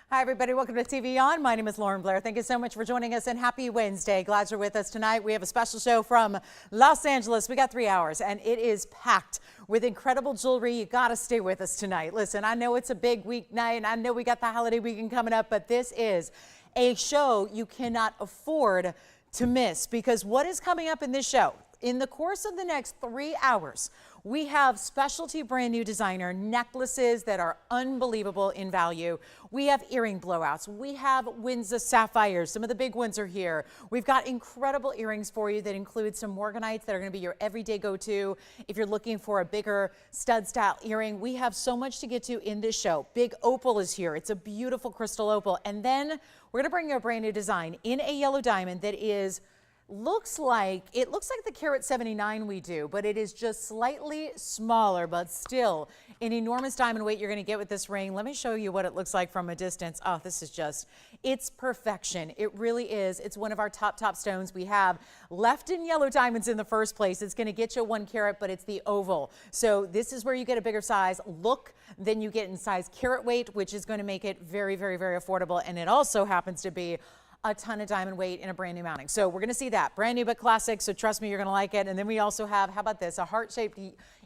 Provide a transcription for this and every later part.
Hi, everybody. Welcome to TVON. My name is Blair. Thank you so much for joining us, and happy Wednesday. Glad you're with us tonight. We have a special show from Los Angeles. We got 3 hours, and it is packed with incredible jewelry. You got to stay with us tonight. Listen, I know it's a big weeknight, and I know we got the holiday weekend coming up, but this is a show you cannot afford to miss, because what is coming up in this show? In the course of the next 3 hours, we have specialty brand new designer necklaces that are unbelievable in value. We have earring blowouts. We have Windsor sapphires. Some of the big ones are here. We've got incredible earrings for you that include some Morganites that are going to be your everyday go-to. If you're looking for a bigger stud style earring, we have so much to get to in this show. Big opal is here. It's a beautiful crystal opal. And then we're going to bring you a brand new design in a yellow diamond that is looks like the carat 79 we do, but it is just slightly smaller, but still an enormous diamond weight you're going to get with this ring. Let me show you what it looks like from a distance. Oh, this is just, it's perfection. It really is. It's one of our top stones we have left in yellow diamonds in the first place. It's going to get you 1 carat, but it's the oval. So this is where you get a bigger size look than you get in size carat weight, which is going to make it very, very, very affordable. And it also happens to be a ton of diamond weight in a brand new mounting. So we're going to see that brand new but classic. So trust me, you're going to like it. And then we also have, how about this, a heart-shaped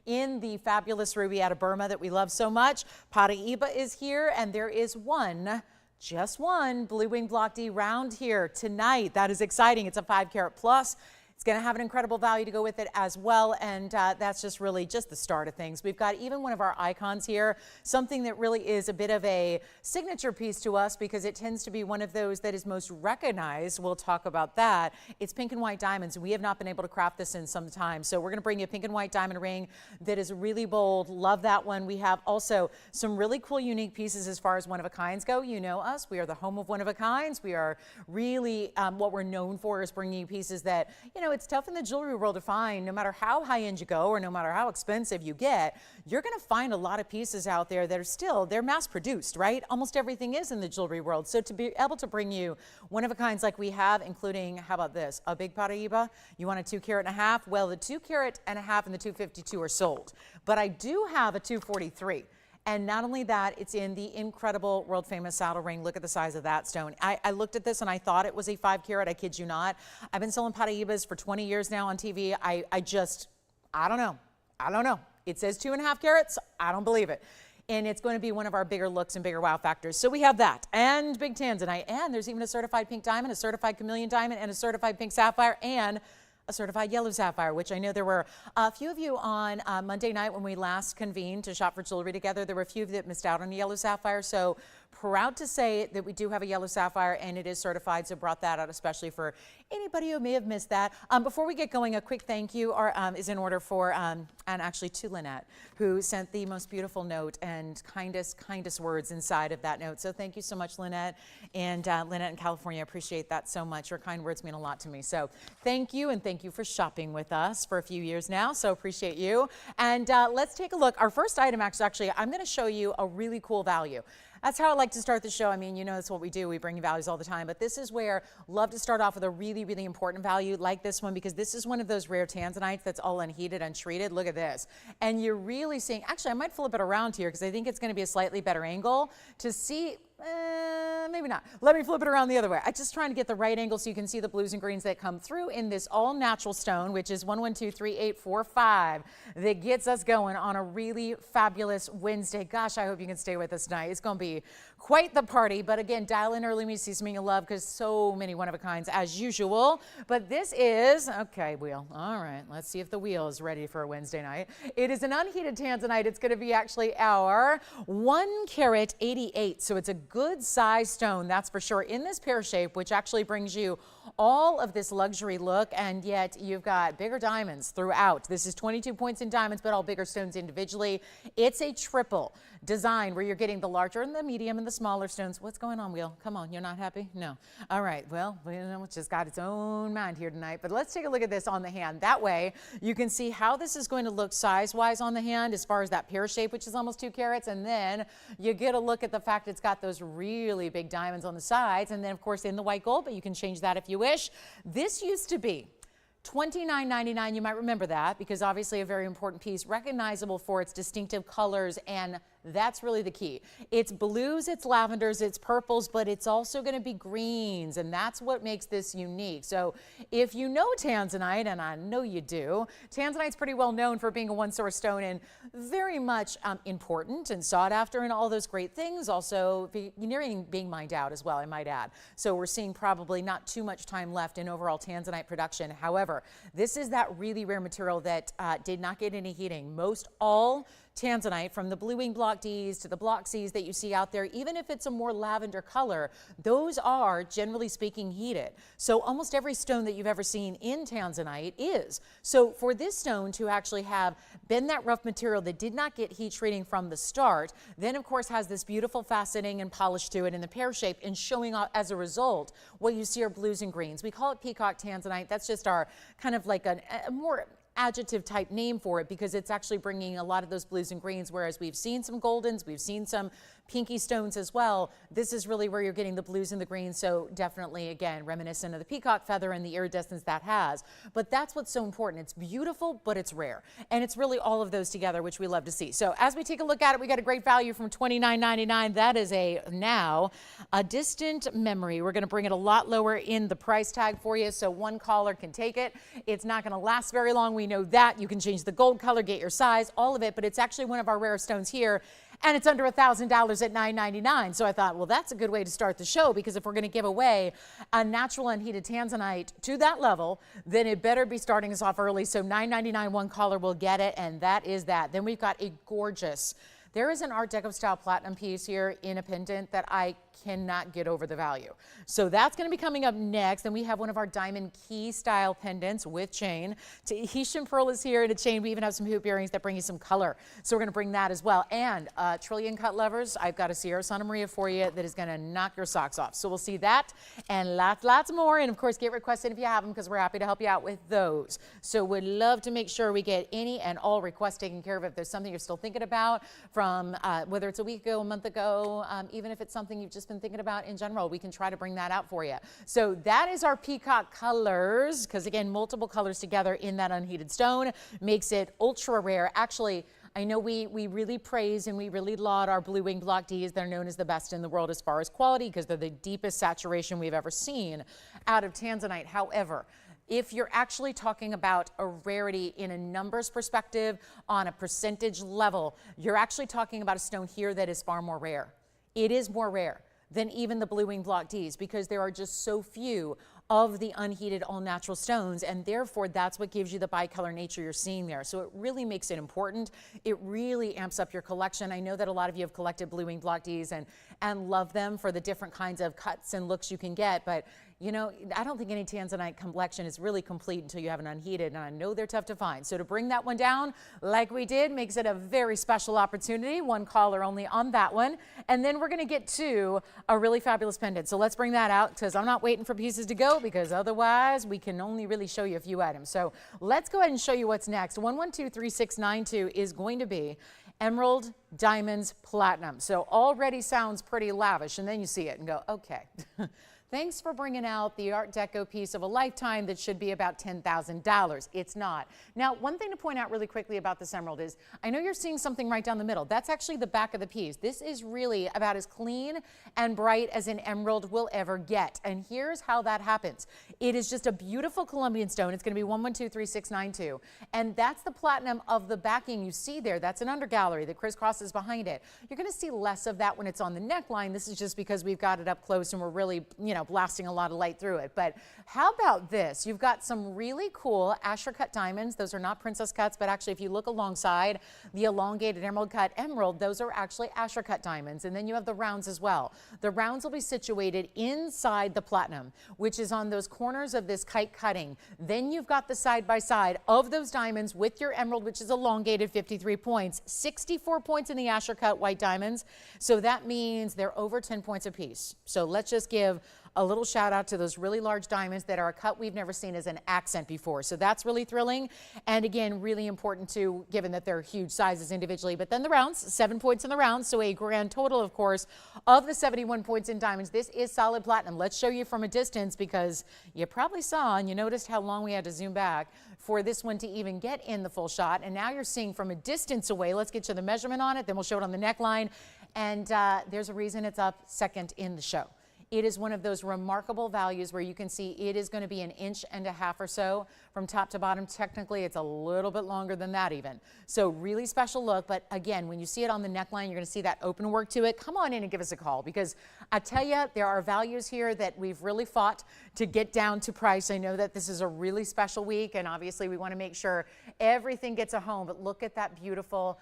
in the fabulous ruby out of Burma that we love so much. Paraiba is here, and there is one, just one blue wing block D round here tonight. That is exciting. It's a 5 carat plus. It's going to have an incredible value to go with it as well, and that's just really just the start of things. We've got even one of our icons here, something that really is a bit of a signature piece to us because it tends to be one of those that is most recognized. We'll talk about that. It's pink and white diamonds. We have not been able to craft this in some time, so we're going to bring you a pink and white diamond ring that is really bold. Love that one. We have also some really cool, unique pieces as far as one-of-a-kinds go. You know us. We are the home of one-of-a-kinds. We are really what we're known for is bringing you pieces that, you know, it's tough in the jewelry world to find. No matter how high-end you go or no matter how expensive you get, you're going to find a lot of pieces out there that are still, they're mass-produced, right? Almost everything is in the jewelry world. So to be able to bring you one-of-a-kinds like we have, including, how about this, a big Paraiba? You want a 2 carat and a half? Well, the 2 carat and a half and the 252 are sold. But I do have a 243. And not only that, it's in the incredible world-famous saddle ring. Look at the size of that stone. I looked at this and I thought it was a 5 carat. I kid you not. I've been selling Paraibas for 20 years now on TV. I don't know. I don't know. It says 2.5 carats. I don't believe it. And it's going to be one of our bigger looks and bigger wow factors. So we have that, and big tanzanite, and there's even a certified pink diamond, a certified chameleon diamond, and a certified pink sapphire, and a certified yellow sapphire, which I know there were a few of you on Monday night when we last convened to shop for jewelry together. There were a few that missed out on a yellow sapphire. So proud to say that we do have a yellow sapphire and it is certified. So brought that out especially for anybody who may have missed that. Before we get going, a quick thank you is in order for, and actually to Lynette, who sent the most beautiful note and kindest words inside of that note. So thank you so much, Lynette. And Lynette in California, I appreciate that so much. Your kind words mean a lot to me. So thank you, and thank you for shopping with us for a few years now. So appreciate you. And let's take a look. Our first item, actually, I'm going to show you a really cool value. That's how I like to start the show. I mean, you know, that's what we do. We bring you values all the time. But this is where love to start off with a really, really important value like this one, because this is one of those rare tanzanites that's all unheated, untreated. Look at this. And you're really seeing, actually, I might flip it around here because I think it's going to be a slightly better angle to see. Maybe not. Let me flip it around the other way. I'm just trying to get the right angle so you can see the blues and greens that come through in this all natural stone, which is 1123845, that gets us going on a really fabulous Wednesday. Gosh, I hope you can stay with us tonight. It's going to be quite the party. But again, dial in early when you see something you love, because so many one-of-a-kinds as usual. But this is, okay, wheel. All right, let's see if the wheel is ready for a Wednesday night. It is an unheated tanzanite. It's going to be actually our 1 carat 88. So it's a good size stone, that's for sure, in this pear shape, which actually brings you all of this luxury look, and yet you've got bigger diamonds throughout. This is 22 points in diamonds, but all bigger stones individually. It's a triple design where you're getting the larger and the medium and the smaller stones. What's going on, Wheel? Come on, you're not happy? No. All right, well, it's just got its own mind here tonight, but let's take a look at this on the hand. That way you can see how this is going to look size-wise on the hand as far as that pear shape, which is almost 2 carats, and then you get a look at the fact it's got those really big diamonds on the sides, and then of course in the white gold, but you can change that if you wish. This used to be $29.99. You might remember that because obviously a very important piece, recognizable for its distinctive colors and That's really the key. It's blues, it's lavenders, it's purples, but it's also going to be greens, and that's what makes this unique. So if you know tanzanite, and I know you do, tanzanite's pretty well known for being a one-source stone and very much important and sought after and all those great things. Also nearing being mined out as well, I might add. So we're seeing probably not too much time left in overall tanzanite production. However, this is that really rare material that did not get any heating. Most all tanzanite, from the blue wing block Ds to the block Cs that you see out there, even if it's a more lavender color, those are generally speaking heated. So almost every stone that you've ever seen in tanzanite is. So for this stone to actually have been that rough material that did not get heat treating from the start, then of course has this beautiful faceting and polish to it in the pear shape, and showing off as a result what you see are blues and greens. We call it peacock tanzanite. That's just our kind of like a more adjective type name for it, because it's actually bringing a lot of those blues and greens, whereas we've seen some goldens, we've seen some pinky stones as well. This is really where you're getting the blues and the greens, so definitely, again, reminiscent of the peacock feather and the iridescence that has. But that's what's so important. It's beautiful, but it's rare, and it's really all of those together, which we love to see. So as we take a look at it, we got a great value from $29.99. That is now a distant memory. We're going to bring it a lot lower in the price tag for you, so one caller can take it. It's not going to last very long. We know that. You can change the gold color, get your size, all of it, but it's actually one of our rare stones here, and it's under $1,000 at $9.99. So I thought, well, that's a good way to start the show, because if we're going to give away a natural unheated tanzanite to that level, then it better be starting us off early. So $9.99, one caller will get it, and that is that. Then we've got a gorgeous, there is an Art Deco style platinum piece here in a pendant that I cannot get over the value. So that's going to be coming up next. Then we have one of our diamond key style pendants with chain. Tahitian pearl is here in a chain. We even have some hoop earrings that bring you some color. So we're going to bring that as well. And trillion cut lovers, I've got a Sierra Santa Maria for you that is going to knock your socks off. So we'll see that and lots more. And of course, get requested if you have them, because we're happy to help you out with those. So we'd love to make sure we get any and all requests taken care of. If there's something you're still thinking about from whether it's a week ago, a month ago, even if it's something you've just been thinking about in general, we can try to bring that out for you. So that is our peacock colors, because again, multiple colors together in that unheated stone makes it ultra rare. Actually, I know we really praise and we really laud our blue wing block Ds. They're known as the best in the world as far as quality, because they're the deepest saturation we've ever seen out of tanzanite. However, if you're actually talking about a rarity in a numbers perspective, on a percentage level, you're actually talking about a stone here that is far more rare. It is more rare than even the blue wing block Ds, because there are just so few of the unheated all natural stones, and therefore that's what gives you the bicolor nature you're seeing there. So it really makes it important. It really amps up your collection. I know that a lot of you have collected blue wing block Ds and love them for the different kinds of cuts and looks you can get, but you know, I don't think any tanzanite collection is really complete until you have an unheated, and I know they're tough to find. So to bring that one down like we did makes it a very special opportunity. One caller only on that one. And then we're going to get to a really fabulous pendant. So let's bring that out, because I'm not waiting for pieces to go, because otherwise we can only really show you a few items. So let's go ahead and show you what's next. 1123692 is going to be emerald, diamonds, platinum. So already sounds pretty lavish, and then you see it and go, okay. Thanks for bringing out the Art Deco piece of a lifetime that should be about $10,000. It's not. Now, one thing to point out really quickly about this emerald is, I know you're seeing something right down the middle. That's actually the back of the piece. This is really about as clean and bright as an emerald will ever get. And here's how that happens. It is just a beautiful Colombian stone. It's going to be 1123692. And that's the platinum of the backing you see there. That's an undergallery that crisscrosses behind it. You're going to see less of that when it's on the neckline. This is just because we've got it up close and we're really, you know, blasting a lot of light through it. But how about this? You've got some really cool Asher cut diamonds. Those are not princess cuts, but actually if you look alongside the elongated emerald cut emerald, those are actually Asher cut diamonds. And then you have the rounds as well. The rounds will be situated inside the platinum, which is on those corners of this kite cutting. Then you've got the side by side of those diamonds with your emerald, which is elongated 53 points, 64 points in the Asher cut white diamonds. So that means they're over 10 points apiece. So let's just give a little shout out to those really large diamonds that are a cut we've never seen as an accent before. So that's really thrilling. And again, really important too, given that they're huge sizes individually. But then the rounds, 7 points in the round. So a grand total, of course, of the 71 points in diamonds. This is solid platinum. Let's show you from a distance, because you probably saw and you noticed how long we had to zoom back for this one to even get in the full shot. And now you're seeing from a distance away. Let's get you the measurement on it, then we'll show it on the neckline. And there's a reason it's up second in the show. It is one of those remarkable values where you can see it is going to be 1.5 inches or so from top to bottom. Technically, it's a little bit longer than that even. So really special look. But again, when you see it on the neckline, you're going to see that open work to it. Come on in and give us a call, because I tell you, there are values here that we've really fought to get down to price. I know that this is a really special week, and obviously we want to make sure everything gets a home. But look at that beautiful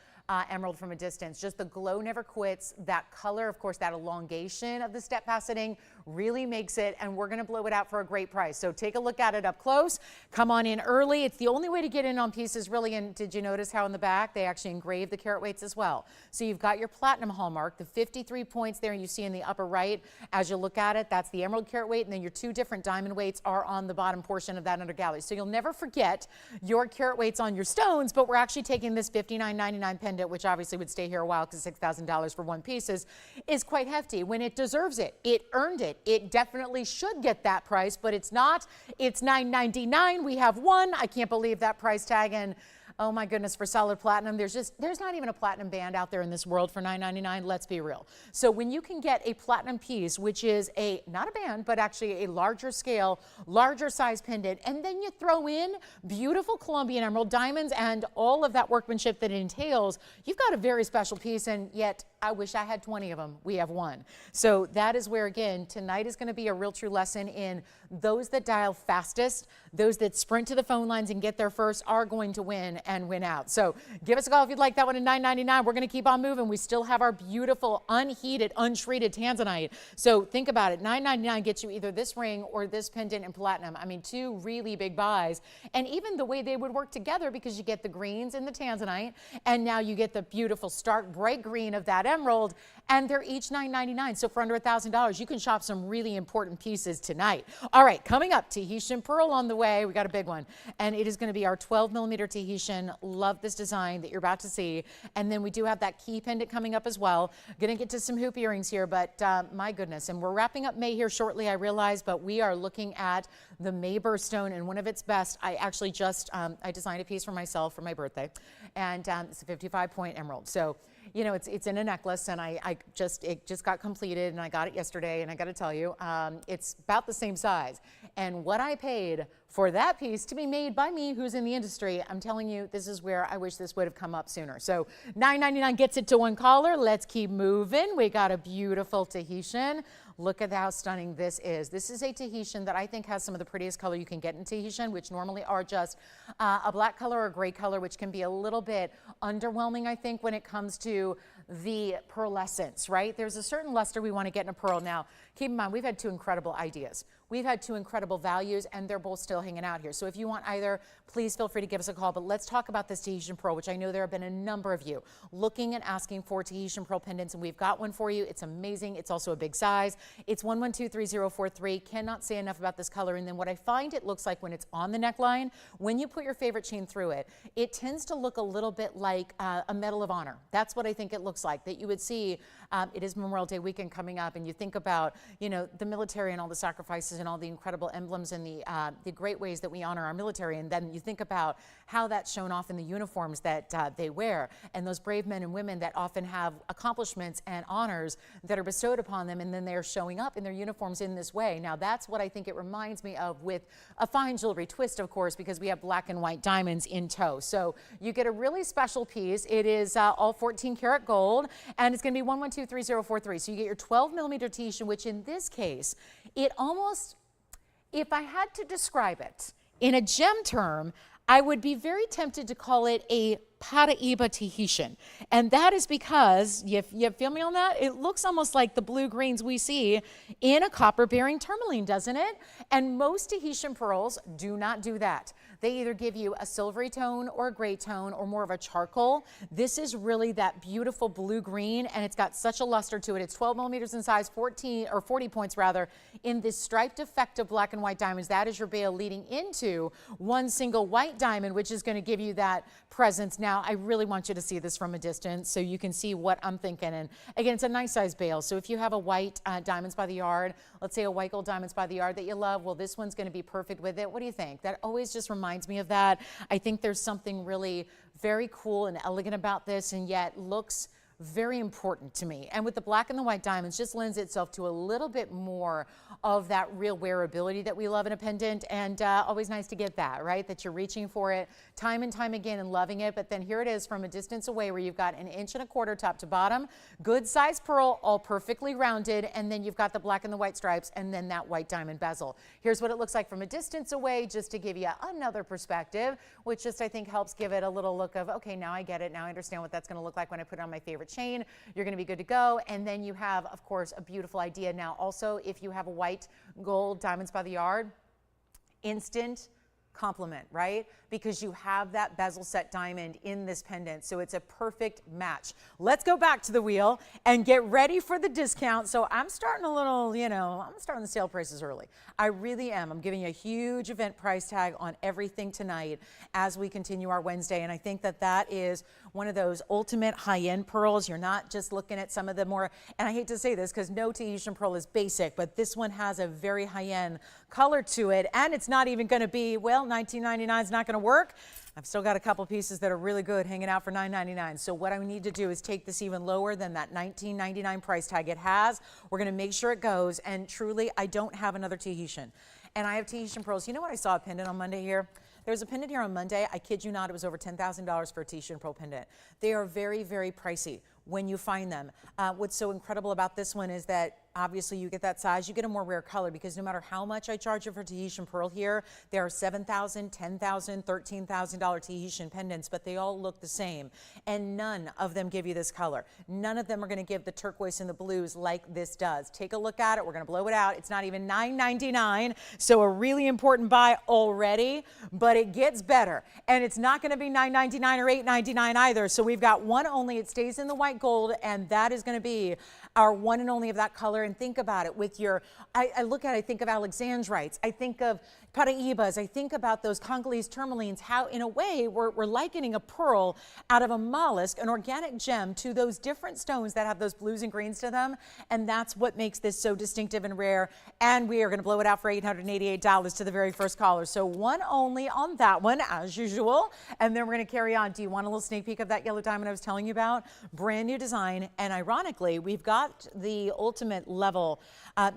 emerald from a distance. Just the glow never quits. That color, of course, that elongation of the step faceting really makes it, and we're going to blow it out for a great price. So take a look at it up close. Come on in early. It's the only way to get in on pieces, really. And did you notice how in the back they actually engraved the carat weights as well? So you've got your platinum hallmark, the 53 points there you see in the upper right. As you look at it, that's the emerald carat weight, and then your 2 different diamond weights are on the bottom portion of that under gallery. So you'll never forget your carat weights on your stones, but we're actually taking this $59.99 pendant, which obviously would stay here a while because $6,000 for one piece is quite hefty when it deserves it. It earned it. It definitely should get that price, but it's not. It's $9.99. We have one. I can't believe that price tag. And oh my goodness, for solid platinum, there's not even a platinum band out there in this world for $9.99. Let's be real. So when you can get a platinum piece, which is not a band, but actually a larger scale, larger size pendant, and then you throw in beautiful Colombian emerald diamonds and all of that workmanship that it entails, you've got a very special piece. And yet I wish I had 20 of them. We have one. So that is where, again, tonight is going to be a real true lesson in those that dial fastest, those that sprint to the phone lines and get there first are going to win and win out. So give us a call if you'd like that one at $9.99. We're going to keep on moving. We still have our beautiful unheated, untreated tanzanite. So think about it. $9.99 gets you either this ring or this pendant in platinum. I mean, 2 really big buys. And even the way they would work together, because you get the greens in the tanzanite, and now you get the beautiful stark bright green of that emerald, and they're each $9.99. So for under $1,000, you can shop some really important pieces tonight. All right, coming up, Tahitian pearl on the way. We got a big one, and it is going to be our 12mm Tahitian. Love this design that you're about to see. And then we do have that key pendant coming up as well. Going to get to some hoop earrings here, but my goodness. And we're wrapping up May here shortly, I realize, but we are looking at the May birthstone and one of its best. I actually just, I designed a piece for myself for my birthday, and it's a 55-point emerald. So, you know, it's in a necklace, and it just got completed, and I got it yesterday, and I got to tell you, it's about the same size. And what I paid for that piece to be made by me, who's in the industry, I'm telling you, this is where I wish this would have come up sooner. So $9.99 gets it to one caller. Let's keep moving. We got a beautiful Tahitian. Look at how stunning this is. This is a Tahitian that I think has some of the prettiest color you can get in Tahitian, which normally are just a black color or a gray color, which can be a little bit underwhelming, I think, when it comes to the pearlescence, right? There's a certain luster we want to get in a pearl. Now, keep in mind, we've had 2 incredible ideas. We've had 2 incredible values, and they're both still hanging out here. So if you want either, please feel free to give us a call. But let's talk about this Tahitian pearl, which I know there have been a number of you looking and asking for Tahitian pearl pendants, and we've got one for you. It's amazing. It's also a big size. It's 1123043. Cannot say enough about this color. And then what I find it looks like when it's on the neckline, when you put your favorite chain through it, it tends to look a little bit like a Medal of Honor. That's what I think it looks like, that you would see. It is Memorial Day weekend coming up, and you think about, you know, the military and all the sacrifices and all the incredible emblems and the great ways that we honor our military. And then you think about how that's shown off in the uniforms that they wear, and those brave men and women that often have accomplishments and honors that are bestowed upon them, and then they're showing up in their uniforms in this way. Now, that's what I think it reminds me of, with a fine jewelry twist, of course, because we have black and white diamonds in tow. So you get a really special piece. It is all 14 karat gold, and it's going to be 1123043. So you get your 12mm Tahitian, which in this case, it almost, if I had to describe it in a gem term, I would be very tempted to call it a Paraiba Tahitian. And that is because, you feel me on that? It looks almost like the blue greens we see in a copper-bearing tourmaline, doesn't it? And most Tahitian pearls do not do that. They either give you a silvery tone or a gray tone or more of a charcoal. This is really that beautiful blue green, and it's got such a luster to it. It's 12 millimeters in size, 40 points rather, in this striped effect of black and white diamonds. That is your bail leading into one single white diamond, which is going to give you that presence. Now, I really want you to see this from a distance so you can see what I'm thinking. And again, it's a nice size bail. So if you have a white diamonds by the yard, let's say a white gold diamonds by the yard that you love, well, this one's going to be perfect with it. What do you think? That always just reminds me of that. I think there's something really very cool and elegant about this, and yet looks very important to me. And with the black and the white diamonds, just lends itself to a little bit more of that real wearability that we love in a pendant. And always nice to get that, right? That you're reaching for it time and time again and loving it. But then here it is from a distance away where you've got 1.25 inches top to bottom, good size pearl, all perfectly rounded. And then you've got the black and the white stripes and then that white diamond bezel. Here's what it looks like from a distance away, just to give you another perspective, which just I think helps give it a little look of, okay, now I get it. Now I understand what that's going to look like when I put it on my favorite chain. You're going to be good to go. And then you have, of course, a beautiful idea. Now also, if you have a white gold diamonds by the yard, instant compliment, right? Because you have that bezel set diamond in this pendant. So it's a perfect match. Let's go back to the wheel and get ready for the discount. So I'm starting a little, I'm starting the sale prices early. I really am. I'm giving you a huge event price tag on everything tonight as we continue our Wednesday. And I think that that is one of those ultimate high-end pearls. You're not just looking at some of the more, and I hate to say this because no Tahitian pearl is basic, but this one has a very high-end color to it. And it's not even going to be, well, $19.99 is not going to work. I've still got a couple pieces that are really good hanging out for $9.99. So what I need to do is take this even lower than that $19.99 price tag it has. We're going to make sure it goes. And truly, I don't have another Tahitian. And I have Tahitian pearls. You know what I saw a pendant on Monday here? There's a pendant here on Monday. I kid you not, it was over $10,000 for a Tahitian pearl pendant. They are very, very pricey when you find them. What's so incredible about this one is that obviously you get that size, you get a more rare color, because no matter how much I charge you for Tahitian pearl here, there are $7,000, $10,000, $13,000 Tahitian pendants, but they all look the same. And none of them give you this color. None of them are going to give the turquoise and the blues like this does. Take a look at it. We're going to blow it out. It's not even $9.99, so a really important buy already, but it gets better. And it's not going to be $9.99 or $8.99 either. So we've got one only. It stays in the white gold, and that is going to be our one and only of that color. And think about it with your, I look at it, I think of alexandrites, I think of Paraibas, I think about those Congolese tourmalines, how in a way we're likening a pearl out of a mollusk, an organic gem, to those different stones that have those blues and greens to them. And that's what makes this so distinctive and rare. And we are going to blow it out for $888 to the very first caller. So one only on that one, as usual. And then we're going to carry on. Do you want a little sneak peek of that yellow diamond I was telling you about? Brand new design. And ironically, we've got the ultimate level.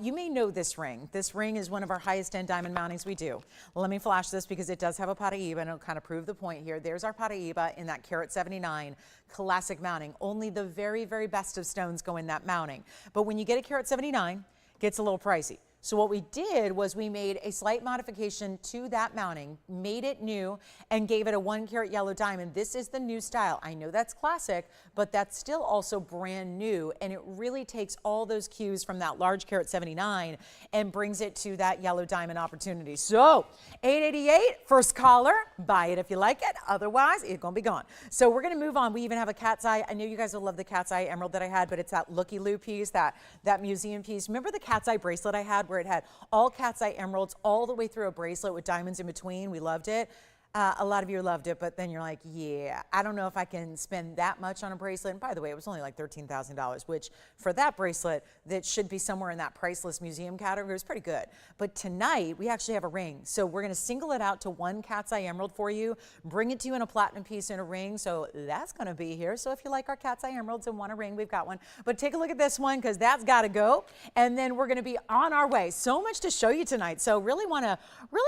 You may know this ring. This ring is one of our highest end diamond mountings we do. Let me flash this because it does have a Paraiba, and it'll kind of prove the point here. There's our Paraiba in that carat 79 classic mounting. Only the very, very best of stones go in that mounting. But when you get a carat 79, it gets a little pricey. So what we did was we made a slight modification to that mounting, made it new, and gave it a 1 carat yellow diamond. This is the new style. I know that's classic, but that's still also brand new, and it really takes all those cues from that large carat 79 and brings it to that yellow diamond opportunity. So $888, first caller, buy it if you like it. Otherwise, it's gonna be gone. So we're gonna move on. We even have a cat's eye. I know you guys will love the cat's eye emerald that I had, but it's that looky-loo piece, that museum piece. Remember the cat's eye bracelet I had, where it had all cat's eye emeralds all the way through a bracelet with diamonds in between? We loved it. A lot of you loved it, but then you're like, yeah, I don't know if I can spend that much on a bracelet. And by the way, it was only like $13,000, which for that bracelet that should be somewhere in that priceless museum category is pretty good. But tonight we actually have a ring. So we're going to single it out to one cat's eye emerald for you, bring it to you in a platinum piece in a ring. So that's going to be here. So if you like our cat's eye emeralds and want a ring, we've got one. But take a look at this one, because that's got to go. And then we're going to be on our way. So much to show you tonight. So really want to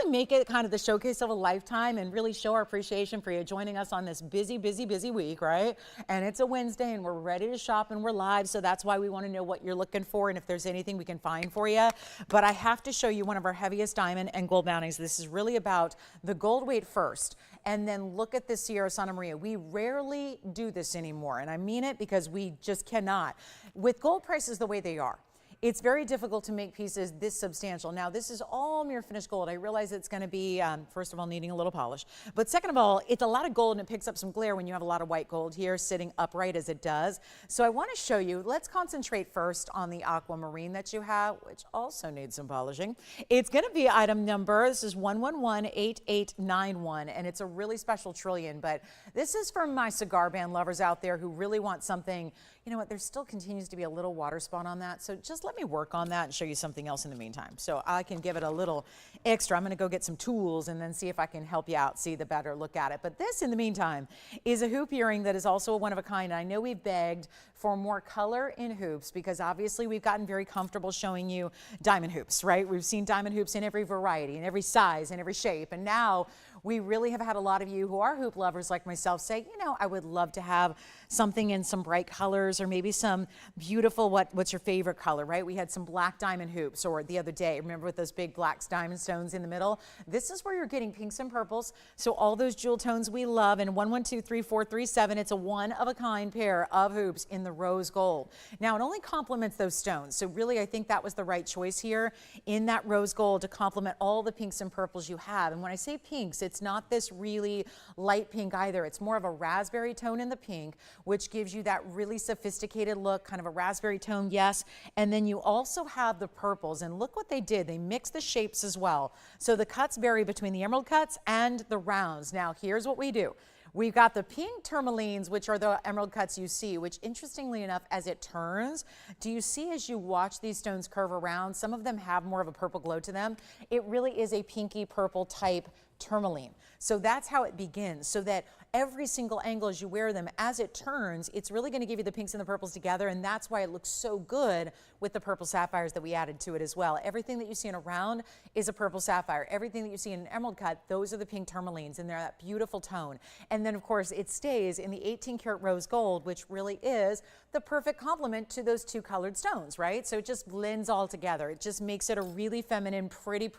make it kind of the showcase of a lifetime, and really show our appreciation for you joining us on this busy, busy, busy week, right? And it's a Wednesday, and we're ready to shop, and we're live. So that's why we want to know what you're looking for and if there's anything we can find for you. But I have to show you one of our heaviest diamond and gold mountings. This is really about the gold weight first. And then look at this Sierra Santa Maria. We rarely do this anymore. And I mean it, because we just cannot. With gold prices the way they are, It's very difficult to make pieces this substantial. Now, this is all mirror finished gold. I realize it's going to be, first of all, needing a little polish. But second of all, it's a lot of gold and it picks up some glare when you have a lot of white gold here sitting upright as it does. So I want to show you, let's concentrate first on the aquamarine that you have, which also needs some polishing. It's going to be item number, this is 1118891, and it's a really special trillion. But this is for my cigar band lovers out there who really want something. You know what, there still continues to be a little water spot on that, so just let me work on that and show you something else in the meantime. So I can give it a little extra. I'm gonna go get some tools and then see if I can help you out, see the better look at it. But this, in the meantime, is a hoop earring that is also a one of a kind. I know we've begged for more color in hoops because obviously we've gotten very comfortable showing you diamond hoops, right? We've seen diamond hoops in every variety, in every size, in every shape, and now we really have had a lot of you who are hoop lovers like myself say, you know, I would love to have something in some bright colors or maybe some beautiful, what's your favorite color, right? We had some black diamond hoops, or the other day, remember with those big black diamond stones in the middle? This is where you're getting pinks and purples. So all those jewel tones we love, and 1123437, it's a one of a kind pair of hoops in the rose gold. Now it only complements those stones. So really I think that was the right choice here in that rose gold to complement all the pinks and purples you have. And when I say pinks, it's not this really light pink either. It's more of a raspberry tone in the pink, which gives you that really sophisticated look, kind of a raspberry tone, yes. And then you also have the purples, and look what they did. They mixed the shapes as well. So the cuts vary between the emerald cuts and the rounds. Now here's what we do. We've got the pink tourmalines, which are the emerald cuts you see, which interestingly enough, as it turns, do you see as you watch these stones curve around, some of them have more of a purple glow to them. It really is a pinky purple type tourmaline. So that's how it begins, so that every single angle as you wear them, as it turns, it's really going to give you the pinks and the purples together, and that's why it looks so good with the purple sapphires that we added to it as well. Everything that you see in a round is a purple sapphire. Everything that you see in an emerald cut, those are the pink tourmalines, and they're that beautiful tone. And then of course it stays in the 18-karat rose gold, which really is the perfect complement to those two colored stones, right? So it just blends all together. It just makes it a really feminine, pretty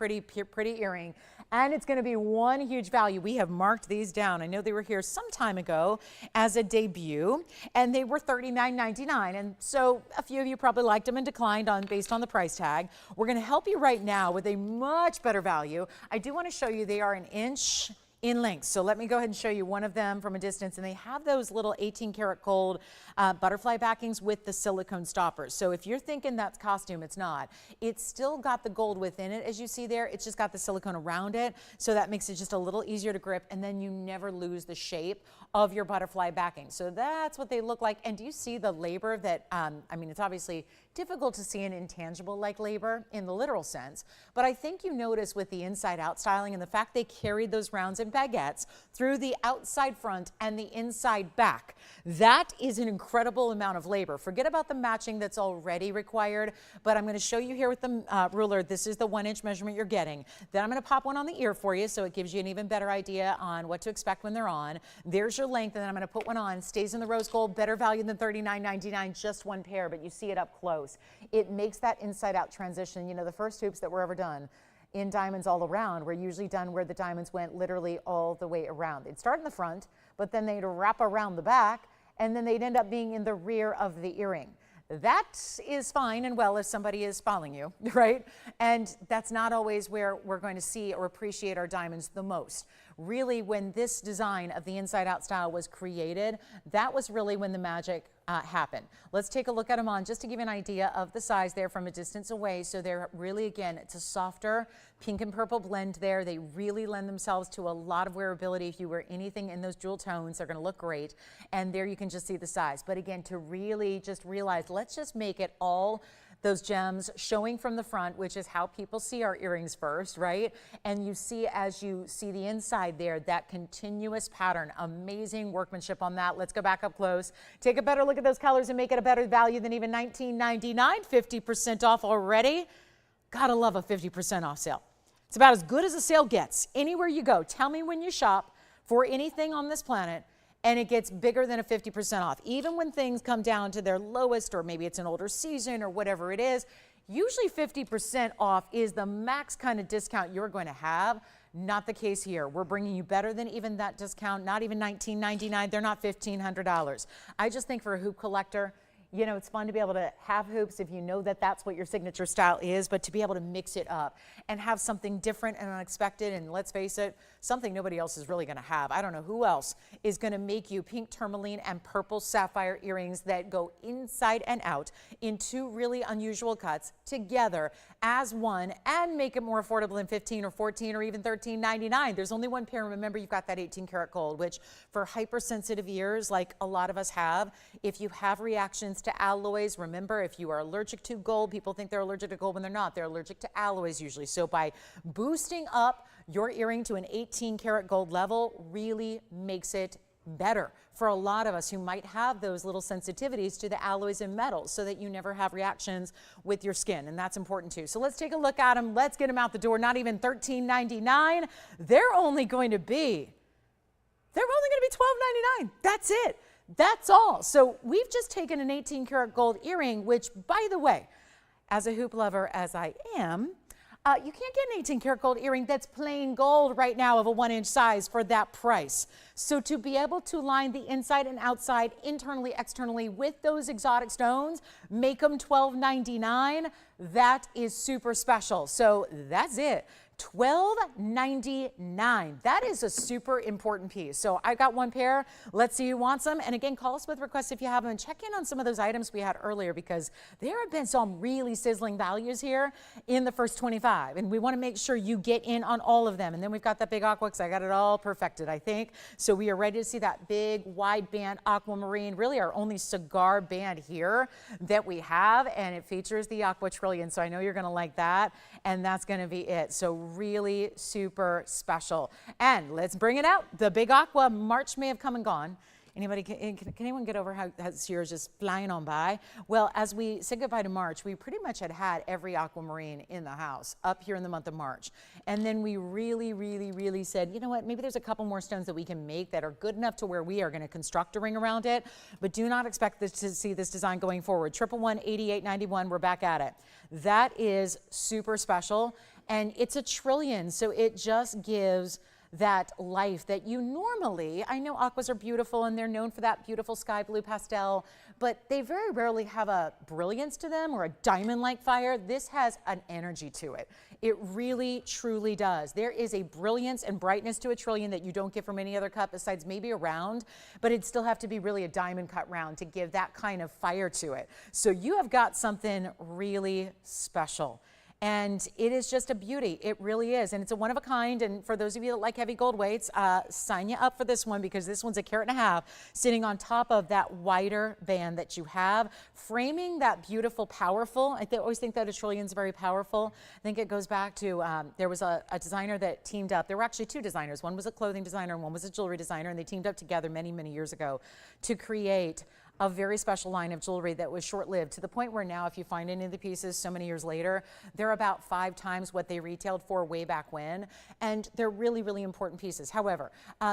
earring, and it's going to be one huge value. We have marked these down. I know they were here some time ago as a debut, and they were $39.99, and so a few of you probably liked them and declined based on the price tag. We're going to help you right now with a much better value. I do want to show you they are an inch in length. So let me go ahead and show you one of them from a distance, and they have those little 18-karat gold butterfly backings with the silicone stoppers. So if you're thinking that's costume, it's not. It's still got the gold within it, as you see there. It's just got the silicone around it, so that makes it just a little easier to grip, and then you never lose the shape of your butterfly backing. So that's what they look like. And do you see the labor that, I mean, it's obviously difficult to see an intangible like labor in the literal sense, but I think you notice with the inside out styling and the fact they carried those rounds in baguettes through the outside front and the inside back, that is an incredible amount of labor. Forget about the matching that's already required, but I'm going to show you here with the ruler. This is the 1-inch measurement you're getting. Then I'm going to pop one on the ear for you so it gives you an even better idea on what to expect when they're on. There's your length, and then I'm going to put one on. Stays in the rose gold, better value than $39.99, just one pair, but you see it up close. It makes that inside out transition. You know, the first hoops that were ever done in diamonds all around were usually done where the diamonds went literally all the way around. They'd start in the front, but then they'd wrap around the back, and then they'd end up being in the rear of the earring. That is fine and well if somebody is following you, right? And that's not always where we're going to see or appreciate our diamonds the most. Really, when this design of the inside out style was created, that was really when the magic happened. Let's take a look at them on just to give you an idea of the size there from a distance away. So they're really, again, it's a softer pink and purple blend there. They really lend themselves to a lot of wearability. If you wear anything in those jewel tones, they're going to look great. And there you can just see the size. But again, to really just realize, let's just make it all those gems showing from the front, which is how people see our earrings first, right? And you see, as you see the inside there, that continuous pattern. Amazing workmanship on that. Let's go back up close. Take a better look at those colors and make it a better value than even $19.99. 50% off already. Gotta love a 50% off sale. It's about as good as a sale gets. Anywhere you go, tell me when you shop for anything on this planet, and it gets bigger than a 50% off. Even when things come down to their lowest, or maybe it's an older season or whatever it is, usually 50% off is the max kind of discount you're going to have. Not the case here. We're bringing you better than even that discount, not even $19.99. They're not $1,500. I just think for a hoop collector, You know, it's fun to be able to have hoops if you know that that's what your signature style is, but to be able to mix it up and have something different and unexpected, and let's face it, something nobody else is really going to have. I don't know who else is going to make you pink tourmaline and purple sapphire earrings that go inside and out in two really unusual cuts together as one and make it more affordable than $15 or $14 or even $13.99. There's only one pair. Remember, you've got that 18 karat gold, which for hypersensitive ears like a lot of us have, if you have reactions to alloys, remember, if you are allergic to gold, people think they're allergic to gold when they're not. They're allergic to alloys usually. So by boosting up your earring to an 18 karat gold level really makes it better for a lot of us who might have those little sensitivities to the alloys and metals, so that you never have reactions with your skin, and that's important too. So let's take a look at them. Let's get them out the door. Not even $13.99. They're only going to be $12.99. That's it. That's all. So we've just taken an 18 karat gold earring, which, by the way, as a hoop lover as I am, you can't get an 18 karat gold earring that's plain gold right now of a 1-inch size for that price. So to be able to line the inside and outside, internally, externally with those exotic stones, make them $12.99, that is super special. So that's it. $12.99. That is a super important piece. So I got one pair. Let's see who wants them. And again, call us with requests if you have them, and check in on some of those items we had earlier, because there have been some really sizzling values here in the first 25. And we want to make sure you get in on all of them. And then we've got that big aqua, because I got it all perfected, I think. So we are ready to see that big wide band aquamarine, really our only cigar band here that we have. And it features the aqua trillion. So I know you're going to like that. And that's going to be it. So really super special. And let's bring it out. The big aqua. March may have come and gone. Anybody, can anyone get over how this year is just flying on by? Well, as we said goodbye to March, we pretty much had every aquamarine in the house up here in the month of March. And then we really said, you know what, maybe there's a couple more stones that we can make that are good enough to where we are going to construct a ring around it. But do not expect to see this design going forward. 111-8891, we're back at it. That is super special. And it's a trillion, so it just gives that life that you normally, I know aquas are beautiful and they're known for that beautiful sky blue pastel, but they very rarely have a brilliance to them or a diamond-like fire. This has an energy to it. It really, truly does. There is a brilliance and brightness to a trillion that you don't get from any other cut besides maybe a round, but it'd still have to be really a diamond cut round to give that kind of fire to it. So you have got something really special. And it is just a beauty. It really is. And it's a one of a kind. And for those of you that like heavy gold weights, sign you up for this one, because this one's 1.5 carats sitting on top of that wider band that you have, framing that beautiful, powerful. I always think that a trillion is very powerful. I think it goes back to, there was a designer that teamed up. There were actually two designers. One was a clothing designer and one was a jewelry designer. And they teamed up together many, many years ago to create a very special line of jewelry that was short-lived, to the point where now if you find any of the pieces so many years later, they're about 5 times what they retailed for way back when, and they're really, really important pieces. However,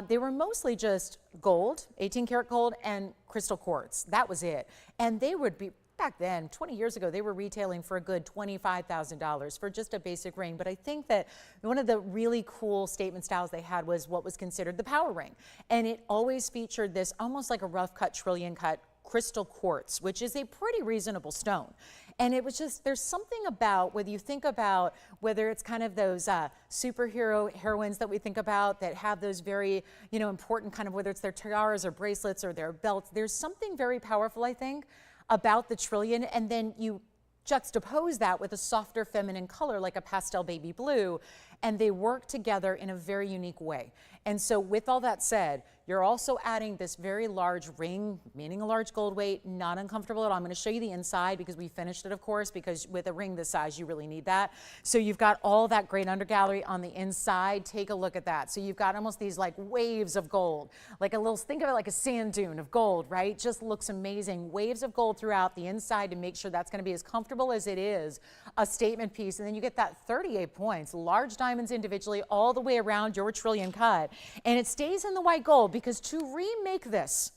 they were mostly just gold, 18 karat gold, and crystal quartz. That was it. And they would be, back then, 20 years ago, they were retailing for a good $25,000 for just a basic ring. But I think that one of the really cool statement styles they had was what was considered the power ring. And it always featured this almost like a rough cut, trillion cut crystal quartz, which is a pretty reasonable stone. And it was just, there's something about, whether you think about whether it's kind of those superhero heroines that we think about that have those very, you know, important kind of, whether it's their tiaras or bracelets or their belts, there's something very powerful, I think, about the trillion. And then you juxtapose that with a softer feminine color like a pastel baby blue, and they work together in a very unique way. And so with all that said, you're also adding this very large ring, meaning a large gold weight, not uncomfortable at all. I'm going to show you the inside because we finished it, of course, because with a ring this size, you really need that. So you've got all that great undergallery on the inside. Take a look at that. So you've got almost these like waves of gold, like a little, think of it like a sand dune of gold, right? Just looks amazing. Waves of gold throughout the inside to make sure that's going to be as comfortable as it is a statement piece. And then you get that 38 points, large diamonds individually all the way around your trillion cut. And it stays in the white gold, because to remake this,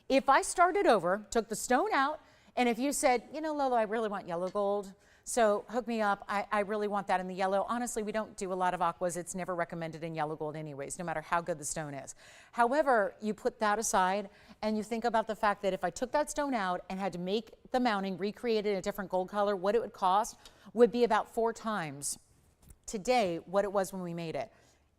if I started over, took the stone out, and if you said, you know, Lolo, I really want yellow gold, So hook me up. I really want that in the yellow. Honestly, we don't do a lot of aquas. It's never recommended in yellow gold anyways, no matter how good the stone is. However, you put that aside and you think about the fact that if I took that stone out and had to make the mounting, recreate it in a different gold color, what it would cost would be about 4 times today what it was when we made it.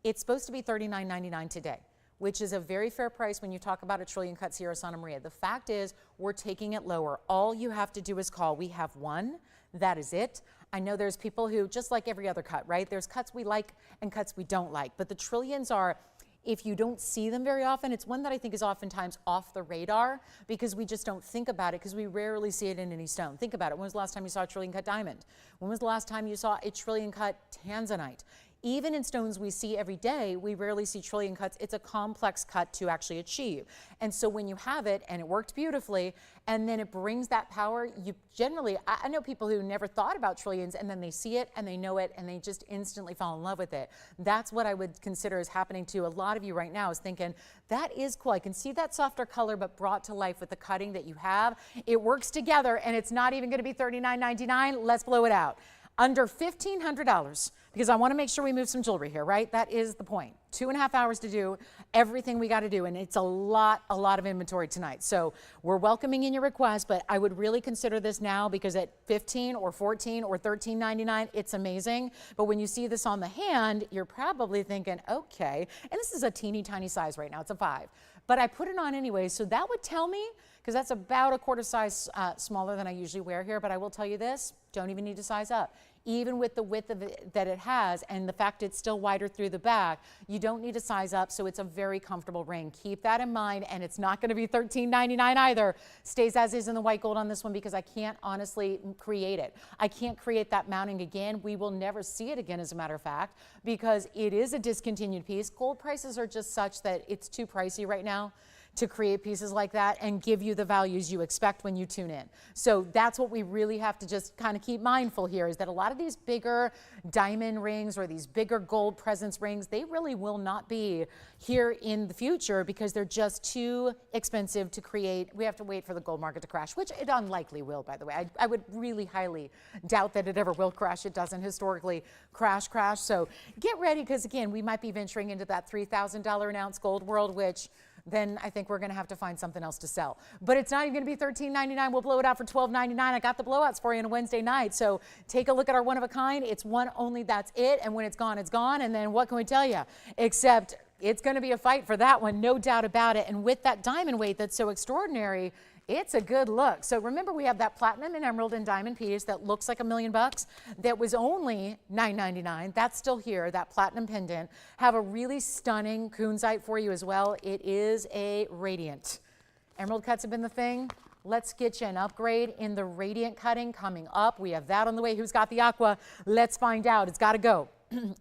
It's supposed to be $39.99 today, which is a very fair price when you talk about a trillion cut Sierra Santa Maria. The fact is, we're taking it lower. All you have to do is call. We have one. That is it. I know there's people who, just like every other cut, right? There's cuts we like and cuts we don't like. But the trillions are, if you don't see them very often, it's one that I think is oftentimes off the radar because we just don't think about it because we rarely see it in any stone. Think about it. When was the last time you saw a trillion cut diamond? When was the last time you saw a trillion cut tanzanite? Even in stones we see every day, we rarely see trillion cuts. It's a complex cut to actually achieve. And so when you have it and it worked beautifully, and then it brings that power, you generally, I know people who never thought about trillions and then they see it and they know it and they just instantly fall in love with it. That's what I would consider is happening to a lot of you right now, is thinking, that is cool. I can see that softer color, but brought to life with the cutting that you have. It works together and it's not even gonna be $39.99. Let's blow it out. Under $1,500, because I want to make sure we move some jewelry here, right? That is the point. 2.5 hours to do everything we got to do, and it's a lot of inventory tonight. So we're welcoming in your requests, but I would really consider this now because at $15 or $14 or $13.99, it's amazing. But when you see this on the hand, you're probably thinking, okay, and this is a teeny tiny size right now, it's a 5. But I put it on anyway, so that would tell me, because that's about a quarter size smaller than I usually wear here, but I will tell you this, don't even need to size up. Even with the width of it that it has and the fact it's still wider through the back, you don't need to size up, so it's a very comfortable ring. Keep that in mind, and it's not going to be $13.99 either. Stays as is in the white gold on this one because I can't honestly create it. I can't create that mounting again. We will never see it again, as a matter of fact, because it is a discontinued piece. Gold prices are just such that it's too pricey right now to create pieces like that and give you the values you expect when you tune in. So that's what we really have to just kind of keep mindful here, is that a lot of these bigger diamond rings or these bigger gold presence rings, they really will not be here in the future because they're just too expensive to create. We have to wait for the gold market to crash, which it unlikely will, by the way. I would really highly doubt that it ever will crash. It doesn't historically crash. So get ready, because again, we might be venturing into that $3,000 an ounce gold world, which then I think we're going to have to find something else to sell. But it's not even going to be $13.99. We'll blow it out for $12.99. I got the blowouts for you on a Wednesday night. So take a look at our one of a kind. It's one only, that's it. And when it's gone, it's gone. And then what can we tell you? Except it's going to be a fight for that one, no doubt about it. And with that diamond weight that's so extraordinary, it's a good look. So remember, we have that platinum and emerald and diamond piece that looks like $1 million that was only $9.99. That's still here, that platinum pendant. Have a really stunning kunzite for you as well. It is a radiant. Emerald cuts have been the thing. Let's get you an upgrade in the radiant cutting coming up. We have that on the way. Who's got the aqua? Let's find out. It's got to go.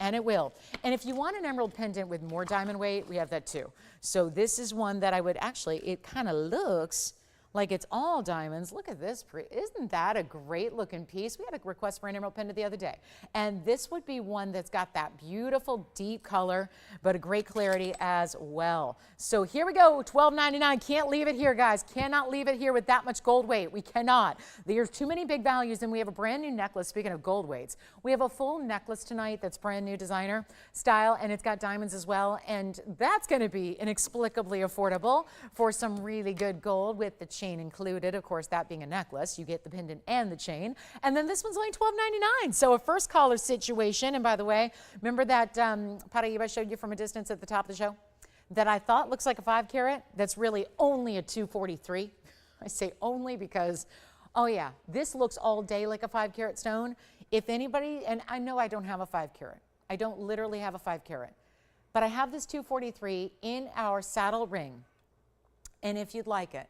And it will. And if you want an emerald pendant with more diamond weight, we have that too. So this is one that I would actually, it kind of looks like it's all diamonds. Look at this. Isn't that a great looking piece? We had a request for an emerald pendant the other day. And this would be one that's got that beautiful deep color, but a great clarity as well. So here we go, $12.99. Can't leave it here, guys. Cannot leave it here with that much gold weight. We cannot. There's too many big values, and we have a brand new necklace. Speaking of gold weights, we have a full necklace tonight that's brand new designer style, and it's got diamonds as well. And that's going to be inexplicably affordable for some really good gold with the chain included. Of course, that being a necklace, you get the pendant and the chain. And then this one's only $12.99. So a first caller situation. And by the way, remember that Paraiba I showed you from a distance at the top of the show that I thought looks like a 5 carat? That's really only a 243. I say only because, oh yeah, this looks all day like a 5 carat stone. If anybody, and I know I don't have a 5 carat. I don't literally have a 5 carat. But I have this 243 in our saddle ring. And if you'd like it,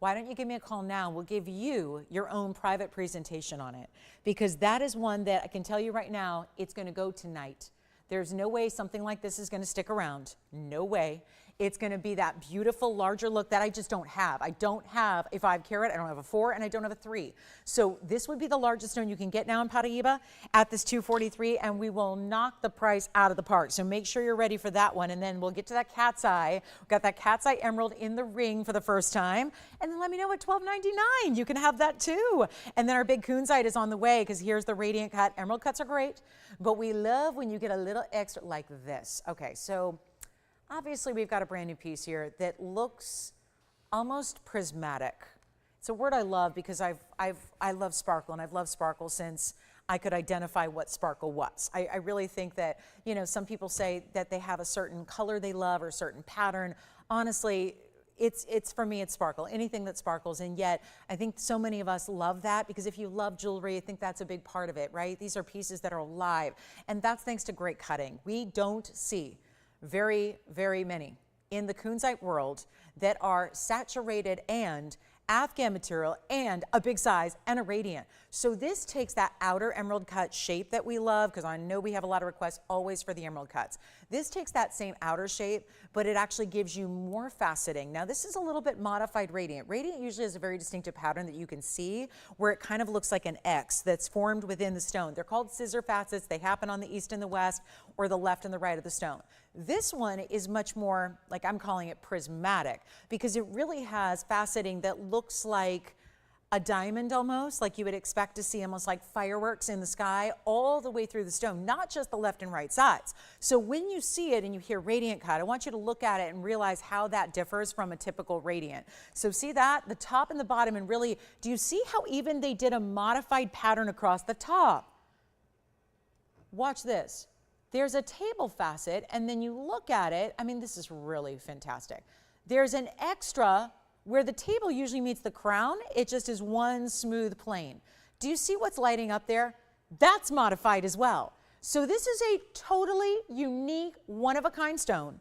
why don't you give me a call now? We'll give you your own private presentation on it, because that is one that I can tell you right now, it's going to go tonight. There's no way something like this is going to stick around. No way. It's going to be that beautiful larger look that I just don't have. I don't have a 5 carat, I don't have a 4, and I don't have a 3. So this would be the largest stone you can get now in Paraiba at this $243, and we will knock the price out of the park. So make sure you're ready for that one, and then we'll get to that cat's eye. We've got that cat's eye emerald in the ring for the first time, and then let me know at $12.99. You can have that too. And then our big kunzite is on the way, because here's the radiant cut. Emerald cuts are great, but we love when you get a little extra like this. Okay, so obviously we've got a brand new piece here that looks almost prismatic. It's a word I love because I love sparkle, and I've loved sparkle since I could identify what sparkle was. I really think that, you know, some people say that they have a certain color they love or a certain pattern. Honestly, it's for me, it's sparkle, anything that sparkles. And yet I think so many of us love that, because if you love jewelry, I think that's a big part of it, right? These are pieces that are alive, and that's thanks to great cutting. We don't see very, very many in the kunzite world that are saturated and Afghan material and a big size and a radiant. So this takes that outer emerald cut shape that we love, because I know we have a lot of requests always for the emerald cuts. This takes that same outer shape, but it actually gives you more faceting. Now this is a little bit modified radiant. Radiant usually has a very distinctive pattern that you can see, where it kind of looks like an X that's formed within the stone. They're called scissor facets. They happen on the east and the west, or the left and the right of the stone. This one is much more, like I'm calling it prismatic, because it really has faceting that looks like a diamond almost, like you would expect to see, almost like fireworks in the sky all the way through the stone, not just the left and right sides. So when you see it and you hear radiant cut, I want you to look at it and realize how that differs from a typical radiant. So see that, the top and the bottom, and really, do you see how even they did a modified pattern across the top? Watch this. There's a table facet, and then you look at it, I mean, this is really fantastic. There's an extra where the table usually meets the crown, it just is one smooth plane. Do you see what's lighting up there? That's modified as well. So this is a totally unique, one-of-a-kind stone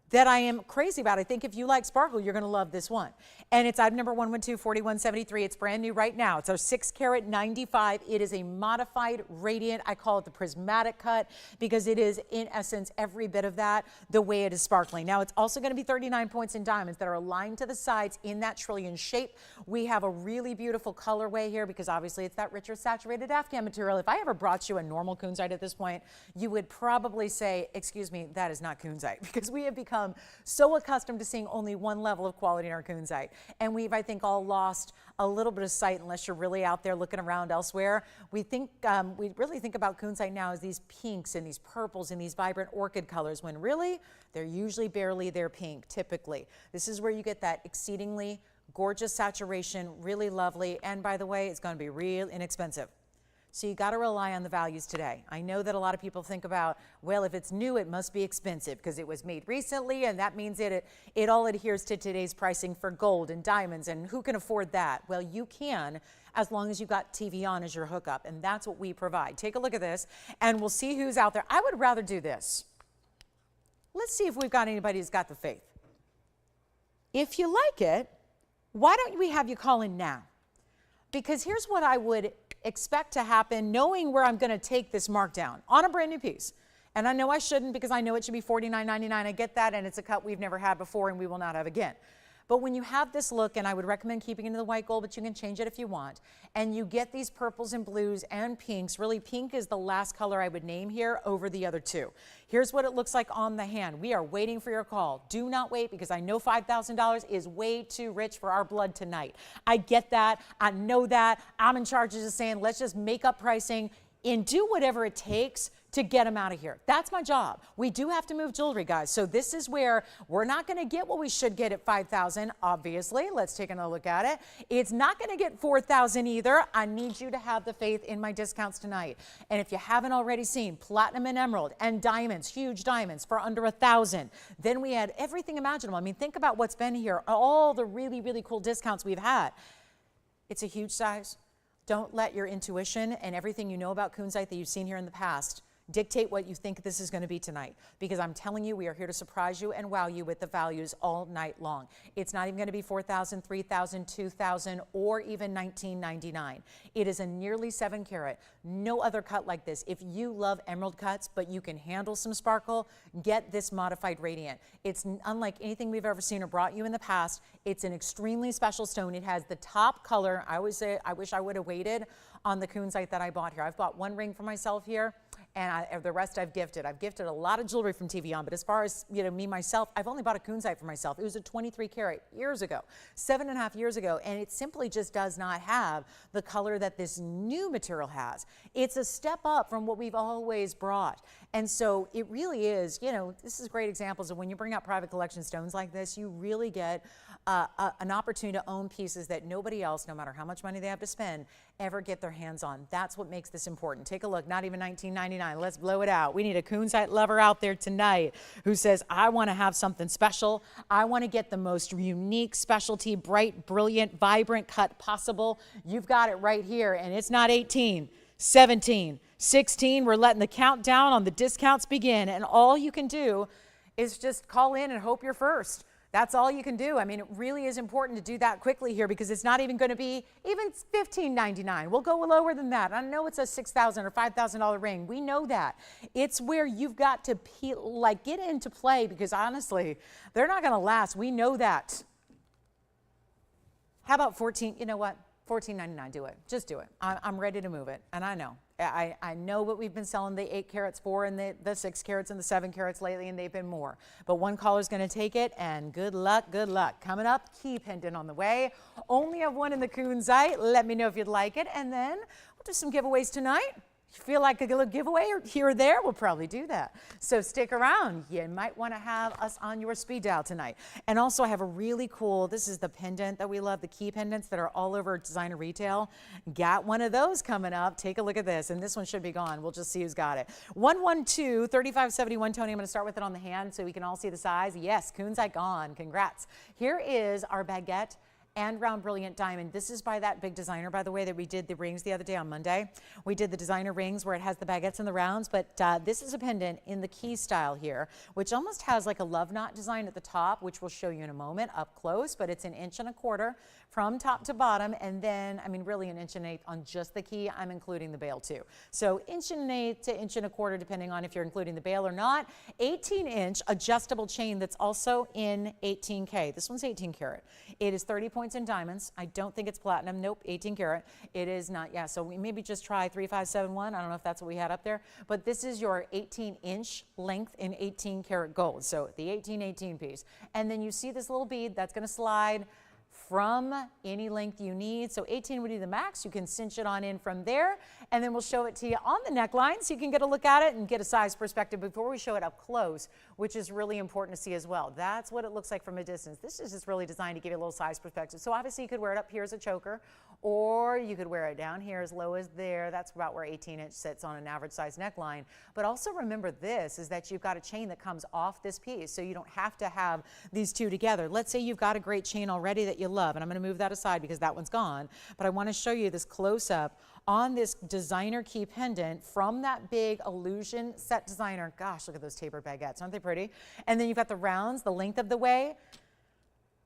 that I am crazy about. I think if you like sparkle, you're going to love this one. And it's item number 112-4173. It's brand new right now. It's our 6 carat 95. It is a modified radiant. I call it the prismatic cut, because it is in essence every bit of that, the way it is sparkling. Now it's also going to be 39 points in diamonds that are aligned to the sides in that trillion shape. We have a really beautiful colorway here, because obviously it's that richer saturated Afghan material. If I ever brought you a normal kunzite at this point, you would probably say, excuse me, that is not kunzite, because we have become so accustomed to seeing only one level of quality in our kunzite. And we've, I think, all lost a little bit of sight unless you're really out there looking around elsewhere. We really think about kunzite now as these pinks and these purples and these vibrant orchid colors, when really they're usually barely their pink, typically. This is where you get that exceedingly gorgeous saturation, really lovely. And by the way, it's going to be real inexpensive. So you got to rely on the values today. I know that a lot of people think about, well, if it's new, it must be expensive because it was made recently, and that means it all adheres to today's pricing for gold and diamonds, and who can afford that? Well, you can, as long as you got TVON as your hookup, and that's what we provide. Take a look at this, and we'll see who's out there. I would rather do this. Let's see if we've got anybody who's got the faith. If you like it, why don't we have you call in now? Because here's what I would expect to happen, knowing where I'm going to take this markdown on a brand new piece. And I know I shouldn't, because I know it should be $49.99. I get that, and it's a cut we've never had before and we will not have again. But when you have this look, and I would recommend keeping it in the white gold, but you can change it if you want, and you get these purples and blues and pinks. Really, pink is the last color I would name here over the other two. Here's what it looks like on the hand. We are waiting for your call. Do not wait, because I know $5,000 is way too rich for our blood tonight. I get that. I know that. I'm in charge of just saying, let's just make up pricing and do whatever it takes to get them out of here. That's my job. We do have to move jewelry, guys. So this is where we're not going to get what we should get at $5,000, obviously. Let's take another look at it. It's not going to get $4,000 either. I need you to have the faith in my discounts tonight. And if you haven't already seen platinum and emerald and diamonds, huge diamonds for under $1,000, then we had everything imaginable. I mean, think about what's been here, all the really, really cool discounts we've had. It's a huge size. Don't let your intuition and everything you know about kunzite that you've seen here in the past dictate what you think this is going to be tonight, because I'm telling you, we are here to surprise you and wow you with the values all night long. It's not even going to be $4,000, $3,000, $2,000, or even $19.99. It is a nearly 7 carat. No other cut like this. If you love emerald cuts, but you can handle some sparkle, get this modified radiant. It's unlike anything we've ever seen or brought you in the past. It's an extremely special stone. It has the top color. I always say, I wish I would have waited on the kunzite that I bought here. I've bought one ring for myself here, and the rest I've gifted. I've gifted a lot of jewelry from TVON, but as far as, you know, me, myself, I've only bought a kunzite for myself. It was a 23 karat years ago, 7.5 years ago, and it simply just does not have the color that this new material has. It's a step up from what we've always brought. And so it really is, you know, this is great examples of when you bring out private collection stones like this, you really get an opportunity to own pieces that nobody else, no matter how much money they have to spend, ever get their hands on. That's what makes this important. Take a look, not even $19.99. Let's blow it out. We need a kunzite lover out there tonight who says, I want to have something special. I want to get the most unique, specialty, bright, brilliant, vibrant cut possible. You've got it right here, and it's not 18, 17, 16. We're letting the countdown on the discounts begin, and all you can do is just call in and hope you're first. That's all you can do. I mean, it really is important to do that quickly here, because it's not even going to be even $15.99. We'll go lower than that. I know it's a $6,000 or $5,000 ring. We know that. It's where you've got to get into play, because honestly, they're not going to last. We know that. How about 14? You know what? $14.99. Do it. Just do it. I'm ready to move it. And I know. I know what we've been selling the 8 carats for, and the 6 carats and the 7 carats lately, and they've been more. But one caller's going to take it, and good luck, good luck. Coming up, key pendant on the way. Only have one in the kunzite. Let me know if you'd like it, and then we'll do some giveaways tonight. If you feel like a little giveaway or here or there, we'll probably do that. So stick around. You might want to have us on your speed dial tonight. And also, I have a really cool, this is the pendant that we love, the key pendants that are all over designer retail. Got one of those coming up. Take a look at this, and this one should be gone. We'll just see who's got it. 112-3571, Tony. I'm going to start with it on the hand so we can all see the size. Yes, kunzite gone. Congrats. Here is our baguette and round brilliant diamond. This is by that big designer, by the way, that we did the rings the other day on Monday. We did the designer rings where it has the baguettes and the rounds, but this is a pendant in the key style here, which almost has like a love knot design at the top, which we'll show you in a moment up close, but it's 1.25 inches from top to bottom, and then, I mean, really 1.8 inches on just the key. I'm including the bail too. So 1.8 to 1.25 inches, depending on if you're including the bail or not. 18-inch adjustable chain that's also in 18K. This one's 18 karat. It is 30 points in diamonds. I don't think it's platinum. Nope, 18 karat. It is not, yeah, so we maybe just try 3571. I don't know if that's what we had up there, but this is your 18-inch length in 18 karat gold. So the 18 piece. And then you see this little bead that's going to slide from any length you need. So 18 would be the max. You can cinch it on in from there, and then we'll show it to you on the neckline so you can get a look at it and get a size perspective before we show it up close, which is really important to see as well. That's what it looks like from a distance. This is just really designed to give you a little size perspective. So obviously you could wear it up here as a choker, or you could wear it down here as low as there. That's about where 18-inch sits on an average size neckline. But also remember this, is that you've got a chain that comes off this piece, so you don't have to have these two together. Let's say you've got a great chain already that you love, and I'm going to move that aside because that one's gone, but I want to show you this close-up on this designer key pendant from that big illusion set designer. Gosh, look at those tapered baguettes. Aren't they pretty? And then you've got the rounds, the length of the way.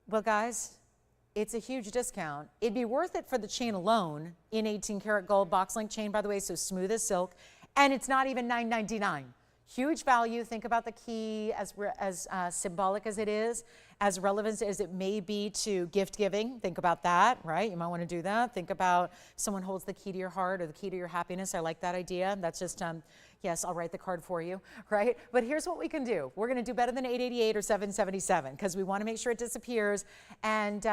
Well, guys, it's a huge discount. It'd be worth it for the chain alone in 18 karat gold box link chain, by the way, so smooth as silk, and it's not even $9.99. Huge value. Think about the key as symbolic as it is, as relevant as it may be to gift giving. Think about that, right? You might want to do that. Think about someone holds the key to your heart or the key to your happiness. I like that idea. That's just, yes, I'll write the card for you, right? But here's what we can do. We're going to do better than $888 or $777 because we want to make sure it disappears. And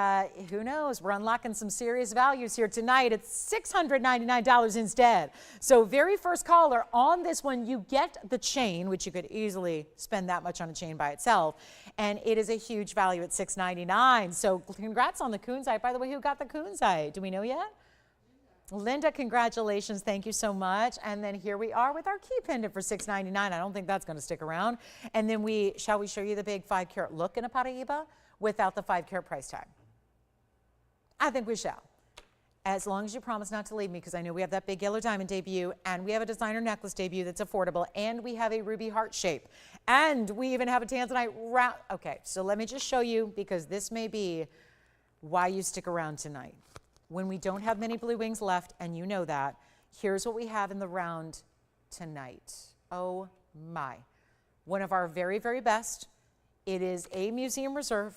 who knows? We're unlocking some serious values here tonight. It's $699 instead. So very first caller on this one, you get the chain, which you could easily spend that much on a chain by itself. And it is a huge value at $699. So congrats on the kunzite. By the way, who got the kunzite? Do we know yet? Linda, congratulations. Thank you so much. And then here we are with our key pendant for $699. I don't think that's going to stick around. And then shall we show you the big 5 carat look in a Paraiba without the 5 carat price tag? I think we shall. as long as you promise not to leave me, because I know we have that big yellow diamond debut, and we have a designer necklace debut that's affordable, and we have a ruby heart shape, and we even have a tanzanite round. Okay, so let me just show you, because this may be why you stick around tonight. When we don't have many blue wings left, and you know that, here's what we have in the round tonight. Oh my. One of our very, very best. It is a museum reserve,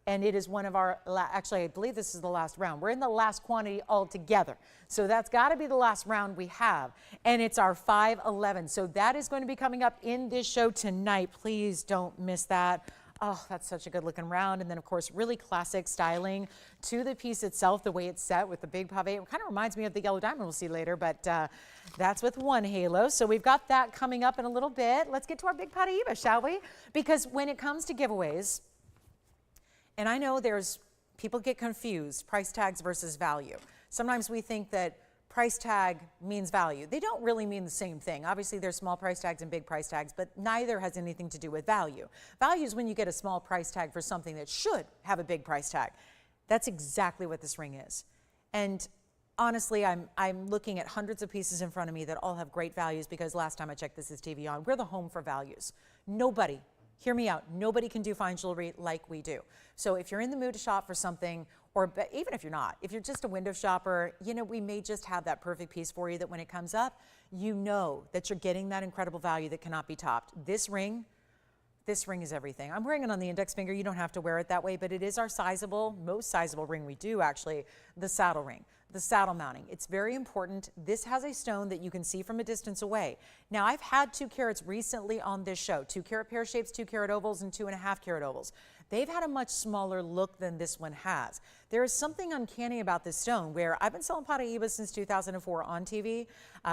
and it is one of our, actually, I believe this is the last round. We're in the last quantity altogether. So that's got to be the last round we have. And it's our 511. So that is going to be coming up in this show tonight. Please don't miss that. Oh, that's such a good looking round. And then, of course, really classic styling to the piece itself, the way it's set with the big pave. It kind of reminds me of the yellow diamond we'll see later, but that's with one halo. So we've got that coming up in a little bit. Let's get to our big Paraiba, shall we? Because when it comes to giveaways, and I know people get confused, price tags versus value. Sometimes we think that price tag means value. They don't really mean the same thing. Obviously, there's small price tags and big price tags, but neither has anything to do with value. Value is when you get a small price tag for something that should have a big price tag. That's exactly what this ring is. And honestly, I'm looking at hundreds of pieces in front of me that all have great values, because last time I checked, this is TVON. We're the home for values. Nobody, hear me out, nobody can do fine jewelry like we do. So if you're in the mood to shop for something, or even if you're not, if you're just a window shopper, you know, we may just have that perfect piece for you that when it comes up, you know that you're getting that incredible value that cannot be topped. This ring is everything. I'm wearing it on the index finger. You don't have to wear it that way, but it is our most sizable ring we do, actually, the saddle ring. The saddle mounting. It's very important. This has a stone that you can see from a distance away. Now, I've had 2 carats recently on this show, 2 carat pear shapes, 2 carat ovals, and 2.5 carat ovals. They've had a much smaller look than this one has. There is something uncanny about this stone, where I've been selling Paraiba since 2004 on TV.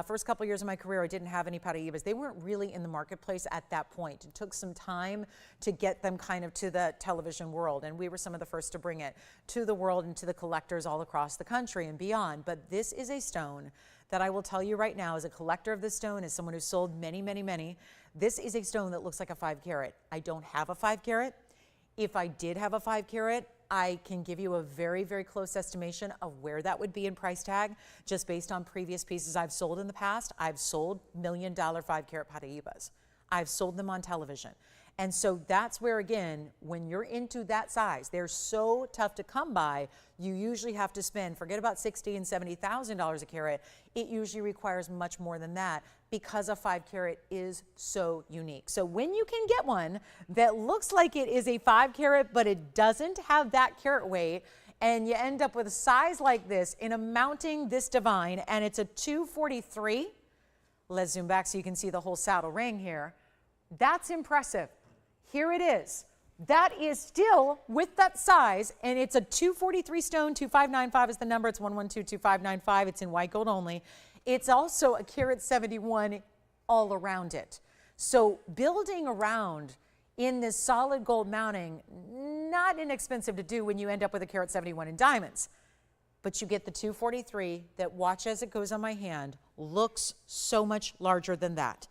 First couple years of my career, I didn't have any Paraibas. They weren't really in the marketplace at that point. It took some time to get them kind of to the television world, and we were some of the first to bring it to the world and to the collectors all across the country and beyond. But this is a stone that I will tell you right now, as a collector of this stone, as someone who's sold many, many, many, this is a stone that looks like a 5 carat. I don't have a 5 carat. If I did have a 5 carat, I can give you a very, very close estimation of where that would be in price tag, just based on previous pieces I've sold in the past. I've sold $1 million 5 carat Paraibas. I've sold them on television. And so that's where, again, when you're into that size, they're so tough to come by. You usually have to spend, forget about $60,000 and $70,000 a carat. It usually requires much more than that, because a 5 carat is so unique. So when you can get one that looks like it is a 5 carat, but it doesn't have that carat weight, and you end up with a size like this in a mounting this divine, and it's a 243. Let's zoom back so you can see the whole saddle ring here. That's impressive. Here it is. That is still with that size, and it's a 243 stone. 2595 is the number. It's 1122595. It's in white gold only. It's also a carat 71 all around it. So building around in this solid gold mounting, not inexpensive to do when you end up with a carat 71 in diamonds. But you get the 243 that, watch as it goes on my hand, looks so much larger than that.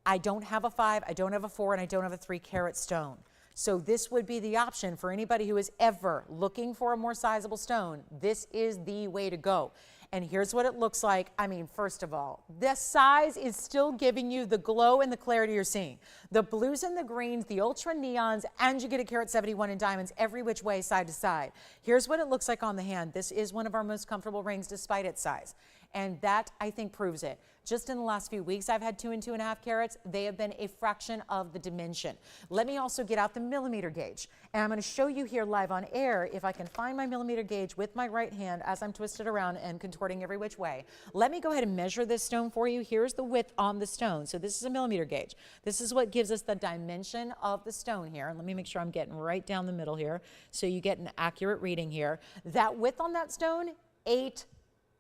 I don't have a 5, I don't have a 4, and I don't have a 3 carat stone. So this would be the option for anybody who is ever looking for a more sizable stone. This is the way to go. And here's what it looks like. I mean, first of all, the size is still giving you the glow and the clarity you're seeing. The blues and the greens, the ultra neons, and you get a carat 71 in diamonds every which way, side to side. Here's what it looks like on the hand. This is one of our most comfortable rings despite its size. And that, I think, proves it. Just in the last few weeks, I've had 2 and 2.5 carats. They have been a fraction of the dimension. Let me also get out the millimeter gauge. And I'm going to show you here live on air, if I can find my millimeter gauge with my right hand as I'm twisted around and contorting every which way. Let me go ahead and measure this stone for you. Here's the width on the stone. So this is a millimeter gauge. This is what gives us the dimension of the stone here. And let me make sure I'm getting right down the middle here, so you get an accurate reading here. That width on that stone, 8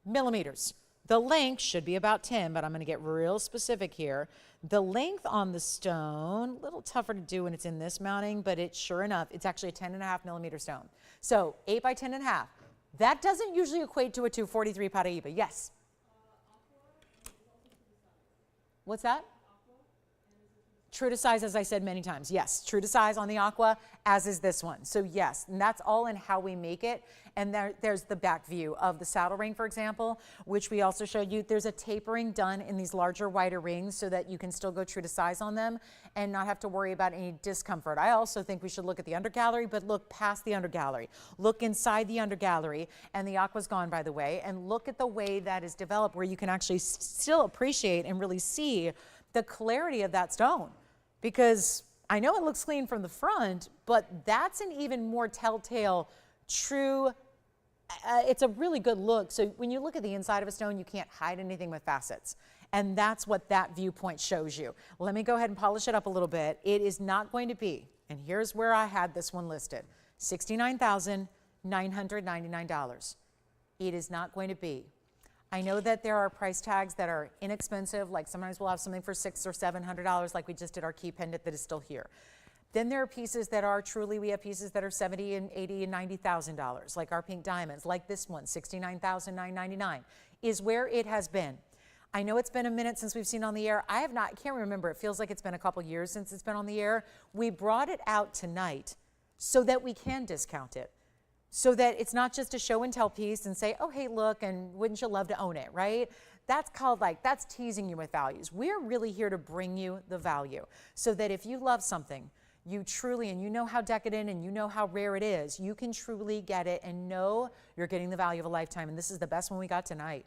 millimeters. The length should be about 10, but I'm going to get real specific here. The length on the stone, a little tougher to do when it's in this mounting, but it's sure enough, it's actually a 10.5 millimeter stone. So 8 by 10.5. That doesn't usually equate to a 243 Paraiba. Yes? What's that? True to size, as I said many times. Yes, true to size on the Aqua, as is this one. So yes, and that's all in how we make it. And there's the back view of the saddle ring, for example, which we also showed you. There's a tapering done in these larger, wider rings so that you can still go true to size on them and not have to worry about any discomfort. I also think we should look at the undergallery, but look past the undergallery. Look inside the undergallery, and the Aqua's gone, by the way, and look at the way that is developed where you can actually still appreciate and really see the clarity of that stone. Because I know it looks clean from the front, but that's an even more telltale, true, it's a really good look. So when you look at the inside of a stone, you can't hide anything with facets. And that's what that viewpoint shows you. Let me go ahead and polish it up a little bit. It is not going to be, and here's where I had this one listed, $69,999. It is not going to be. I know that there are price tags that are inexpensive, like sometimes we'll have something for $600 or $700, like we just did our key pendant that is still here. Then there are pieces that are truly, we have pieces that are $70,000 and $80,000 and $90,000, like our pink diamonds, like this one, $69,999, is where it has been. I know it's been a minute since we've seen it on the air. I can't remember. It feels like it's been a couple years since it's been on the air. We brought it out tonight so that we can discount it. So that it's not just a show and tell piece and say, oh, hey, look, and wouldn't you love to own it, right? That's called that's teasing you with values. We're really here to bring you the value so that if you love something, you truly, and you know how decadent and you know how rare it is, you can truly get it and know you're getting the value of a lifetime. And this is the best one we got tonight.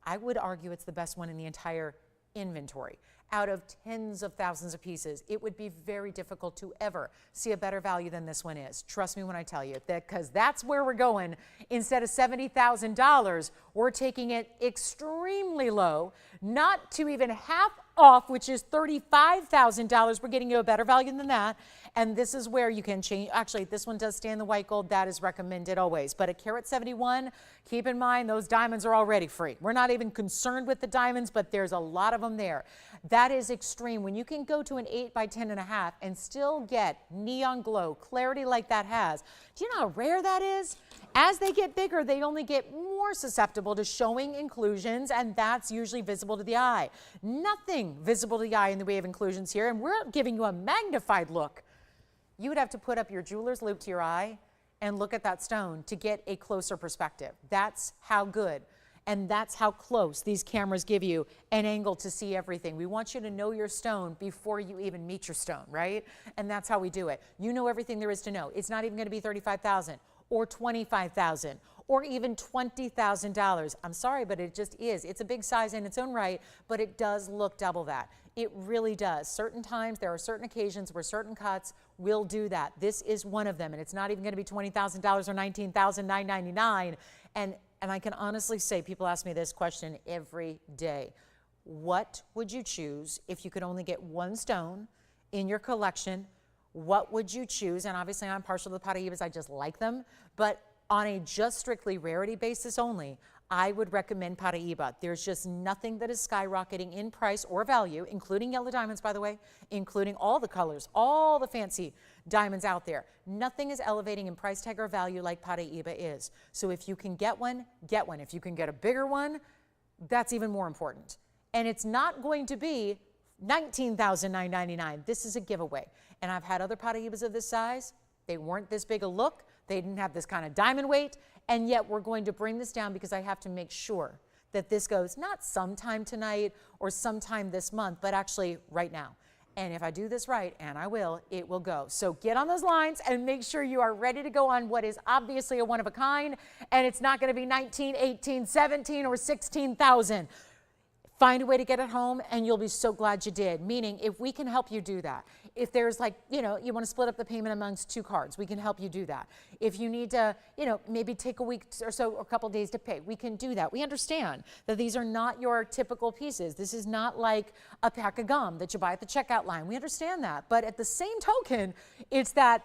I would argue it's the best one in the entire inventory. Out of tens of thousands of pieces, it would be very difficult to ever see a better value than this one is. Trust me when I tell you that, because that's where we're going. Instead of $70,000, we're taking it extremely low, not to even half off, which is $35,000. We're getting you a better value than that. And this is where you can change. Actually, this one does stay in the white gold. That is recommended always. But at carat 71, keep in mind those diamonds are already free. We're not even concerned with the diamonds, but there's a lot of them there. That is extreme. When you can go to an 8 by 10.5 and still get neon glow, clarity like that has. Do you know how rare that is? As they get bigger, they only get more susceptible to showing inclusions, and that's usually visible to the eye. Nothing visible to the eye in the way of inclusions here, and we're giving you a magnified look. You would have to put up your jeweler's loupe to your eye and look at that stone to get a closer perspective. That's how good and that's how close these cameras give you an angle to see everything. We want you to know your stone before you even meet your stone, right? And that's how we do it. You know everything there is to know. It's not even going to be $35,000 or $25,000 or even $20,000. I'm sorry, but it just is. It's a big size in its own right, but it does look double that. It really does. Certain times, there are certain occasions where certain cuts will do that. This is one of them, and it's not even going to be $20,000 or $19,999. And I can honestly say, people ask me this question every day. What would you choose if you could only get one stone in your collection? What would you choose? And obviously, I'm partial to the Paraibas. I just like them. But on a just strictly rarity basis only, I would recommend Paraiba. There's just nothing that is skyrocketing in price or value, including yellow diamonds, by the way, including all the colors, all the fancy diamonds out there. Nothing is elevating in price tag or value like Paraiba is. So if you can get one, get one. If you can get a bigger one, that's even more important. And it's not going to be $19,999. This is a giveaway. And I've had other Paraibas of this size. They weren't this big a look. They didn't have this kind of diamond weight. And yet we're going to bring this down because I have to make sure that this goes not sometime tonight or sometime this month, but actually right now. And if I do this right, and I will, it will go. So get on those lines and make sure you are ready to go on what is obviously a one of a kind. And it's not going to be 19, 18, 17, or 16,000. Find a way to get it home, and you'll be so glad you did. Meaning, if we can help you do that, if there's like, you want to split up the payment amongst 2 cards, we can help you do that. If you need to, maybe take a week or so, or a couple days to pay, we can do that. We understand that these are not your typical pieces. This is not like a pack of gum that you buy at the checkout line. We understand that. But at the same token, it's that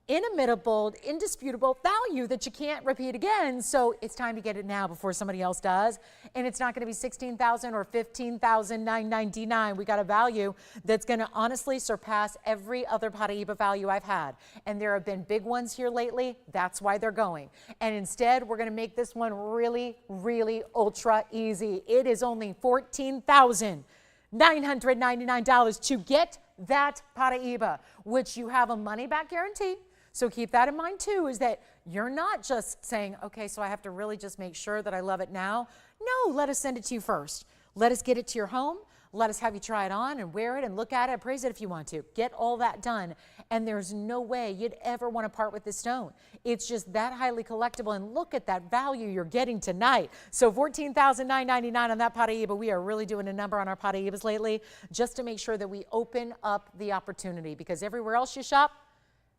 inimitable, indisputable value that you can't repeat again. So it's time to get it now before somebody else does. And it's not going to be $16,000 or $15,999. We got a value that's going to honestly surpass every other Paraiba value I've had. And there have been big ones here lately. That's why they're going. And instead, we're going to make this one really, really ultra easy. It is only $14,999 to get that Paraiba, which you have a money back guarantee. So keep that in mind too, is that you're not just saying, okay, so I have to really just make sure that I love it now. No, let us send it to you first. Let us get it to your home. Let us have you try it on and wear it and look at it, appraise it if you want to. Get all that done. And there's no way you'd ever want to part with this stone. It's just that highly collectible. And look at that value you're getting tonight. So $14,999 on that Paraiba. We are really doing a number on our Paraibas lately just to make sure that we open up the opportunity, because everywhere else you shop,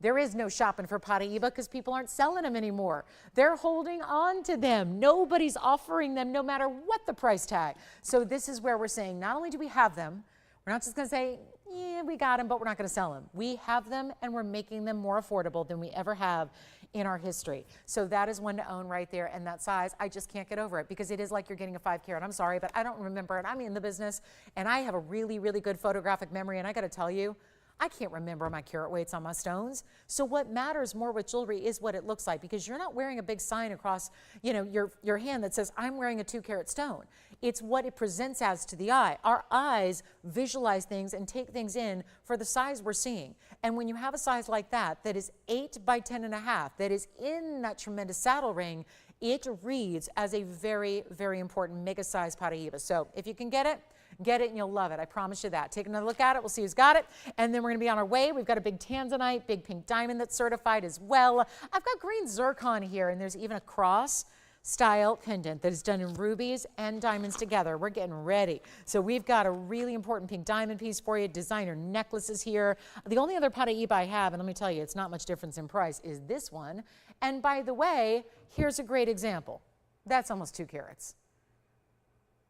there is no shopping for Paraiba because people aren't selling them anymore. They're holding on to them. Nobody's offering them no matter what the price tag. So this is where we're saying not only do we have them, we're not just going to say, yeah, we got them, but we're not going to sell them. We have them and we're making them more affordable than we ever have in our history. So that is one to own right there. And that size, I just can't get over it because it is like you're getting a 5 carat. I'm sorry, but I don't remember it. I'm in the business and I have a really, really good photographic memory. And I got to tell you, I can't remember my carat weights on my stones. So what matters more with jewelry is what it looks like, because you're not wearing a big sign across, you know, your hand that says, I'm wearing a 2 carat stone. It's what it presents as to the eye. Our eyes visualize things and take things in for the size we're seeing. And when you have a size like that, that is 8 by 10.5, that is in that tremendous saddle ring, it reads as a very, very important mega size Paraiba. So if you can get it and you'll love it. I promise you that. Take another look at it. We'll see who's got it. And then we're going to be on our way. We've got a big tanzanite, big pink diamond that's certified as well. I've got green zircon here, and there's even a cross style pendant that is done in rubies and diamonds together. We're getting ready. So we've got a really important pink diamond piece for you. Designer necklaces here. The only other Paraiba I have, and let me tell you, it's not much difference in price, is this one. And by the way, here's a great example. That's almost 2 carats.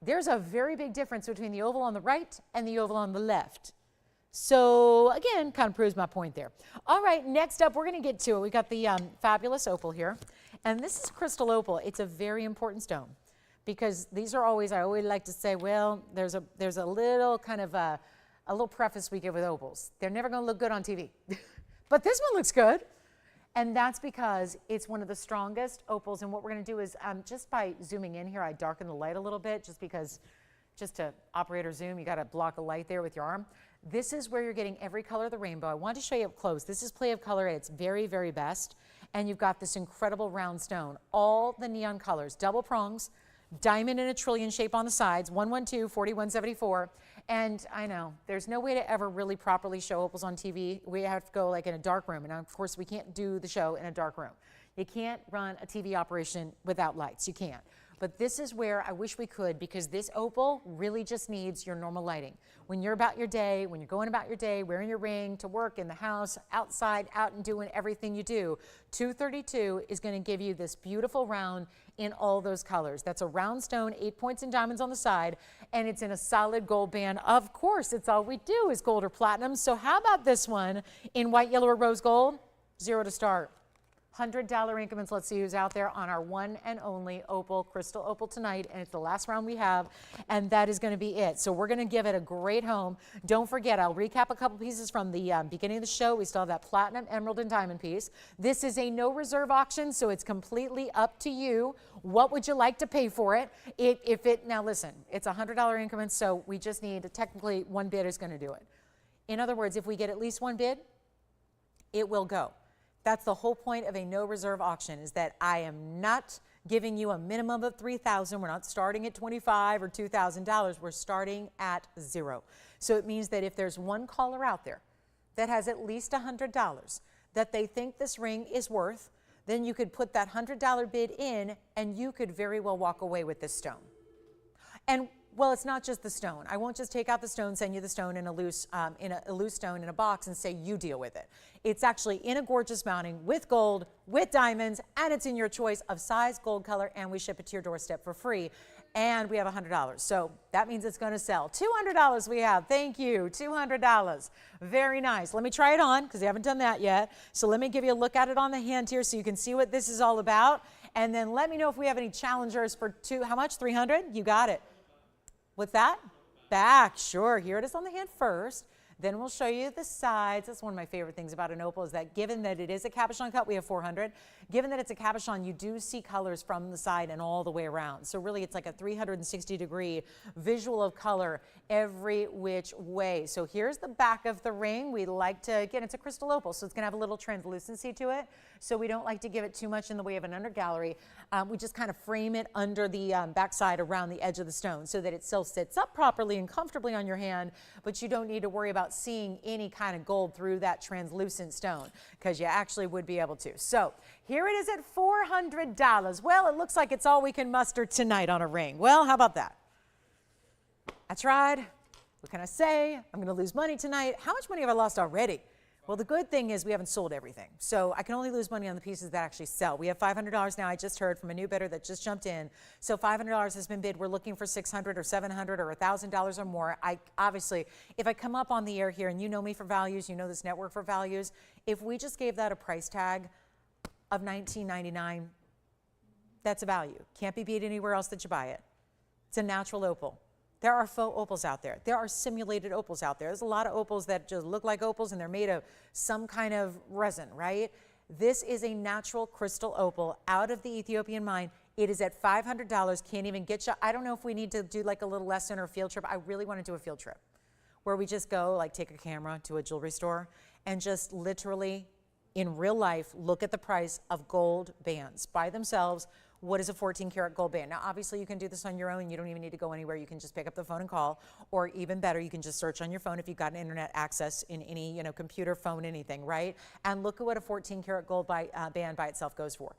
There's a very big difference between the oval on the right and the oval on the left. So again, kind of proves my point there. All right, next up, we're going to get to it. We got the fabulous opal here. And this is crystal opal. It's a very important stone because these are always, I always like to say, well, there's a little kind of a little preface we give with opals. They're never going to look good on TV. But this one looks good. And that's because it's one of the strongest opals. And what we're going to do is just by zooming in here, I darken the light a little bit just because, just to operator zoom, you got to block a light there with your arm. This is where you're getting every color of the rainbow. I wanted to show you up close. This is play of color at its very, very best. And you've got this incredible round stone. All the neon colors, double prongs, diamond in a trillion shape on the sides, 112, 4174. And I know there's no way to ever really properly show opals on TV. We have to go like in a dark room. And of course we can't do the show in a dark room. You can't run a TV operation without lights. You can't. But this is where I wish we could, because this opal really just needs your normal lighting. When you're about your day, when you're going about your day, wearing your ring to work, in the house, outside, out and doing everything you do, 232 is going to give you this beautiful round in all those colors. That's a round stone, 8 points and diamonds on the side, and it's in a solid gold band. Of course, it's all we do is gold or platinum. So how about this one in white, yellow, or rose gold? 0 to start. $100 increments. Let's see who's out there on our one and only opal, crystal opal tonight. And it's the last round we have, and that is going to be it. So we're going to give it a great home. Don't forget, I'll recap a couple pieces from the beginning of the show. We still have that platinum, emerald, and diamond piece. This is a no reserve auction, so it's completely up to you. What would you like to pay for it? Now listen, it's $100 increments, so we just need, technically, one bid is going to do it. In other words, if we get at least one bid, it will go. That's the whole point of a no reserve auction, is that I am not giving you a minimum of $3,000. We're not starting at $25,000 or $2,000. We're starting at 0. So it means that if there's one caller out there that has at least $100 that they think this ring is worth, then you could put that $100 bid in and you could very well walk away with this stone. And well, it's not just the stone. I won't just take out the stone, send you the stone in a loose stone in a box and say you deal with it. It's actually in a gorgeous mounting with gold, with diamonds, and it's in your choice of size, gold color, and we ship it to your doorstep for free. And we have $100. So that means it's going to sell. $200 we have. Thank you. $200. Very nice. Let me try it on because we haven't done that yet. So let me give you a look at it on the hand here so you can see what this is all about. And then let me know if we have any challengers for how much? 300? You got it. What's that? Back. Sure. Here it is on the hand first. Then we'll show you the sides. That's one of my favorite things about an opal is that given that it is a cabochon cut, we have 400. Given that it's a cabochon, you do see colors from the side and all the way around. So really it's like a 360-degree visual of color every which way. So here's the back of the ring. We like to, again, it's a crystal opal, so it's going to have a little translucency to it. So we don't like to give it too much in the way of an undergallery. We just kind of frame it under the backside around the edge of the stone so that it still sits up properly and comfortably on your hand, but you don't need to worry about seeing any kind of gold through that translucent stone because you actually would be able to. So here it is at $400. Well, it looks like it's all we can muster tonight on a ring. Well, how about that? I tried. What can I say? I'm going to lose money tonight. How much money have I lost already? Well, the good thing is we haven't sold everything. So I can only lose money on the pieces that actually sell. We have $500 now. I just heard from a new bidder that just jumped in. So $500 has been bid. We're looking for $600 or $700 or $1,000 or more. Obviously, if I come up on the air here and you know me for values, you know this network for values, if we just gave that a price tag of $19.99, that's a value. Can't be beat anywhere else that you buy it. It's a natural opal. There are faux opals out there. There are simulated opals out there. There's a lot of opals that just look like opals and they're made of some kind of resin, right? This is a natural crystal opal out of the Ethiopian mine. It is at $500. Can't even get you. I don't know if we need to do like a little lesson or a field trip. I really want to do a field trip where we just go like take a camera to a jewelry store and just literally in real life look at the price of gold bands by themselves. What is a 14-karat gold band? Now, obviously, you can do this on your own. You don't even need to go anywhere. You can just pick up the phone and call, or even better, you can just search on your phone if you've got internet access in any, computer, phone, anything, right? And look at what a 14-karat gold band by itself goes for,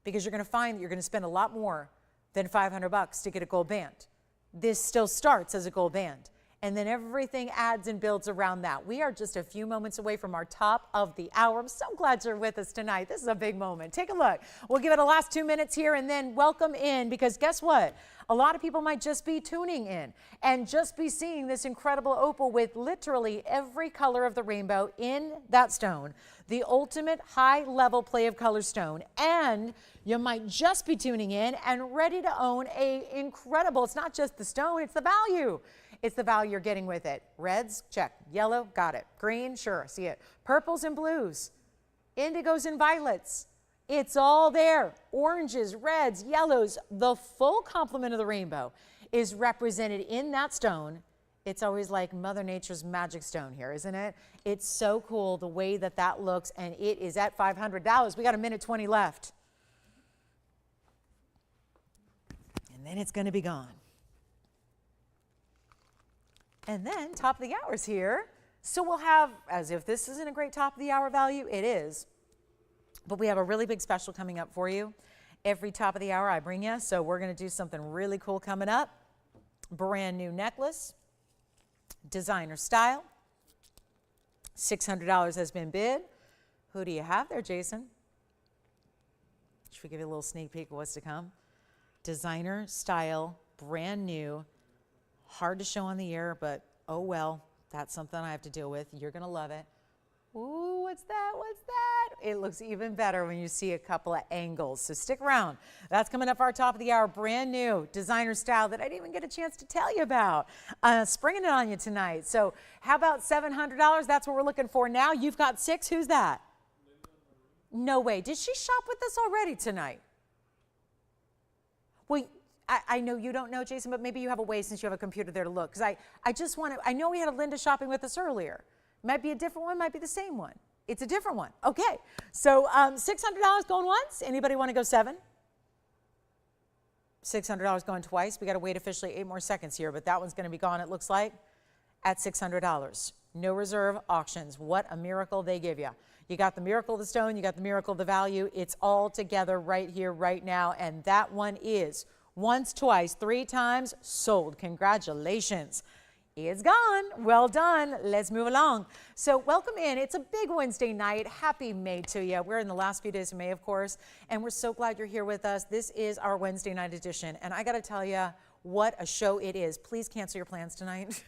because you're going to find that you're going to spend a lot more than $500 to get a gold band. This still starts as a gold band. And then everything adds and builds around that. We are just a few moments away from our top of the hour. I'm so glad you're with us tonight. This is a big moment. Take a look. We'll give it the last 2 minutes here and then welcome in, because guess what? A lot of people might just be tuning in and just be seeing this incredible opal with literally every color of the rainbow in that stone. The ultimate high-level play of color stone. And you might just be tuning in and ready to own a incredible, it's not just the stone, it's the value. It's the value you're getting with it. Reds, check. Yellow, got it. Green, sure, see it. Purples and blues. Indigos and violets. It's all there. Oranges, reds, yellows. The full complement of the rainbow is represented in that stone. It's always like Mother Nature's magic stone here, isn't it? It's so cool the way that that looks, and it is at $500. We got 1:20 left. And then it's going to be gone. And then top of the hour's here. So we'll have, as if this isn't a great top of the hour value, it is. But we have a really big special coming up for you. Every top of the hour I bring you. So we're going to do something really cool coming up. Brand new necklace. Designer style. $600 has been bid. Who do you have there, Jason? Should we give you a little sneak peek of what's to come? Designer style, brand new. Hard to show on the air, but oh well, that's something I have to deal with. You're going to love it. Ooh, what's that? What's that? It looks even better when you see a couple of angles. So stick around. That's coming up our top of the hour, brand new designer style that I didn't even get a chance to tell you about. Springing it on you tonight. So how about $700? That's what we're looking for now. You've got 6. Who's that? No way. Did she shop with us already tonight? Well, I know you don't know, Jason, but maybe you have a way since you have a computer there to look. Because I just want to, I know we had a Linda shopping with us earlier. Might be a different one, might be the same one. It's a different one. Okay. So $600 going once. Anybody want to go 7? $600 going twice. We got to wait officially 8 more seconds here, but that one's going to be gone, it looks like, at $600. No reserve auctions. What a miracle they give you. You got the miracle of the stone, you got the miracle of the value. It's all together right here, right now. And that one is once, twice, 3 times sold. Congratulations. It's gone. Well done. Let's move along. So welcome in. It's a big Wednesday night. Happy May to you. We're in the last few days of May, of course, and we're so glad you're here with us. This is our Wednesday night edition, and I got to tell you, what a show it is. Please cancel your plans tonight.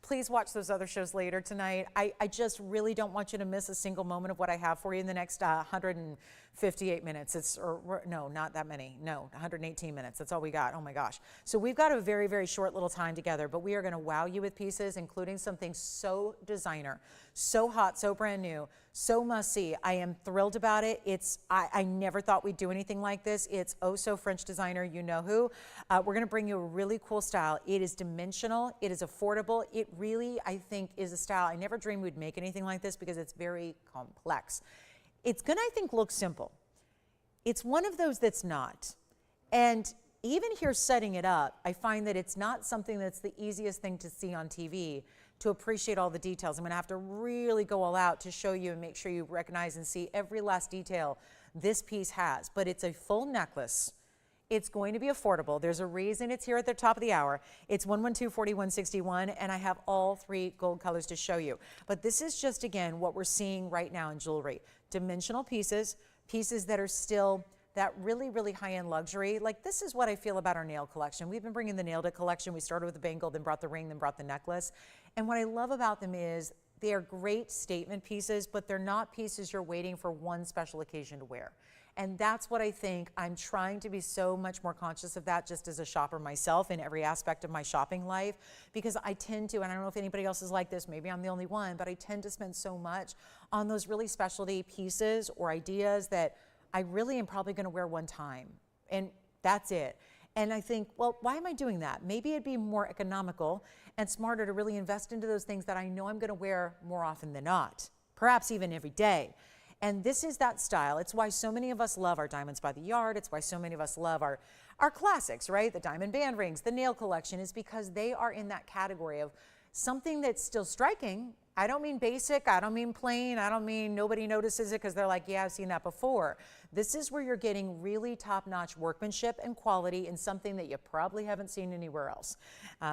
Please watch those other shows later tonight. I just really don't want you to miss a single moment of what I have for you in the next 58 minutes. Or no, not that many. No, 118 minutes. That's all we got. Oh my gosh. So we've got a very, very short little time together, but we are going to wow you with pieces, including something so designer, so hot, so brand new, so must see. I am thrilled about it. I never thought we'd do anything like this. It's oh so French designer, you know who. We're going to bring you a really cool style. It is dimensional. It is affordable. It really, I think, is a style. I never dreamed we'd make anything like this because it's very complex. It's going to, I think, look simple. It's one of those that's not. And even here setting it up, I find that it's not something that's the easiest thing to see on TV to appreciate all the details. I'm going to have to really go all out to show you and make sure you recognize and see every last detail this piece has. But it's a full necklace. It's going to be affordable. There's a reason it's here at the top of the hour. It's 112-4161, and I have all three gold colors to show you. But this is just, again, what we're seeing right now in jewelry. Dimensional pieces, pieces that are still that really, really high-end luxury. Like, this is what I feel about our nail collection. We've been bringing the nailed it collection. We started with the bangle, then brought the ring, then brought the necklace. And what I love about them is they are great statement pieces, but they're not pieces you're waiting for one special occasion to wear. And that's what I think. I'm trying to be so much more conscious of that just as a shopper myself in every aspect of my shopping life, because I tend to, and I don't know if anybody else is like this, maybe I'm the only one, but I tend to spend so much on those really specialty pieces or ideas that I really am probably going to wear one time, and that's it. And I think, well, why am I doing that? Maybe it'd be more economical and smarter to really invest into those things that I know I'm going to wear more often than not, perhaps even every day. And this is that style. It's why so many of us love our diamonds by the yard. It's why so many of us love our classics, right? The diamond band rings, the nail collection, is because they are in that category of something that's still striking. I don't mean basic, I don't mean plain, I don't mean nobody notices it because they're like, yeah, I've seen that before. This is where you're getting really top-notch workmanship and quality in something that you probably haven't seen anywhere else,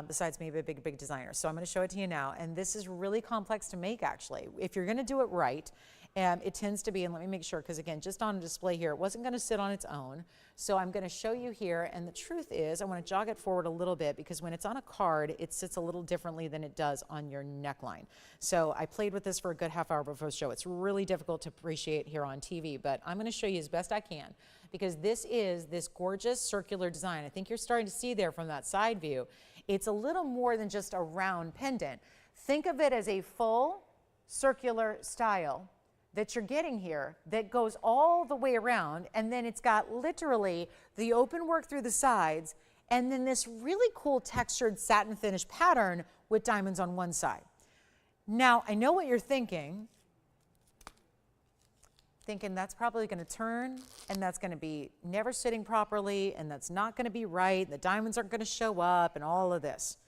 besides maybe a big designer. So I'm going to show it to you now, and this is really complex to make, actually. If you're going to do it right, it tends to be, and let me make sure, because again, just on display here, it wasn't going to sit on its own. So I'm going to show you here, and the truth is, I want to jog it forward a little bit, because when it's on a card, it sits a little differently than it does on your neckline. So I played with this for a good half hour before the show. It's really difficult to appreciate here on TV, but I'm going to show you as best I can, because this is this gorgeous circular design. I think you're starting to see there from that side view. It's a little more than just a round pendant. Think of it as a full circular style that you're getting here that goes all the way around, and then it's got literally the open work through the sides, and then this really cool textured satin finish pattern with diamonds on one side. Now, I know what you're thinking that's probably going to turn, and that's going to be never sitting properly, and that's not going to be right, the diamonds aren't going to show up, and all of this.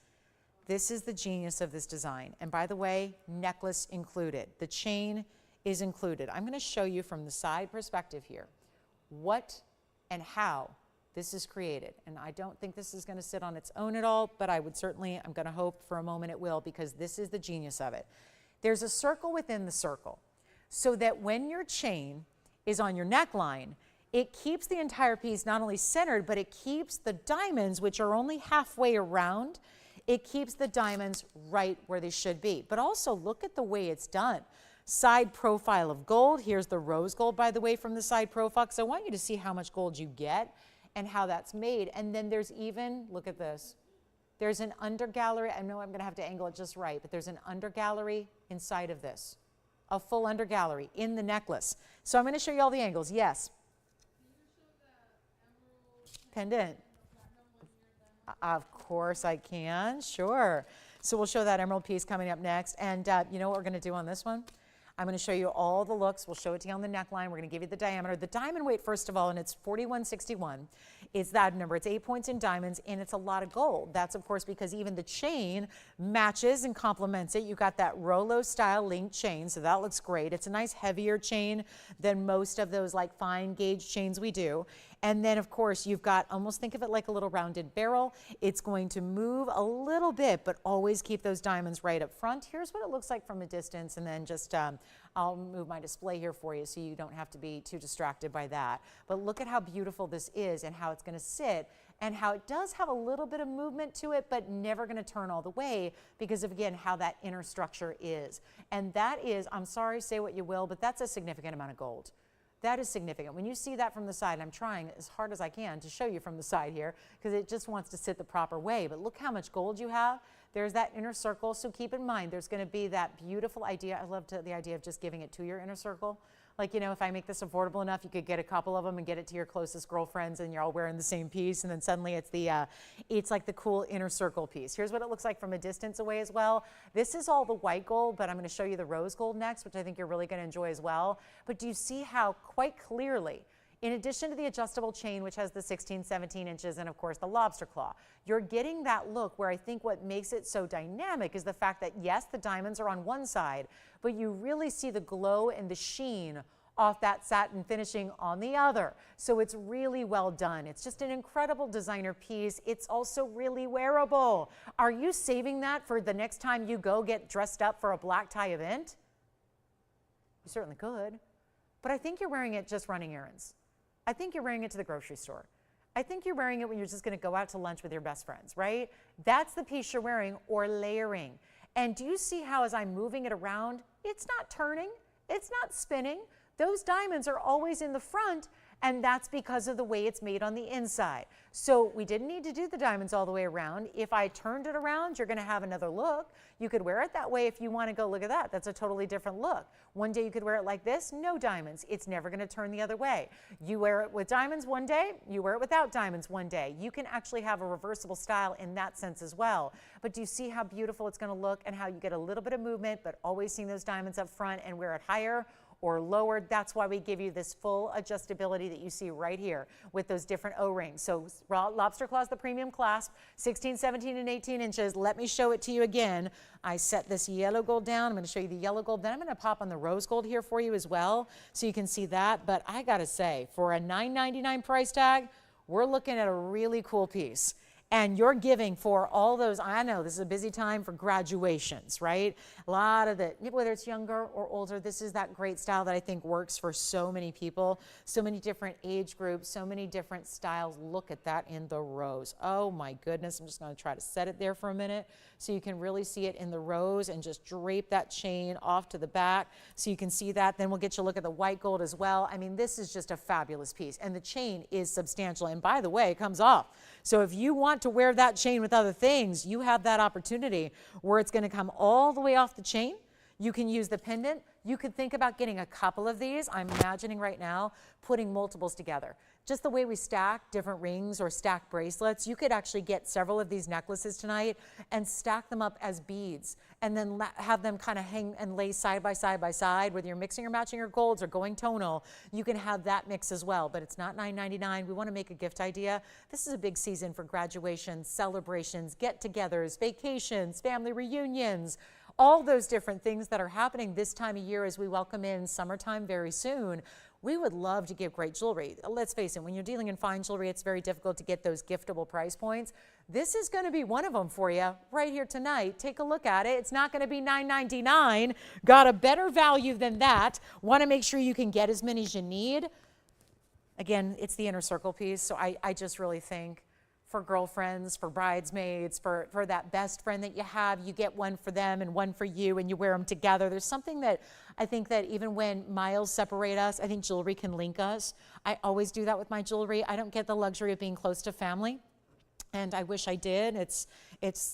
This is the genius of this design. And by the way, necklace included. The chain is included. I'm going to show you from the side perspective here what and how this is created. And I don't think this is going to sit on its own at all, but I would certainly, I'm going to hope for a moment it will, because this is the genius of it. There's a circle within the circle, so that when your chain is on your neckline, it keeps the entire piece not only centered, but it keeps the diamonds, which are only halfway around, it keeps the diamonds right where they should be. But also look at the way it's done. Side profile of gold. Here's the rose gold, by the way, from the side profile, because I want you to see how much gold you get and how that's made. And then there's even, look at this, there's an undergallery. I know I'm going to have to angle it just right, but there's an undergallery inside of this, a full undergallery in the necklace. So I'm going to show you all the angles. Yes? Pendant. Of course I can, sure. So we'll show that emerald piece coming up next. And you know what we're going to do on this one? I'm going to show you all the looks. We'll show it to you on the neckline. We're going to give you the diameter. The diamond weight, first of all, and it's 4161. It's that number. It's 8 points in diamonds, and it's a lot of gold. That's, of course, because even the chain matches and complements it. You've got that Rolo-style linked chain, so that looks great. It's a nice heavier chain than most of those like fine gauge chains we do. And then, of course, you've got, almost think of it like a little rounded barrel. It's going to move a little bit, but always keep those diamonds right up front. Here's what it looks like from a distance, and then just I'll move my display here for you so you don't have to be too distracted by that. But look at how beautiful this is and how it's going to sit, and how it does have a little bit of movement to it, but never going to turn all the way because of, again, how that inner structure is. And that is, I'm sorry, say what you will, but that's a significant amount of gold. That is significant. When you see that from the side, I'm trying as hard as I can to show you from the side here because it just wants to sit the proper way. But look how much gold you have. There's that inner circle. So keep in mind, there's going to be that beautiful idea. I love the idea of just giving it to your inner circle. Like, you know, if I make this affordable enough, you could get a couple of them and get it to your closest girlfriends and you're all wearing the same piece. And then suddenly it's like the cool inner circle piece. Here's what it looks like from a distance away as well. This is all the white gold, but I'm going to show you the rose gold next, which I think you're really going to enjoy as well. But do you see how quite clearly, in addition to the adjustable chain, which has the 16, 17 inches, and of course the lobster claw, you're getting that look where I think what makes it so dynamic is the fact that yes, the diamonds are on one side, but you really see the glow and the sheen off that satin finishing on the other. So it's really well done. It's just an incredible designer piece. It's also really wearable. Are you saving that for the next time you go get dressed up for a black tie event? You certainly could. But I think you're wearing it just running errands. I think you're wearing it to the grocery store. I think you're wearing it when you're just going to go out to lunch with your best friends, right? That's the piece you're wearing, or layering. And do you see how as I'm moving it around, it's not turning, it's not spinning. Those diamonds are always in the front, and that's because of the way it's made on the inside. So we didn't need to do the diamonds all the way around. If I turned it around, you're going to have another look. You could wear it that way if you want to go, look at that. That's a totally different look. One day you could wear it like this, no diamonds. It's never going to turn the other way. You wear it with diamonds one day, you wear it without diamonds one day. You can actually have a reversible style in that sense as well. But do you see how beautiful it's going to look and how you get a little bit of movement, but always seeing those diamonds up front and wear it higher or lowered? That's why we give you this full adjustability that you see right here with those different O-rings. So lobster claw is the premium clasp, 16, 17, and 18 inches. Let me show it to you again. I set this yellow gold down. I'm going to show you the yellow gold. Then I'm going to pop on the rose gold here for you as well so you can see that. But I got to say, for a $9.99 price tag, we're looking at a really cool piece. And you're giving for all those, I know this is a busy time for graduations, right? A lot of the, whether it's younger or older, this is that great style that I think works for so many people, so many different age groups, so many different styles. Look at that in the rose. Oh my goodness, I'm just gonna try to set it there for a minute so you can really see it in the rose and just drape that chain off to the back so you can see that. Then we'll get you a look at the white gold as well. I mean, this is just a fabulous piece and the chain is substantial. And by the way, it comes off. So if you want to wear that chain with other things, you have that opportunity where it's going to come all the way off the chain. You can use the pendant. You could think about getting a couple of these. I'm imagining right now putting multiples together. Just the way we stack different rings or stack bracelets, you could actually get several of these necklaces tonight and stack them up as beads and then have them kind of hang and lay side by side by side, whether you're mixing or matching your golds or going tonal. You can have that mix as well, but it's not $9.99. We want to make a gift idea. This is a big season for graduations, celebrations, get-togethers, vacations, family reunions, all those different things that are happening this time of year as we welcome in summertime very soon. We would love to give great jewelry. Let's face it, when you're dealing in fine jewelry, it's very difficult to get those giftable price points. This is going to be one of them for you right here tonight. Take a look at it. It's not going to be $9.99. Got a better value than that. Want to make sure you can get as many as you need. Again, it's the inner circle piece, so I just really think for girlfriends, for bridesmaids, for that best friend that you have, you get one for them and one for you and you wear them together. There's something that I think that even when miles separate us, I think jewelry can link us. I always do that with my jewelry. I don't get the luxury of being close to family. And I wish I did. It's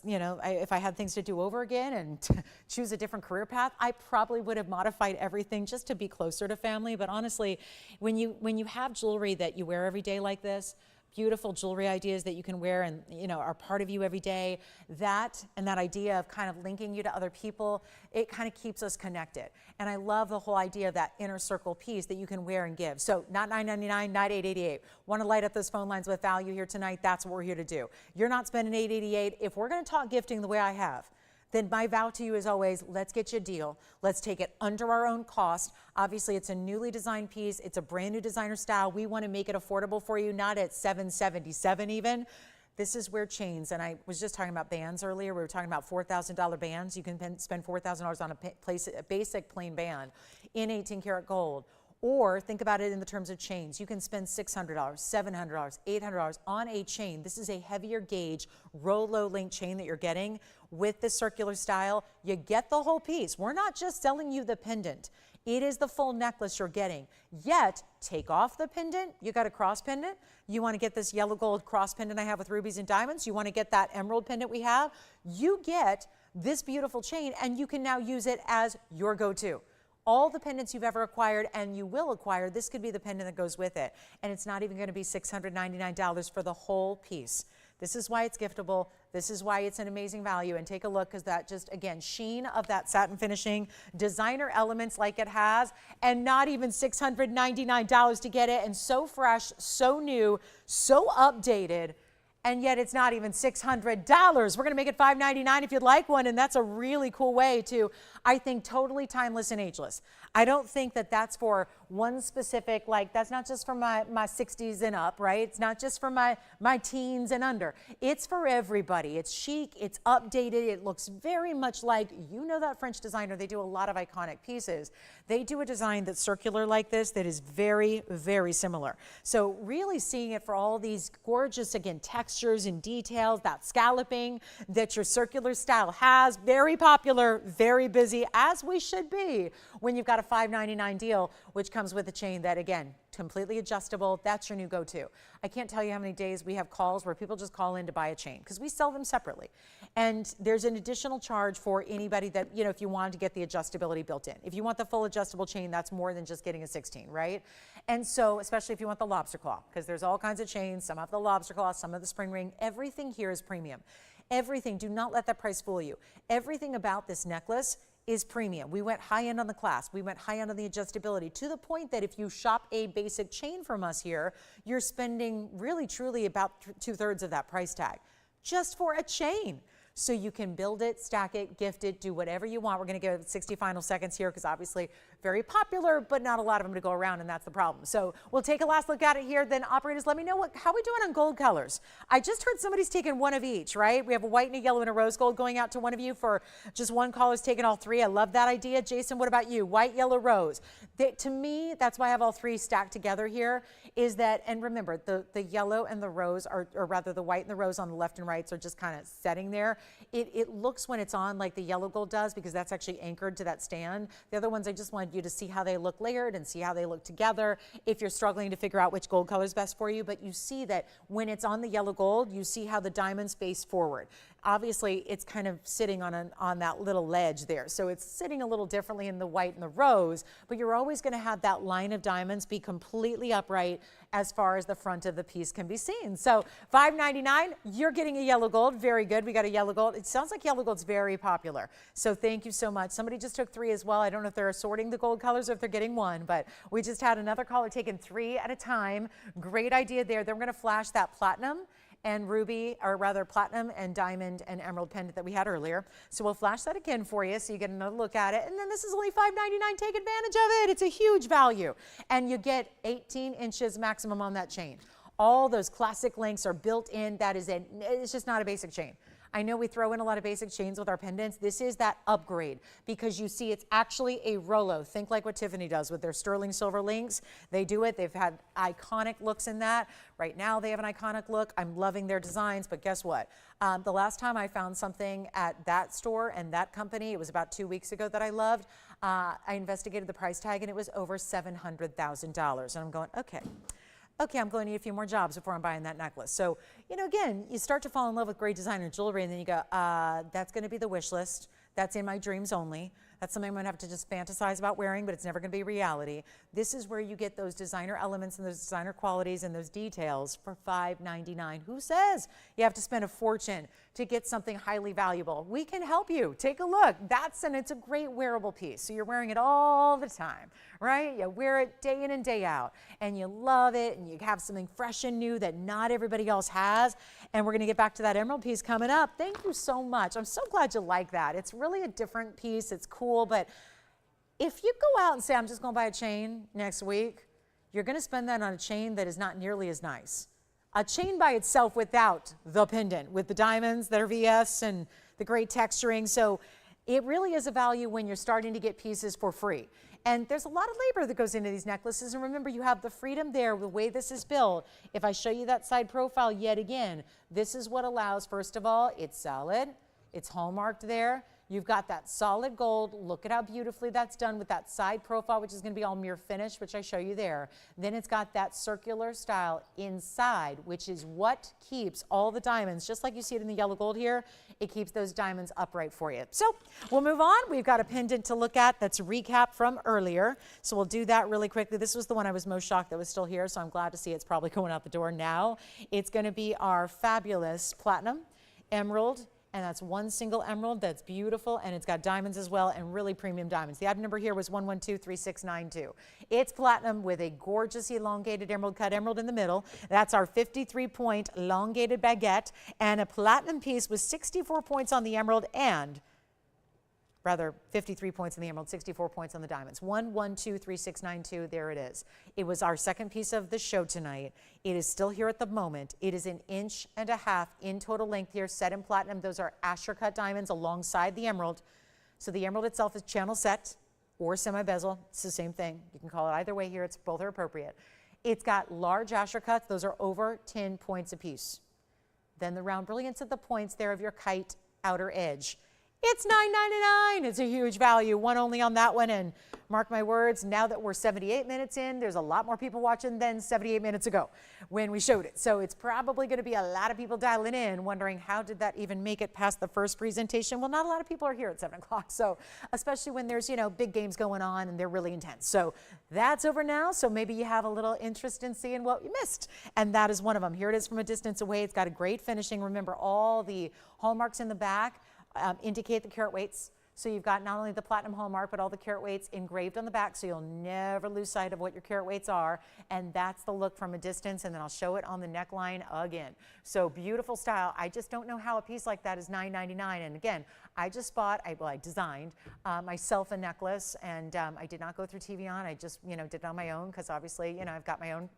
you know, if I had things to do over again and choose a different career path, I probably would have modified everything just to be closer to family. But honestly, when you have jewelry that you wear every day like this, beautiful jewelry ideas that you can wear and, you know, are part of you every day, that and that idea of kind of linking you to other people, it kind of keeps us connected. And I love the whole idea of that inner circle piece that you can wear and give. So not $9.99, not $8.88. Want to light up those phone lines with value here tonight? That's what we're here to do. You're not spending $8.88. If we're going to talk gifting the way I have, then my vow to you is always, let's get you a deal. Let's take it under our own cost. Obviously, it's a newly designed piece. It's a brand new designer style. We want to make it affordable for you, not at $777 even. This is where chains, and I was just talking about bands earlier. We were talking about $4,000 bands. You can spend $4,000 on a basic plain band in 18 karat gold. Or think about it in the terms of chains. You can spend $600, $700, $800 on a chain. This is a heavier gauge Rolo link chain that you're getting with the circular style. You get the whole piece. We're not just selling you the pendant. It is the full necklace you're getting. Yet, take off the pendant. You got a cross pendant. You want to get this yellow gold cross pendant I have with rubies and diamonds. You want to get that emerald pendant we have. You get this beautiful chain, and you can now use it as your go-to. All the pendants you've ever acquired and you will acquire, this could be the pendant that goes with it. And it's not even going to be $699 for the whole piece. This is why it's giftable. This is why it's an amazing value. And take a look, because that just, again, sheen of that satin finishing, designer elements like it has, and not even $699 to get it. And so fresh, so new, so updated. And yet it's not even $600. We're going to make it $599 if you'd like one, and that's a really cool way to, I think, totally timeless and ageless. I don't think that that's for one specific, like, that's not just for my 60s and up, right? It's not just for my teens and under. It's for everybody. It's chic, it's updated, it looks very much like, you know, that French designer, they do a lot of iconic pieces. They do a design that's circular like this that is very, very similar. So really seeing it for all these gorgeous, again, textures and details, that scalloping that your circular style has, very popular, very busy, as we should be when you've got a $599 deal, which comes with a chain that, again, completely adjustable. That's your new go-to. I can't tell you how many days we have calls where people just call in to buy a chain, because we sell them separately. And there's an additional charge for anybody that, you know, if you wanted to get the adjustability built in. If you want the full adjustable chain, that's more than just getting a 16, right? And so, especially if you want the lobster claw, because there's all kinds of chains. Some have the lobster claw, some have the spring ring. Everything here is premium. Everything. Do not let that price fool you. Everything about this necklace is premium. We went high end on the class. We went high end on the adjustability, to the point that if you shop a basic chain from us here, you're spending really truly about 2/3 of that price tag just for a chain. So you can build it, stack it, gift it, do whatever you want. We're going to give it 60 final seconds here, because obviously very popular, but not a lot of them to go around, and that's the problem. So we'll take a last look at it here. Then operators, let me know how we doing on gold colors. I just heard somebody's taken one of each, right? We have a white and a yellow and a rose gold going out to one of you for just one caller's taking all three. I love that idea. Jason, what about you? White, yellow, rose. To me, that's why I have all three stacked together here, is that, and remember, the yellow and the rose are, or rather the white and the rose on the left and rights are just kind of setting there. It looks when it's on like the yellow gold does, because that's actually anchored to that stand. The other ones, I just wanted you to see how they look layered and see how they look together if you're struggling to figure out which gold color is best for you. But you see that when it's on the yellow gold, you see how the diamonds face forward. Obviously, it's kind of sitting on that little ledge there. So it's sitting a little differently in the white and the rose, but you're always going to have that line of diamonds be completely upright as far as the front of the piece can be seen. So $599, you're getting a yellow gold. Very good. We got a yellow gold. It sounds like yellow gold's very popular. So thank you so much. Somebody just took three as well. I don't know if they're assorting the gold colors or if they're getting one, but we just had another caller taking three at a time. Great idea there. Then we're going to flash that platinum and ruby, or rather platinum and diamond and emerald pendant that we had earlier. So we'll flash that again for you so you get another look at it. And then this is only $599. Take advantage of it. It's a huge value. And you get 18 inches maximum on that chain. All those classic links are built in. That is it. It's just not a basic chain. I know we throw in a lot of basic chains with our pendants. This is that upgrade, because you see it's actually a Rolo. Think like what Tiffany does with their sterling silver links. They do it. They've had iconic looks in that. Right now they have an iconic look. I'm loving their designs, but guess what? The last time I found something at that store and that company, it was about 2 weeks ago, that I loved. I investigated the price tag and it was over $700,000. And I'm going, okay, I'm going to need a few more jobs before I'm buying that necklace. So, you know, again, you start to fall in love with great designer jewelry, and then you go, that's going to be the wish list. That's in my dreams only. That's something I'm going to have to just fantasize about wearing, but it's never going to be reality. This is where you get those designer elements and those designer qualities and those details for $599. Who says you have to spend a fortune to get something highly valuable? We can help you. Take a look. It's a great wearable piece. So you're wearing it all the time, right? You wear it day in and day out, and you love it, and you have something fresh and new that not everybody else has. And we're going to get back to that emerald piece coming up. Thank you so much. I'm so glad you like that. It's really a different piece. It's cool, but if you go out and say, I'm just going to buy a chain next week, you're going to spend that on a chain that is not nearly as nice. A chain by itself without the pendant, with the diamonds that are VS and the great texturing. So it really is a value when you're starting to get pieces for free. And there's a lot of labor that goes into these necklaces. And remember, you have the freedom there, the way this is built. If I show you that side profile yet again, this is what allows, first of all, it's solid, it's hallmarked there. You've got that solid gold. Look at how beautifully that's done with that side profile, which is going to be all mirror finish, which I show you there. Then it's got that circular style inside, which is what keeps all the diamonds, just like you see it in the yellow gold here, it keeps those diamonds upright for you. So we'll move on. We've got a pendant to look at that's a recap from earlier. So we'll do that really quickly. This was the one I was most shocked that was still here, so I'm glad to see it's probably going out the door now. It's going to be our fabulous platinum, emerald, and that's one single emerald that's beautiful, and it's got diamonds as well, and really premium diamonds. The item number here was 1123692. It's platinum with a gorgeous elongated emerald cut emerald in the middle. That's our 53-point elongated baguette, and a platinum piece with 64 points on the emerald, and rather 53 points on the emerald, 64 points on the diamonds. 1123692, there it is. It was our second piece of the show tonight. It is still here at the moment. It is 1.5 inches in total length here, set in platinum. Those are Asher cut diamonds alongside the emerald. So the emerald itself is channel set or semi-bezel. It's the same thing. You can call it either way here. It's both are appropriate. It's got large Asher cuts. Those are over 10 points apiece. Then the round brilliance of the points there of your kite outer edge. It's $9.99. It's a huge value, one only on that one. And mark my words, now that we're 78 minutes in, there's a lot more people watching than 78 minutes ago when we showed it. So it's probably going to be a lot of people dialing in, wondering how did that even make it past the first presentation? Well, not a lot of people are here at 7 o'clock. So especially when there's, you know, big games going on and they're really intense. So that's over now. So maybe you have a little interest in seeing what you missed. And that is one of them. Here it is from a distance away. It's got a great finishing. Remember, all the hallmarks in the back indicate the carat weights. So you've got not only the platinum hallmark, but all the carat weights engraved on the back, so you'll never lose sight of what your carat weights are. And that's the look from a distance, and then I'll show it on the neckline again. So beautiful style. I just don't know how a piece like that is $9.99. And again, I just bought, I designed myself a necklace, and I did not go through TVON. I just, you know, did it on my own, because obviously, you know, I've got my own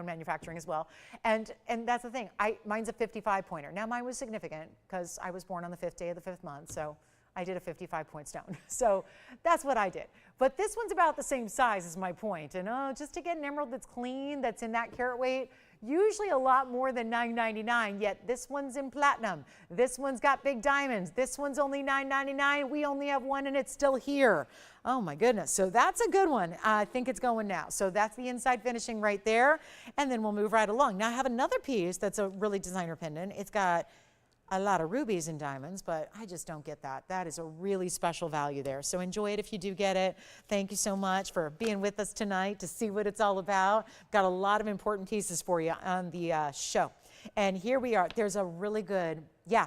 manufacturing as well. And that's the thing. Mine's a 55 pointer. Now mine was significant because I was born on the 5th day of the 5th month. So I did a 55-point stone. So that's what I did. But this one's about the same size is my point. And just to get an emerald that's clean, that's in that carat weight, usually a lot more than $9.99, yet this one's in platinum. This one's got big diamonds. This one's only $9.99. We only have one and it's still here. Oh my goodness. So that's a good one. I think it's going now. So that's the inside finishing right there. And then we'll move right along. Now I have another piece that's a really designer pendant. It's got a lot of rubies and diamonds, but I just don't get that. That is a really special value there. So enjoy it if you do get it. Thank you so much for being with us tonight to see what it's all about. Got a lot of important pieces for you on the show. And here we are. There's a really good, yeah.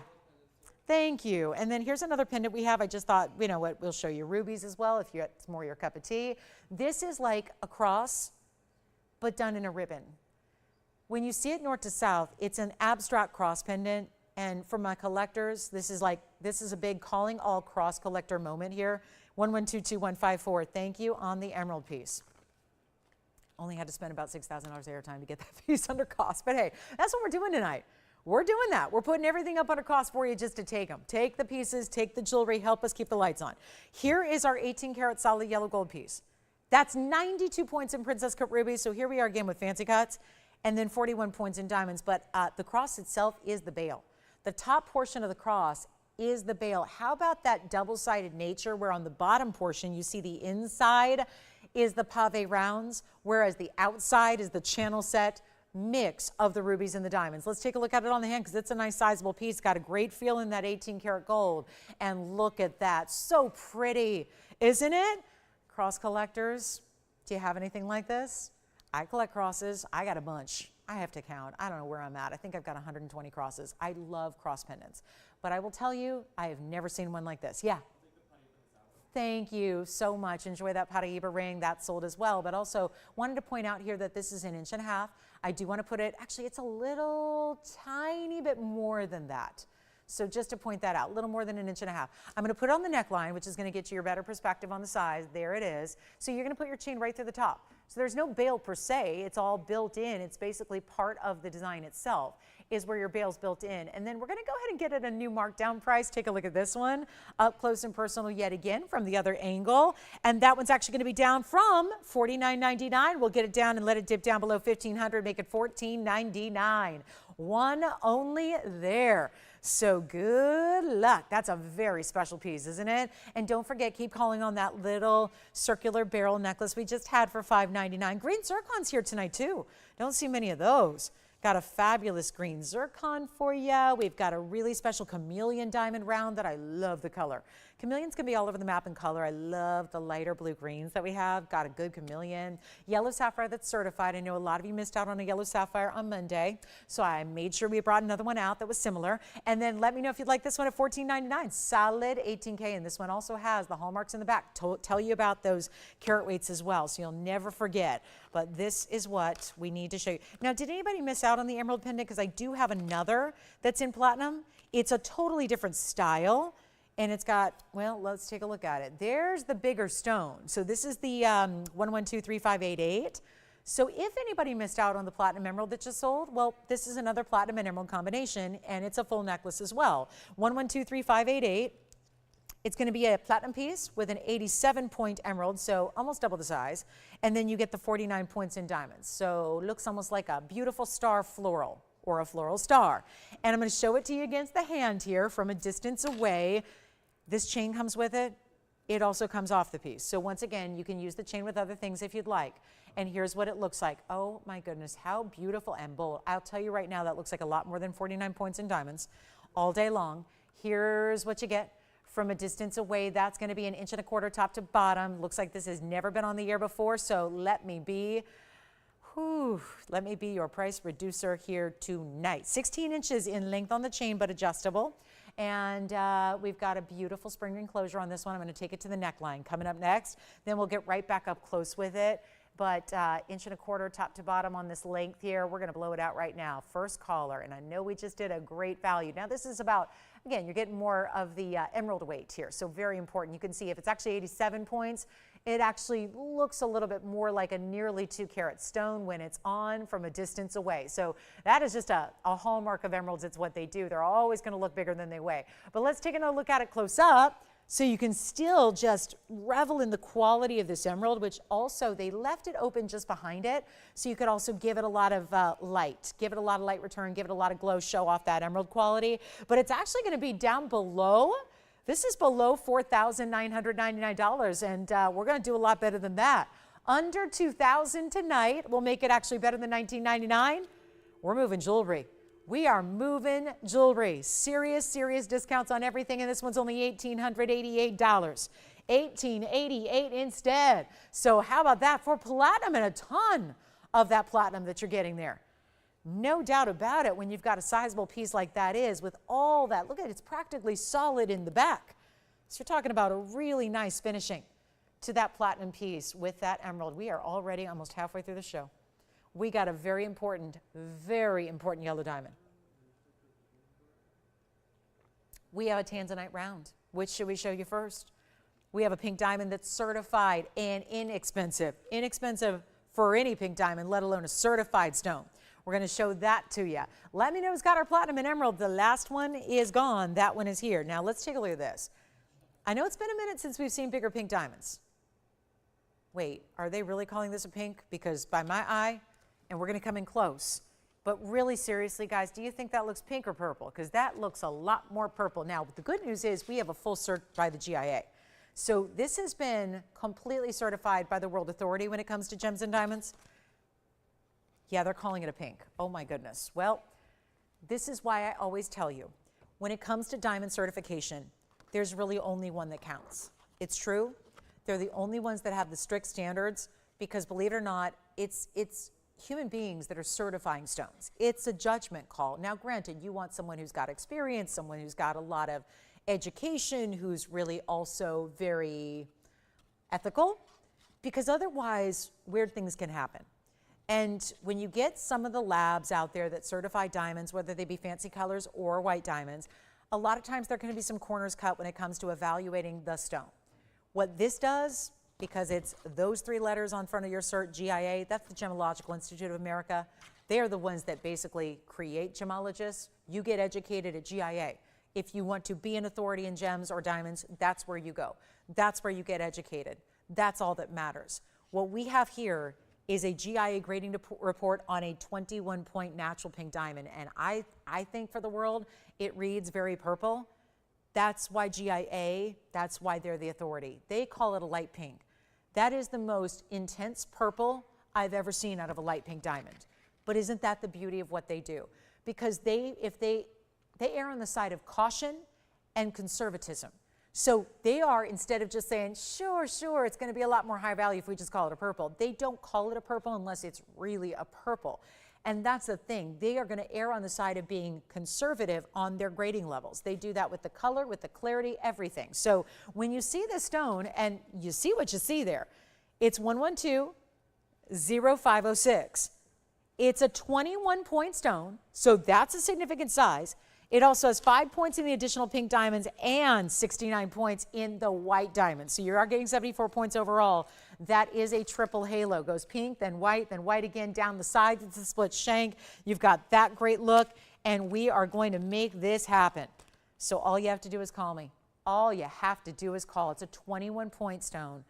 Thank you. And then here's another pendant we have. I just thought, you know what, we'll show you rubies as well if it's more your cup of tea. This is like a cross, but done in a ribbon. When you see it north to south, it's an abstract cross pendant. And for my collectors, this is a big calling all cross collector moment here. 1122154, thank you on the emerald piece. Only had to spend about $6,000 airtime to get that piece under cost. But hey, that's what we're doing tonight. We're doing that. We're putting everything up under cost for you just to take them. Take the pieces, take the jewelry, help us keep the lights on. Here is our 18 karat solid yellow gold piece. That's 92 points in princess cut rubies. So here we are again with fancy cuts, and then 41 points in diamonds. But the cross itself is the bail. The top portion of the cross is the bail. How about that double-sided nature where on the bottom portion you see the inside is the pave rounds, whereas the outside is the channel set mix of the rubies and the diamonds. Let's take a look at it on the hand because it's a nice sizable piece. Got a great feel in that 18 karat gold. And look at that. So pretty, isn't it? Cross collectors, do you have anything like this? I collect crosses. I got a bunch. I have to count. I don't know where I'm at. I think I've got 120 crosses. I love cross pendants. But I will tell you, I have never seen one like this. Yeah. Thank you so much. Enjoy that Paraiba ring. That's sold as well. But also wanted to point out here that this is 1.5 inches. I do want to put it, actually it's a little tiny bit more than that. So just to point that out, a little more than 1.5 inches. I'm going to put it on the neckline, which is going to get you your better perspective on the size. There it is. So you're going to put your chain right through the top. So there's no bail per se. It's all built in. It's basically part of the design itself. is where your bail's built in. And then we're going to go ahead and get it a new markdown price. Take a look at this one, up close and personal yet again from the other angle. And that one's actually going to be down from $49.99. We'll get it down and let it dip down below $1,500, make it $14.99. One only there. So good luck. That's a very special piece, isn't it? And don't forget, keep calling on that little circular barrel necklace we just had for $5.99. Green zircon's here tonight too. Don't see many of those. Got a fabulous green zircon for you. We've got a really special chameleon diamond round that I love the color. Chameleons can be all over the map in color. I love the lighter blue greens that we have. Got a good chameleon. Yellow sapphire that's certified. I know a lot of you missed out on a yellow sapphire on Monday, so I made sure we brought another one out that was similar. And then let me know if you'd like this one at $14.99. Solid 18K, and this one also has the hallmarks in the back. Tell you about those carat weights as well, so you'll never forget. But this is what we need to show you. Now, did anybody miss out on the emerald pendant? Because I do have another that's in platinum. It's a totally different style. And it's got, well, let's take a look at it. There's the bigger stone. So this is the 1123588. So if anybody missed out on the platinum emerald that just sold, well, this is another platinum and emerald combination, and it's a full necklace as well. 1123588. It's going to be a platinum piece with an 87-point emerald, so almost double the size. And then you get the 49 points in diamonds. So looks almost like a beautiful star floral, or a floral star. And I'm going to show it to you against the hand here from a distance away. This chain comes with it. It also comes off the piece. So once again, you can use the chain with other things if you'd like. And here's what it looks like. Oh my goodness, how beautiful and bold. I'll tell you right now, that looks like a lot more than 49 points in diamonds all day long. Here's what you get from a distance away. That's going to be 1 1/4 inches top to bottom. Looks like this has never been on the air before, so let me be your price reducer here tonight. 16 inches in length on the chain, but adjustable. And we've got a beautiful spring ring closure on this one. I'm going to take it to the neckline coming up next. Then we'll get right back up close with it. But 1 1/4 inches top to bottom on this length here. We're going to blow it out right now. First caller, and I know we just did a great value. Now this is about, again, you're getting more of the emerald weight here, so very important. You can see if it's actually 87 points, it actually looks a little bit more like a nearly 2-carat stone when it's on from a distance away. So that is just a hallmark of emeralds. It's what they do. They're always going to look bigger than they weigh. But let's take another look at it close up so you can still just revel in the quality of this emerald, which also they left it open just behind it. So you could also give it a lot of light, give it a lot of light return, give it a lot of glow, show off that emerald quality. But it's actually going to be down below. This is below $4,999, and we're going to do a lot better than that. Under $2,000 tonight. We'll make it actually better than $1,999. We're moving jewelry. We are moving jewelry. Serious, serious discounts on everything, and this one's only $1,888. $1,888 instead. So how about that for platinum, and a ton of that platinum that you're getting there. No doubt about it when you've got a sizable piece like that is with all that. Look at it, it's practically solid in the back. So you're talking about a really nice finishing to that platinum piece with that emerald. We are already almost halfway through the show. We got a very important yellow diamond. We have a tanzanite round. Which should we show you first? We have a pink diamond that's certified and inexpensive. Inexpensive for any pink diamond, let alone a certified stone. We're going to show that to you. Let me know who's got our platinum and emerald. The last one is gone. That one is here. Now let's take a look at this. I know it's been a minute since we've seen bigger pink diamonds. Wait, are they really calling this a pink? Because by my eye, and we're going to come in close, but really seriously, guys, do you think that looks pink or purple? Because that looks a lot more purple. Now, the good news is we have a full cert by the GIA. So this has been completely certified by the World Authority when it comes to gems and diamonds. Yeah, they're calling it a pink. Oh my goodness. Well, this is why I always tell you, when it comes to diamond certification, there's really only one that counts. It's true. They're the only ones that have the strict standards because, believe it or not, it's human beings that are certifying stones. It's a judgment call. Now, granted, you want someone who's got experience, someone who's got a lot of education, who's really also very ethical, because otherwise weird things can happen. And when you get some of the labs out there that certify diamonds, whether they be fancy colors or white diamonds, a lot of times there are going to be some corners cut when it comes to evaluating the stone. What this does, because it's those 3 letters on front of your cert, GIA, that's the Gemological Institute of America, They are the ones that basically create gemologists. You get educated at GIA. If you want to be an authority in gems or diamonds, that's where you go. That's where you get educated. That's all that matters. What we have here is a GIA grading report on a 21-point natural pink diamond. And I think for the world, it reads very purple. That's why GIA, that's why they're the authority. They call it a light pink. That is the most intense purple I've ever seen out of a light pink diamond. But isn't that the beauty of what they do? Because they err on the side of caution and conservatism. So they are, instead of just saying, sure, it's going to be a lot more high value if we just call it a purple, they don't call it a purple unless it's really a purple. And that's the thing. They are going to err on the side of being conservative on their grading levels. They do that with the color, with the clarity, everything. So when you see this stone, and you see what you see there, it's 112-0506. It's a 21-point stone, so that's a significant size. It also has 5 points in the additional pink diamonds and 69 points in the white diamonds. So you are getting 74 points overall. That is a triple halo. Goes pink, then white again down the sides. It's a split shank. You've got that great look, and we are going to make this happen. So all you have to do is call me. All you have to do is call. It's a 21-point stone.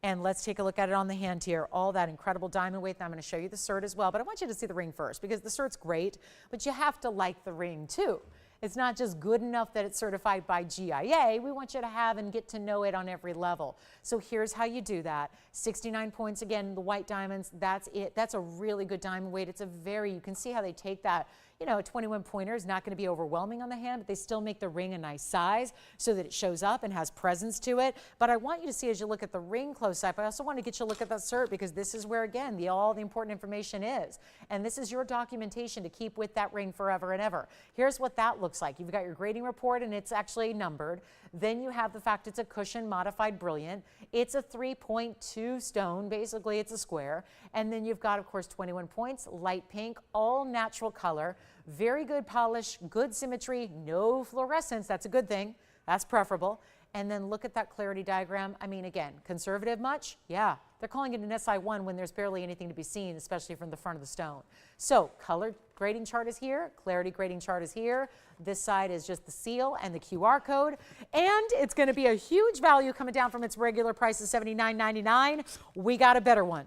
And let's take a look at it on the hand here. All that incredible diamond weight. And I'm going to show you the cert as well. But I want you to see the ring first, because the cert's great, but you have to like the ring too. It's not just good enough that it's certified by GIA. We want you to have and get to know it on every level. So here's how you do that. 69 points again, the white diamonds, that's it. That's a really good diamond weight. It's a very, you can see how they take that, you know, a 21 pointer is not going to be overwhelming on the hand, but they still make the ring a nice size so that it shows up and has presence to it. But I want you to see, as you look at the ring close up, I also want to get you a look at that cert, because this is where, again, all the important information is. And this is your documentation to keep with that ring forever and ever. Here's what that looks like. You've got your grading report, and it's actually numbered. Then you have the fact it's a cushion modified brilliant. It's a 3.2 stone. Basically, it's a square. And then you've got, of course, 21 points, light pink, all natural color, very good polish, good symmetry, no fluorescence. That's a good thing. That's preferable. And then look at that clarity diagram. I mean, again, conservative much? Yeah. They're calling it an SI1 when there's barely anything to be seen, especially from the front of the stone. So color grading chart is here. Clarity grading chart is here. This side is just the seal and the QR code. And it's going to be a huge value coming down from its regular price of $79.99. We got a better one,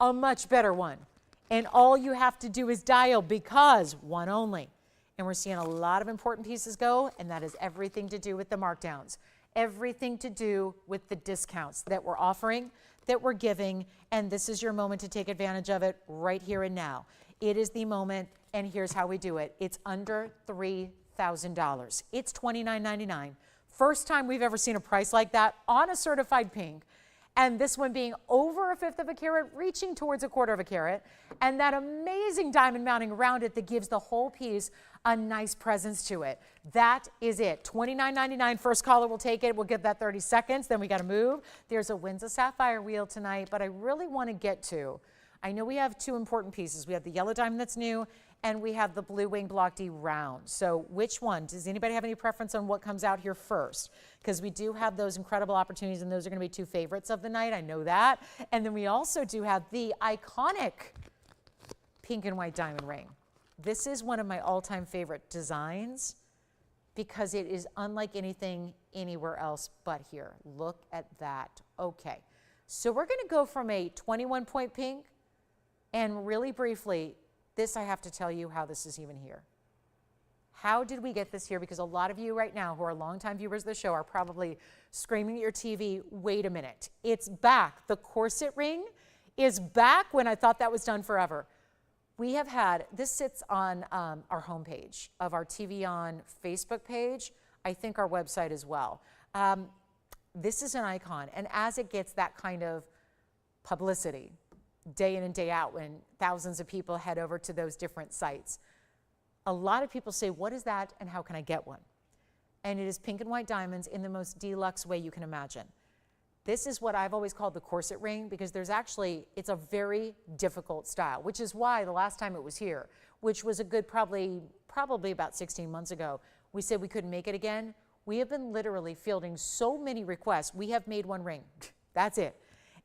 a much better one. And all you have to do is dial, because one only. And we're seeing a lot of important pieces go, and that is everything to do with the markdowns. Everything to do with the discounts that we're offering, that we're giving, and this is your moment to take advantage of it right here and now. It is the moment, and here's how we do it. It's under $3,000. It's $29.99. First time we've ever seen a price like that on a certified pink, and this one being over 1/5 of a carat, reaching towards 1/4 of a carat, and that amazing diamond mounting around it that gives the whole piece a nice presence to it. That is it. $29.99. First caller will take it. We'll give that 30 seconds. Then we got to move. There's a Windsor Sapphire wheel tonight, but I really want to get to, I know we have two important pieces. We have the yellow diamond that's new, and we have the blue wing block D round. So which one? Does anybody have any preference on what comes out here first? Because we do have those incredible opportunities, and those are going to be two favorites of the night. I know that. And then we also do have the iconic pink and white diamond ring. This is one of my all-time favorite designs, because it is unlike anything anywhere else but here. Look at that. Okay. So we're going to go from a 21-point pink, and really briefly, this, I have to tell you how this is even here. How did we get this here? Because a lot of you right now who are longtime viewers of the show are probably screaming at your TV, wait a minute, it's back. The corset ring is back, when I thought that was done forever. We have had, this sits on our homepage of our TVON Facebook page, I think our website as well. This is an icon, and as it gets that kind of publicity, day in and day out, when thousands of people head over to those different sites, a lot of people say, what is that and how can I get one? And it is pink and white diamonds in the most deluxe way you can imagine. This is what I've always called the corset ring, because there's actually, it's a very difficult style, which is why the last time it was here, which was a good probably about 16 months ago, we said we couldn't make it again. We have been literally fielding so many requests. We have made one ring. That's it.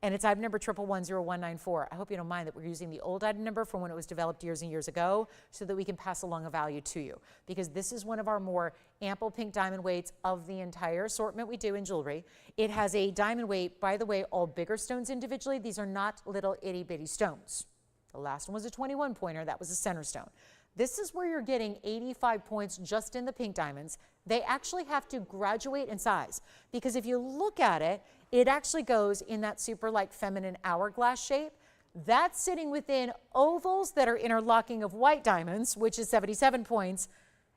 and it's item number 1110194. I hope you don't mind that we're using the old item number from when it was developed years and years ago so that we can pass along a value to you, because this is one of our more ample pink diamond weights of the entire assortment we do in jewelry. It has a diamond weight, by the way, all bigger stones individually. These are not little itty bitty stones. The last one was a 21 pointer. That was a center stone. This is where you're getting 85 points just in the pink diamonds. They actually have to graduate in size, because if you look at it, it actually goes in that super like feminine hourglass shape. That's sitting within ovals that are interlocking of white diamonds, which is 77 points,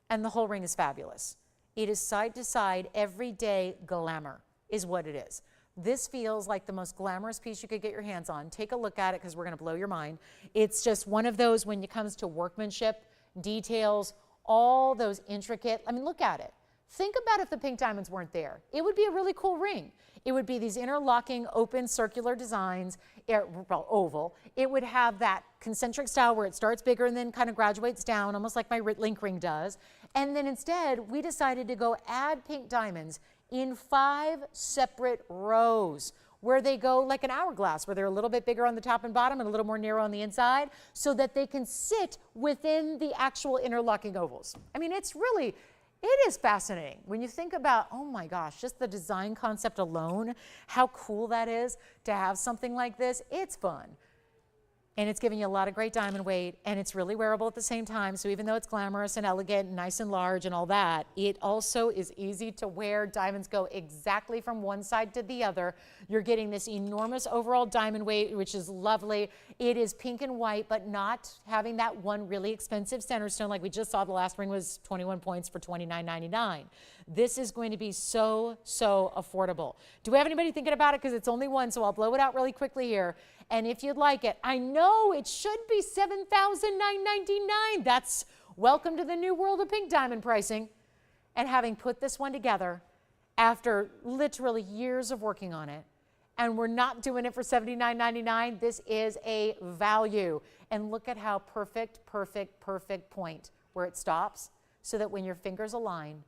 and the whole ring is fabulous. It is side to side, everyday glamour is what it is. This feels like the most glamorous piece you could get your hands on. Take a look at it because we're going to blow your mind. It's just one of those when it comes to workmanship, details, all those intricate, I mean, look at it. Think about if the pink diamonds weren't there. It would be a really cool ring. It would be these interlocking, open, circular designs, well, oval. It would have that concentric style where it starts bigger and then kind of graduates down, almost like my link ring does. And then instead, we decided to go add pink diamonds in 5 separate rows, where they go like an hourglass, where they're a little bit bigger on the top and bottom and a little more narrow on the inside, so that they can sit within the actual interlocking ovals. I mean, it's really, it is fascinating when you think about, oh my gosh, just the design concept alone, how cool that is to have something like this. It's fun. And it's giving you a lot of great diamond weight, and it's really wearable at the same time. So even though it's glamorous and elegant and nice and large and all that, it also is easy to wear. Diamonds go exactly from one side to the other. You're getting this enormous overall diamond weight, which is lovely. It is pink and white, but not having that one really expensive center stone like we just saw. The last ring was 21 points for $29.99. This is going to be so, so affordable. Do we have anybody thinking about it? Because it's only one, so I'll blow it out really quickly here. And if you'd like it, I know it should be $7,999. That's welcome to the new world of pink diamond pricing. And having put this one together after literally years of working on it, and we're not doing it for $79.99, this is a value. And look at how perfect, perfect, perfect point where it stops, so that when your fingers align,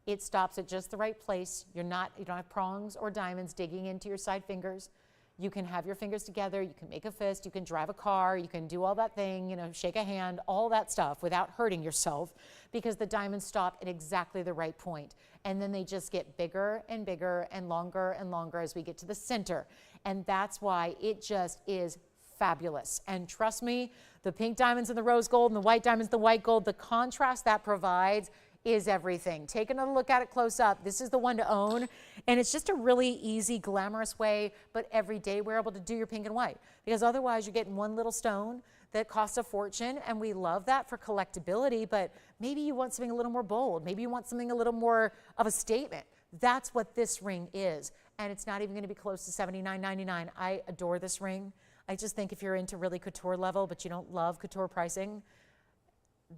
it stops at just the right place. You don't have prongs or diamonds digging into your side fingers. You can have your fingers together, you can make a fist, you can drive a car, you can do all that thing, you know, shake a hand, all that stuff without hurting yourself, because the diamonds stop at exactly the right point. And then they just get bigger and bigger and longer as we get to the center. And that's why it just is fabulous. And trust me, the pink diamonds and the rose gold and the white diamonds, the white gold, the contrast that provides is everything. Take another look at it close up. This is the one to own, and it's just a really easy, glamorous way, but every day wearable to do your pink and white, because otherwise you're getting one little stone that costs a fortune, and we love that for collectability, but maybe you want something a little more bold. Maybe you want something a little more of a statement. That's what this ring is, and it's not even going to be close to $79.99. I adore this ring. I just think if you're into really couture level, but you don't love couture pricing,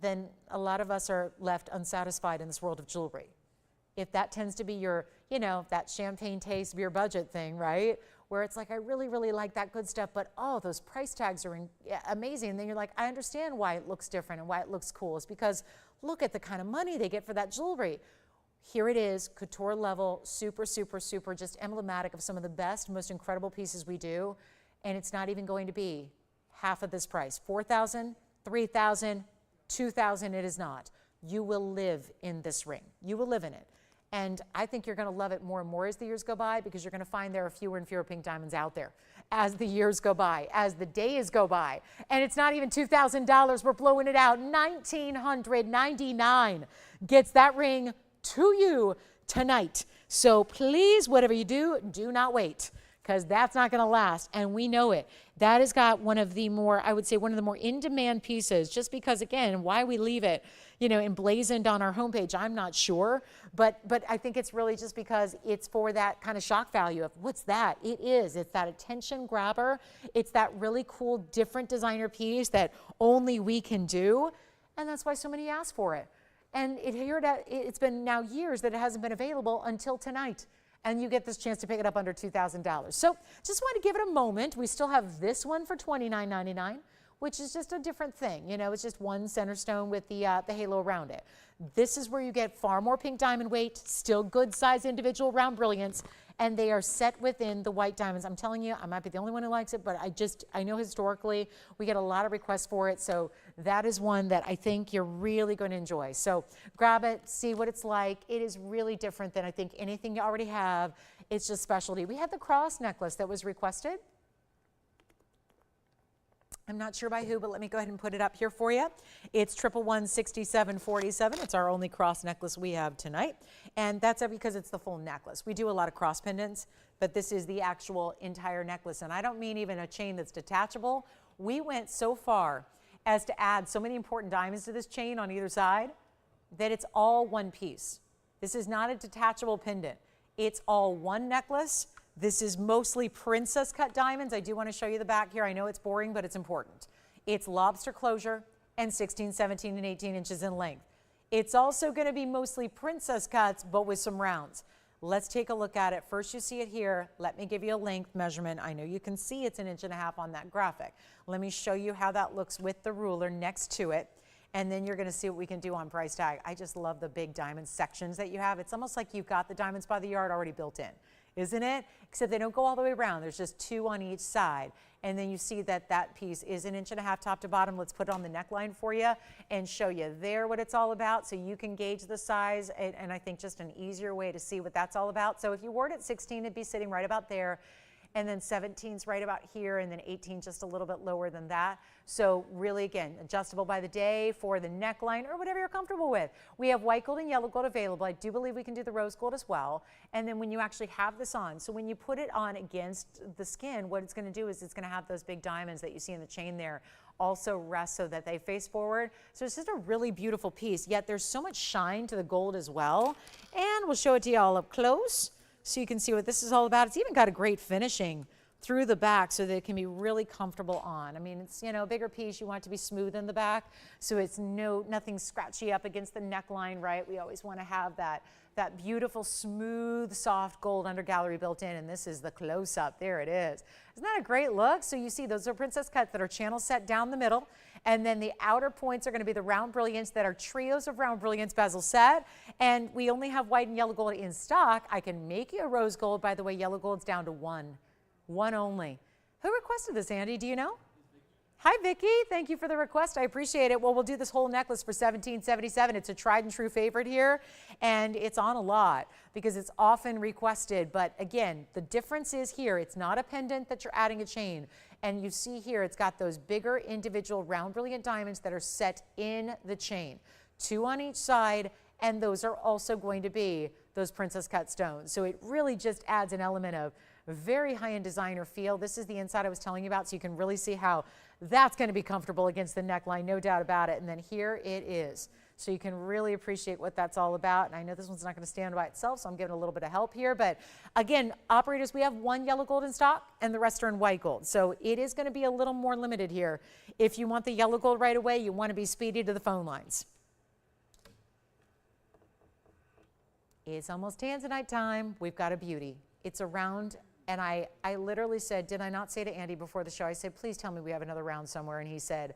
then a lot of us are left unsatisfied in this world of jewelry. If that tends to be your, you know, that champagne taste, beer budget thing, right? Where it's like, I really, really like that good stuff, but oh, those price tags are amazing. And then you're like, I understand why it looks different and why it looks cool. It's because look at the kind of money they get for that jewelry. Here it is, couture level, super, super, super, just emblematic of some of the best, most incredible pieces we do. And it's not even going to be half of this price. $4,000, $3,000, $2,000, it is not. You will live in this ring. You will live in it. And I think you're going to love it more and more as the years go by, because you're going to find there are fewer and fewer pink diamonds out there as the years go by, as the days go by. And it's not even $2,000. We're blowing it out. $1,999 gets that ring to you tonight. So please, whatever you do, do not wait, because that's not going to last, and we know it. That has got one of the more, I would say, one of the more in-demand pieces, just because, again, why we leave it, you know, emblazoned on our homepage, I'm not sure, but I think it's really just because it's for that kind of shock value of, what's that? It is. It's that attention grabber. It's that really cool, different designer piece that only we can do, and that's why so many ask for it. And it's been now years that it hasn't been available until tonight. And you get this chance to pick it up under $2,000. So just want to give it a moment. We still have this one for $29.99, which is just a different thing. You know, it's just one center stone with the halo around it. This is where you get far more pink diamond weight, still good size individual round brilliance, and they are set within the white diamonds. I'm telling you, I might be the only one who likes it, but I know historically we get a lot of requests for it, so that is one that I think you're really going to enjoy. So grab it, see what it's like. It is really different than I think anything you already have. It's just specialty. We had the cross necklace that was requested. I'm not sure by who, but let me go ahead and put it up here for you. It's 1116747. It's our only cross necklace we have tonight. And that's because it's the full necklace. We do a lot of cross pendants, but this is the actual entire necklace. And I don't mean even a chain that's detachable. We went so far as to add so many important diamonds to this chain on either side that it's all one piece. This is not a detachable pendant. It's all one necklace. This is mostly princess cut diamonds. I do want to show you the back here. I know it's boring, but it's important. It's lobster closure and 16, 17, and 18 inches in length. It's also going to be mostly princess cuts, but with some rounds. Let's take a look at it. First, you see it here. Let me give you a length measurement. I know you can see it's 1.5 inches on that graphic. Let me show you how that looks with the ruler next to it. And then you're going to see what we can do on price tag. I just love the big diamond sections that you have. It's almost like you've got the diamonds by the yard already built in, isn't it? Except they don't go all the way around. There's just 2 on each side. And then you see that that piece is 1.5 inches top to bottom. Let's put it on the neckline for you and show you there what it's all about so you can gauge the size. And I think just an easier way to see what that's all about. So if you wore it at 16, it'd be sitting right about there. And then 17's right about here, and then 18 just a little bit lower than that. So really, again, adjustable by the day for the neckline or whatever you're comfortable with. We have white gold and yellow gold available. I do believe we can do the rose gold as well. And then when you actually have this on, so when you put it on against the skin, what it's going to do is it's going to have those big diamonds that you see in the chain there also rest so that they face forward. So it's just a really beautiful piece, yet there's so much shine to the gold as well. And we'll show it to you all up close, so you can see what this is all about. It's even got a great finishing through the back so that it can be really comfortable on. I mean, it's, you know, a bigger piece. You want it to be smooth in the back, so it's nothing scratchy up against the neckline, right? We always want to have that beautiful, smooth, soft gold under gallery built in, and this is the close-up. There it is. Isn't that a great look? So you see those are princess cuts that are channel set down the middle, and then the outer points are going to be the round brilliants that are trios of round brilliants bezel set, and we only have white and yellow gold in stock. I can make you a rose gold. By the way, yellow gold's down to one only. Who requested this, Andy? Do you know? Hi, Vicki. Thank you for the request. I appreciate it. Well, we'll do this whole necklace for $17.77. It's a tried and true favorite here, and it's on a lot because it's often requested. But again, the difference is here, it's not a pendant that you're adding a chain. And you see here, it's got those bigger individual round brilliant diamonds that are set in the chain, 2 on each side, and those are also going to be those princess cut stones. So it really just adds an element of very high-end designer feel. This is the inside I was telling you about, so you can really see how that's going to be comfortable against the neckline, no doubt about it. And then here it is. So you can really appreciate what that's all about. And I know this one's not going to stand by itself, so I'm giving a little bit of help here. But again, operators, we have 1 yellow gold in stock, and the rest are in white gold. So it is going to be a little more limited here. If you want the yellow gold right away, you want to be speedy to the phone lines. It's almost tanzanite time. We've got a beauty. It's a round. And I literally said, did I not say to Andy before the show, I said, please tell me we have another round somewhere. And he said,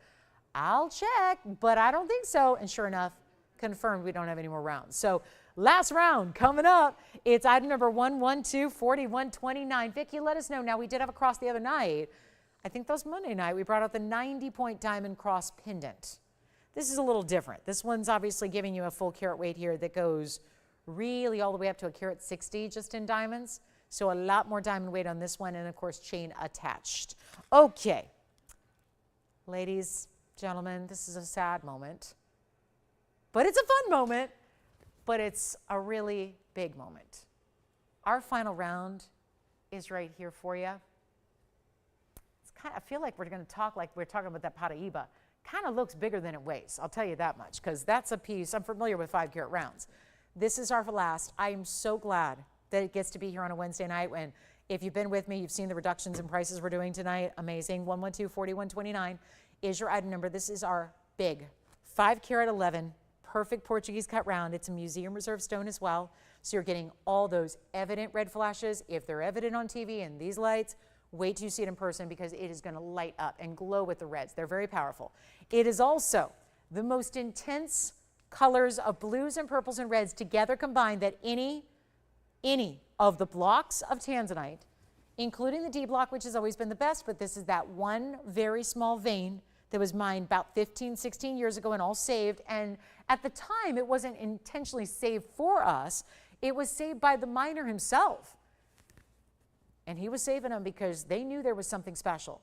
I'll check, but I don't think so. And sure enough, confirmed we don't have any more rounds. So last round coming up. It's item number 1124129. Vicki, let us know. Now, we did have a cross the other night. I think that was Monday night. We brought out the 90-point diamond cross pendant. This is a little different. This one's obviously giving you a full carat weight here that goes really all the way up to a carat 60 just in diamonds. So a lot more diamond weight on this one, and of course chain attached. Okay, ladies, gentlemen, this is a sad moment, but it's a fun moment, but it's a really big moment. Our final round is right here for you. It's I feel like we're going to talk like we're talking about that Paraiba. Kind of looks bigger than it weighs, I'll tell you that much, because that's a piece. I'm familiar with 5-carat rounds. This is our last. I am so glad that it gets to be here on a Wednesday night when, if you've been with me, you've seen the reductions in prices we're doing tonight. Amazing. 1124129 is your item number. This is our big 5-carat 11 perfect Portuguese cut round. It's a museum reserve stone as well. So you're getting all those evident red flashes. If they're evident on TV and these lights, wait till you see it in person because it is going to light up and glow with the reds. They're very powerful. It is also the most intense colors of blues and purples and reds together combined that any of the blocks of tanzanite, including the D block, which has always been the best, but this is that one very small vein that was mined about 15, 16 years ago and all saved. And at the time, it wasn't intentionally saved for us. It was saved by the miner himself. And he was saving them because they knew there was something special.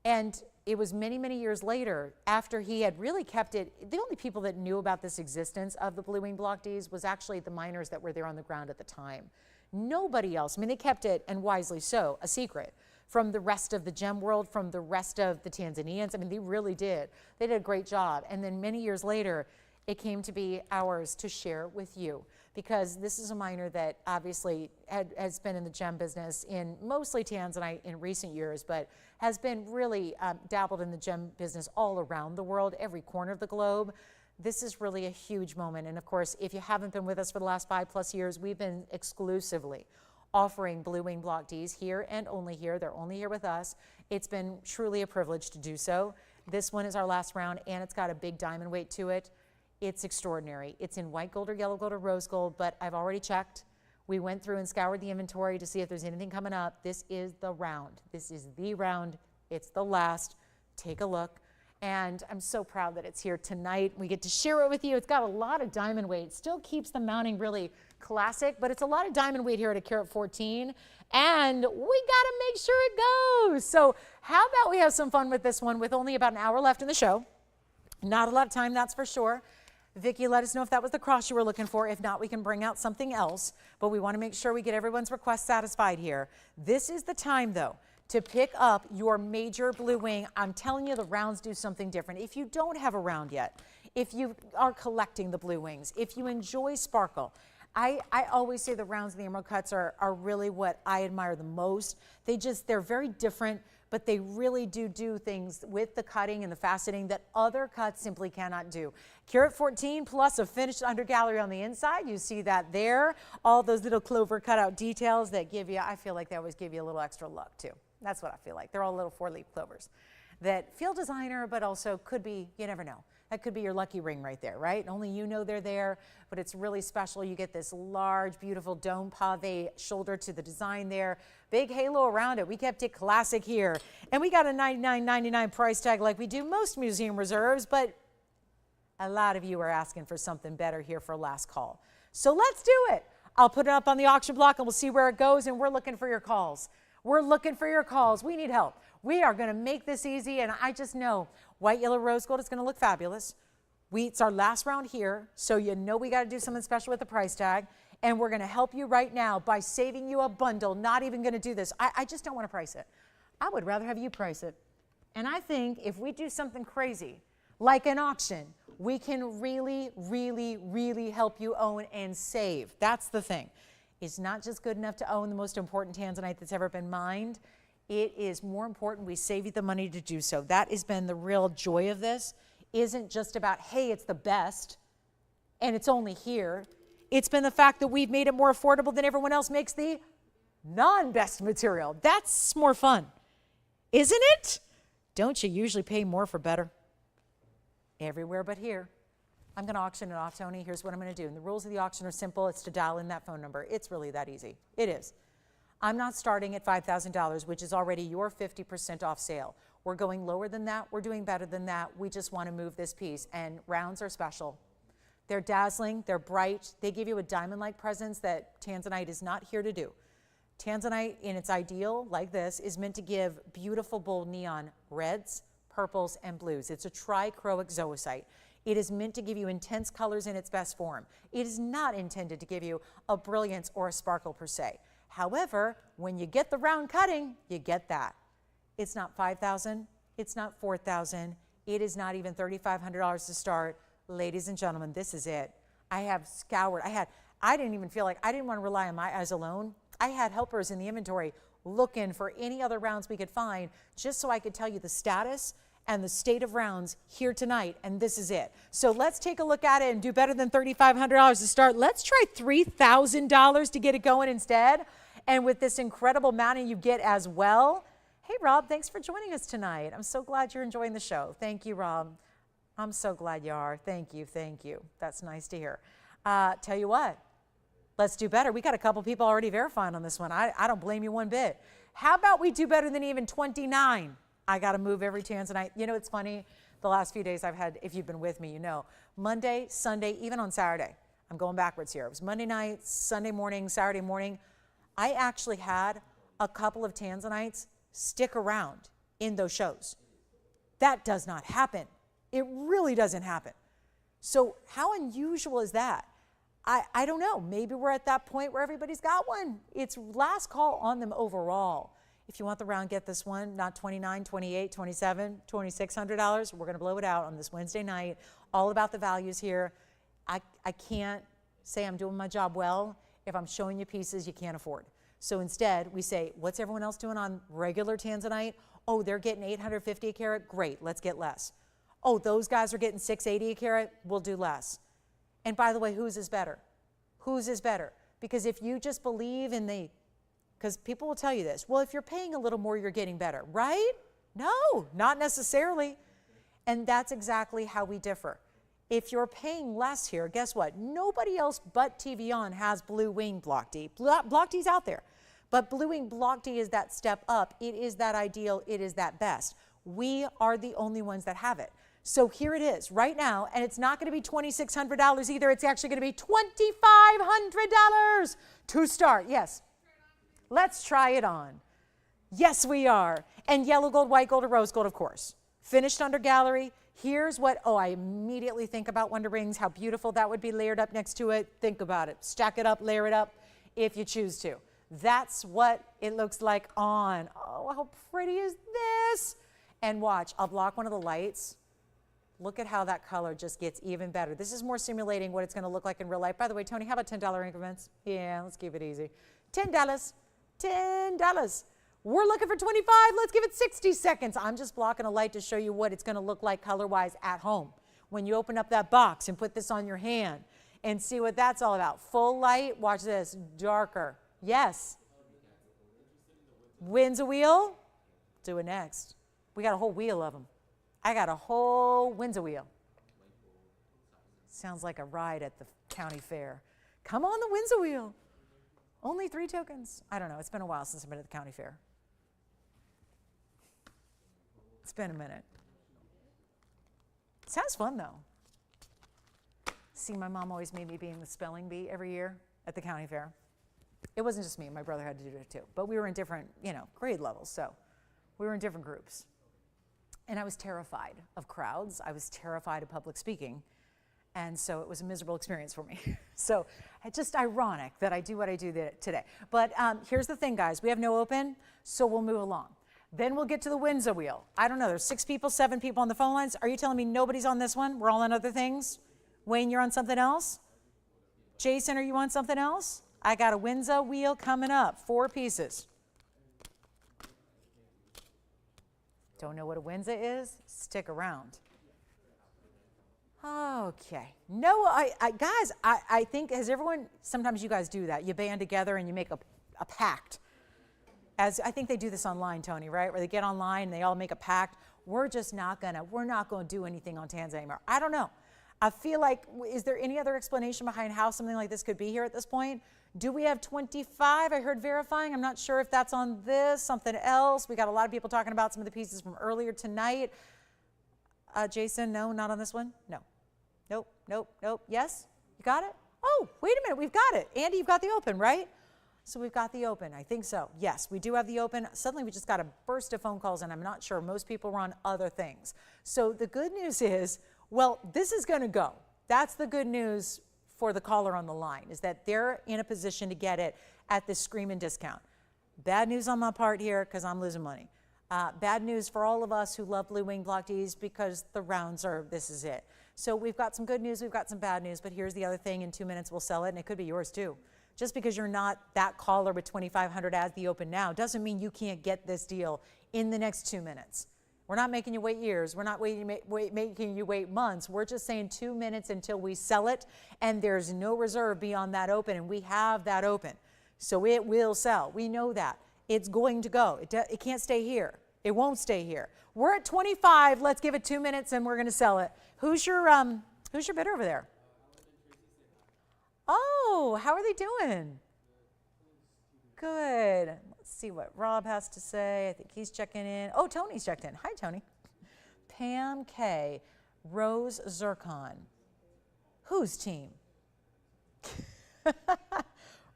And it was many, many years later, after he had really kept it, the only people that knew about this existence of the blue wing block Ds was actually the miners that were there on the ground at the time. Nobody else, I mean, they kept it, and wisely so, a secret from the rest of the gem world, from the rest of the Tanzanians. I mean, they really did. They did a great job. And then many years later, it came to be ours to share with you, because this is a miner that obviously has been in the gem business in mostly tanzanite in recent years, but has been really dabbled in the gem business all around the world, every corner of the globe. This is really a huge moment. And of course, if you haven't been with us for the last 5+ years, we've been exclusively offering blue wing block Ds here and only here. They're only here with us. It's been truly a privilege to do so. This one is our last round, and it's got a big diamond weight to it. It's extraordinary. It's in white gold or yellow gold or rose gold, but I've already checked. We went through and scoured the inventory to see if there's anything coming up. This is the round. This is the round. It's the last. Take a look. And I'm so proud that it's here tonight. We get to share it with you. It's got a lot of diamond weight. Still keeps the mounting really classic, but it's a lot of diamond weight here at a carat 14. And we got to make sure it goes. So how about we have some fun with this one with only about an hour left in the show? Not a lot of time, that's for sure. Vicki, let us know if that was the cross you were looking for. If not, we can bring out something else. But we want to make sure we get everyone's request satisfied here. This is the time, though, to pick up your major blue wing. I'm telling you, the rounds do something different. If you don't have a round yet, if you are collecting the blue wings, if you enjoy sparkle, I always say the rounds and the emerald cuts are really what I admire the most. They're very different, but they really do things with the cutting and the faceting that other cuts simply cannot do. Carat 14 plus a finished undergallery on the inside. You see that there. All those little clover cutout details that give you, I feel like they always give you a little extra look too. That's what I feel like. They're all little 4-leaf clovers that feel designer, but also could be, you never know. That could be your lucky ring right there, right? Only you know they're there, but it's really special. You get this large, beautiful dome pave shoulder to the design there. Big halo around it. We kept it classic here. And we got a $99.99 price tag like we do most museum reserves, but a lot of you are asking for something better here for last call. So let's do it. I'll put it up on the auction block and we'll see where it goes, and we're looking for your calls. We're looking for your calls. We need help. We are going to make this easy, and I just know white, yellow, rose gold is going to look fabulous. It's our last round here, so you know we got to do something special with the price tag, and we're going to help you right now by saving you a bundle. Not even going to do this. I just don't want to price it. I would rather have you price it. And I think if we do something crazy, like an auction, we can really, really, really help you own and save. That's the thing. It's not just good enough to own the most important tanzanite that's ever been mined. It is more important we save you the money to do so. That has been the real joy of this. Isn't just about, hey, it's the best and it's only here. It's been the fact that we've made it more affordable than everyone else makes the non-best material. That's more fun, isn't it? Don't you usually pay more for better? Everywhere but here. I'm going to auction it off, Tony. Here's what I'm going to do. And the rules of the auction are simple. It's to dial in that phone number. It's really that easy. It is. I'm not starting at $5,000, which is already your 50% off sale. We're going lower than that. We're doing better than that. We just want to move this piece. And rounds are special. They're dazzling. They're bright. They give you a diamond-like presence that tanzanite is not here to do. Tanzanite, in its ideal, like this, is meant to give beautiful, bold neon reds, purples, and blues. It's a trichroic zoicite. It is meant to give you intense colors in its best form. It is not intended to give you a brilliance or a sparkle per se. However, when you get the round cutting, you get that. It's not $5,000. It's not $4,000. It is not even $3,500 to start. Ladies and gentlemen, this is it. I have scoured. I didn't even feel like I didn't want to rely on my eyes alone. I had helpers in the inventory looking for any other rounds we could find just so I could tell you the status and the state of rounds here tonight, and this is it. So let's take a look at it and do better than $3,500 to start. Let's try $3,000 to get it going instead. And with this incredible mounting you get as well. Hey, Rob, thanks for joining us tonight. I'm so glad you're enjoying the show. Thank you, Rob. I'm so glad you are. Thank you, thank you. That's nice to hear. Tell you what, Let's do better. We got a couple people already verifying on this one. I don't blame you one bit. How about we do better than even 29? I got to move every tanzanite. You know, it's funny. The last few days I've had, if you've been with me, you know, Monday, Sunday, even on Saturday. I'm going backwards here. It was Monday night, Sunday morning, Saturday morning. I actually had a couple of tanzanites stick around in those shows. That does not happen. It really doesn't happen. So how unusual is that? I don't know. Maybe we're at that point where everybody's got one. It's last call on them overall. If you want the round, get this one. Not $29, $28, $27, $2,600. We're going to blow it out on this Wednesday night. All about the values here. I can't say I'm doing my job well if I'm showing you pieces you can't afford. So instead, we say, what's everyone else doing on regular tanzanite? Oh, they're getting $850 a carat. Great, let's get less. Oh, those guys are getting $680 a carat. We'll do less. And by the way, whose is better? Whose is better? Because if you just believe in the, because people will tell you this, well, if you're paying a little more, you're getting better, right? No, not necessarily. And that's exactly how we differ. If you're paying less here, guess what? Nobody else but TVON has blue wing block D. Block D's out there. But blue wing block D is that step up. It is that ideal. It is that best. We are the only ones that have it. So here it is right now, and it's not going to be $2,600 either. It's actually going to be $2,500 to start. Yes. Let's try it on. Yes, we are. And yellow gold, white gold, or rose gold, of course. Finished under gallery. Here's what, oh, I immediately think about Wonder Rings, how beautiful that would be layered up next to it. Think about it. Stack it up, layer it up if you choose to. That's what it looks like on. Oh, how pretty is this? And watch, I'll block one of the lights. Look at how that color just gets even better. This is more simulating what it's going to look like in real life. By the way, Tony, how about $10 increments? Yeah, let's keep it easy. $10. $10. We're looking for 25. Let's give it 60 seconds. I'm just blocking a light to show you what it's going to look like color-wise at home. When you open up that box and put this on your hand and see what that's all about. Full light, watch this, darker. Yes. Wins a wheel? Do it next. We got a whole wheel of them. I got a whole Windsor wheel. Sounds like a ride at the county fair. Come on the Windsor wheel. Only 3 tokens. I don't know. It's been a while since I've been at the county fair. It's been a minute. Sounds fun though. See, my mom always made me be in the spelling bee every year at the county fair. It wasn't just me. My brother had to do it too. But we were in different, grade levels. So we were in different groups. And I was terrified of crowds. I was terrified of public speaking. And so it was a miserable experience for me. So it's just ironic that I do what I do today. But here's the thing, guys. We have no open, so we'll move along. Then we'll get to the Windsor wheel. I don't know. There's 6 people, 7 people on the phone lines. Are you telling me nobody's on this one? We're all on other things? Wayne, you're on something else? Jason, are you on something else? I got a Windsor wheel coming up. 4 pieces. Don't know what a Windsor is? Stick around. Okay. No, guys, I think, has everyone, sometimes you guys do that. You band together and you make a pact. As I think they do this online, Tony, right? Where they get online and they all make a pact. We're not going to do anything on Tanzania anymore. I don't know. I feel like, is there any other explanation behind how something like this could be here at this point? Do we have 25? I heard verifying. I'm not sure if that's on this, something else. We got a lot of people talking about some of the pieces from earlier tonight. Jason, no, not on this one? No. Nope, nope, nope. Yes? You got it? Oh, wait a minute. We've got it. Andy, you've got the open, right? So we've got the open. I think so. Yes, we do have the open. Suddenly we just got a burst of phone calls, and I'm not sure. Most people were on other things. So the good news is, well, this is going to go. That's the good news for the caller on the line, is that they're in a position to get it at this screaming discount. Bad news on my part here, because I'm losing money. Bad news for all of us who love Blue Wing Block Ds, because the rounds are, this is it. So we've got some good news, we've got some bad news, but here's the other thing. In 2 minutes we'll sell it, and it could be yours too. Just because you're not that caller with 2,500 as the open now doesn't mean you can't get this deal in the next 2 minutes. We're not making you wait years. We're not making you wait months. We're just saying 2 minutes until we sell it, and there's no reserve beyond that open, and we have that open. So it will sell. We know that. It's going to go. It can't stay here. It won't stay here. We're at 25. Let's give it 2 minutes, and we're going to sell it. Who's your bidder over there? Oh, how are they doing? Good. Let's see what Rob has to say. I think he's checking in. Oh, Tony's checked in. Hi, Tony. Pam K. Rose Zircon. Whose team?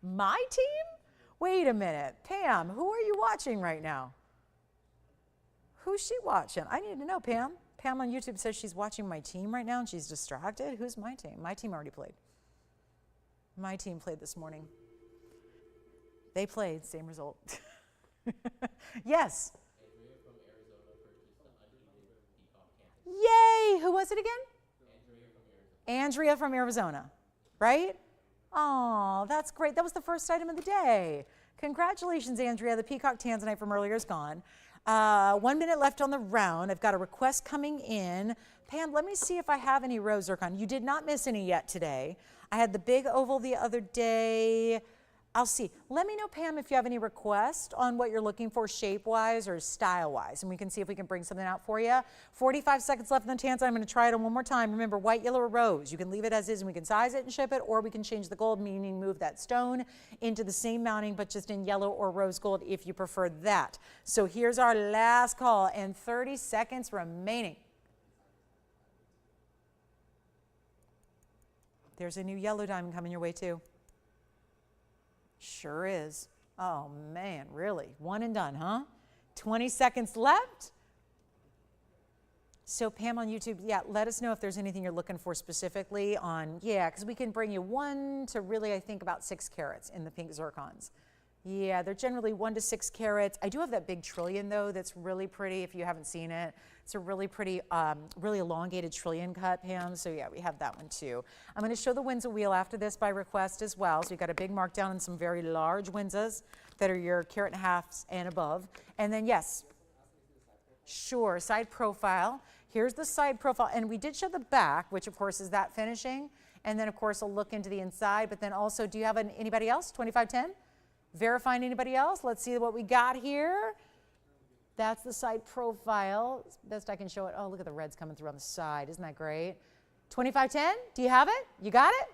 My team? Wait a minute. Pam, who are you watching right now? Who's she watching? I need to know, Pam. Pam on YouTube says she's watching my team right now and she's distracted. Who's my team? My team already played. My team played this morning. They played, same result. Yes. Yay! Who was it again? Andrea from Arizona, right? Oh, that's great. That was the first item of the day. Congratulations, Andrea. The peacock tanzanite from earlier is gone. 1 minute left on the round. I've got a request coming in. Pam, let me see if I have any rose zircon. You did not miss any yet today. I had the big oval the other day. I'll see. Let me know, Pam, if you have any requests on what you're looking for shape-wise or style-wise, and we can see if we can bring something out for you. 45 seconds left in the tanzanite. I'm going to try it on one more time. Remember, white, yellow, or rose. You can leave it as is, and we can size it and ship it, or we can change the gold, meaning move that stone into the same mounting, but just in yellow or rose gold if you prefer that. So here's our last call, and 30 seconds remaining. There's a new yellow diamond coming your way, too. Sure is. Oh, man, really? One and done, huh? 20 seconds left. So Pam on YouTube, yeah, let us know if there's anything you're looking for specifically on, yeah, because we can bring you 1 to really, I think, about 6 carats in the pink zircons. Yeah, they're generally 1 to 6 carats. I do have that big trillion, though, that's really pretty if you haven't seen it. It's a really pretty, really elongated trillion cut, Pam. So yeah, we have that one too. I'm going to show the Windsor wheel after this by request as well. So we've got a big markdown and some very large Windsors that are your 1.5 carats and above. And then yes, sure, side profile. Here's the side profile. And we did show the back, which of course is that finishing. And then of course I'll look into the inside. But then also, do you have anybody else? 2510? Verifying anybody else? Let's see what we got here. That's the side profile. Best I can show it. Oh, look at the reds coming through on the side. Isn't that great? 2510, do you have it? You got it?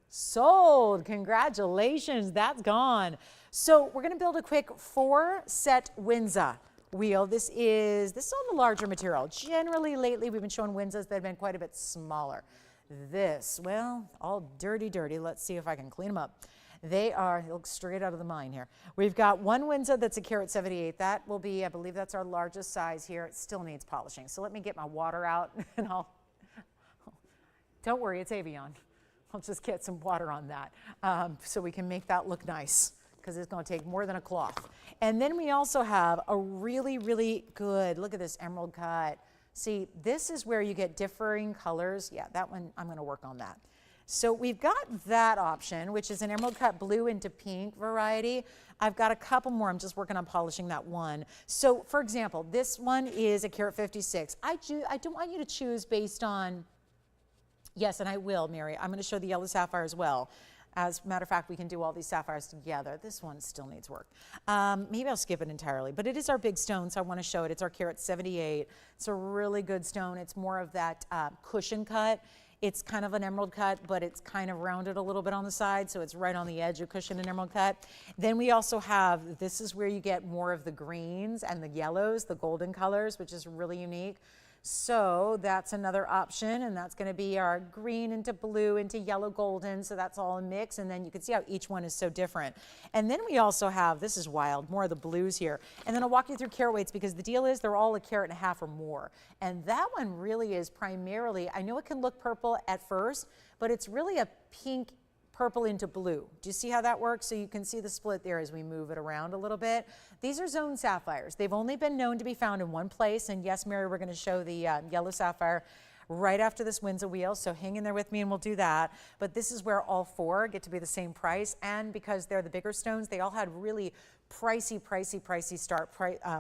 Sold. Congratulations. That's gone. So we're going to build a quick 4-set Windsor wheel. This is on the larger material. Generally, lately, we've been showing Windsors that have been quite a bit smaller. This, well, all dirty. Let's see if I can clean them up. They look straight out of the mine here. We've got one Windsor that's a 1.78 carat. That will be, I believe that's our largest size here. It still needs polishing. So let me get my water out and don't worry, it's TVON. I'll just get some water on that so we can make that look nice because it's going to take more than a cloth. And then we also have a really, really good, look at this emerald cut. See, this is where you get differing colors. Yeah, that one, I'm going to work on that. So we've got that option, which is an emerald cut blue into pink variety. I've got a couple more. I'm just working on polishing that one. So for example, this one is a 1.56 carat. I don't want you to choose based on, yes, and I will, Mary. I'm going to show the yellow sapphire as well. As a matter of fact, we can do all these sapphires together. This one still needs work. Maybe I'll skip it entirely, but it is our big stone, so I want to show it. It's our 1.78 carat. It's a really good stone. It's more of that cushion cut. It's kind of an emerald cut, but it's kind of rounded a little bit on the side, so it's right on the edge of cushion and emerald cut. Then we also have, this is where you get more of the greens and the yellows, the golden colors, which is really unique. So that's another option, and that's going to be our green into blue into yellow golden, so that's all a mix, and then you can see how each one is so different. And then we also have, this is wild, more of the blues here, and then I'll walk you through carat weights because the deal is they're all a 1.5 carats or more, and that one really is primarily, I know it can look purple at first, but it's really a pink purple into blue. Do you see how that works? So you can see the split there as we move it around a little bit. These are zone sapphires. They've only been known to be found in one place. And yes, Mary, we're going to show the yellow sapphire right after this Windsor wheel. So hang in there with me and we'll do that. But this is where all 4 get to be the same price. And because they're the bigger stones, they all had really pricey start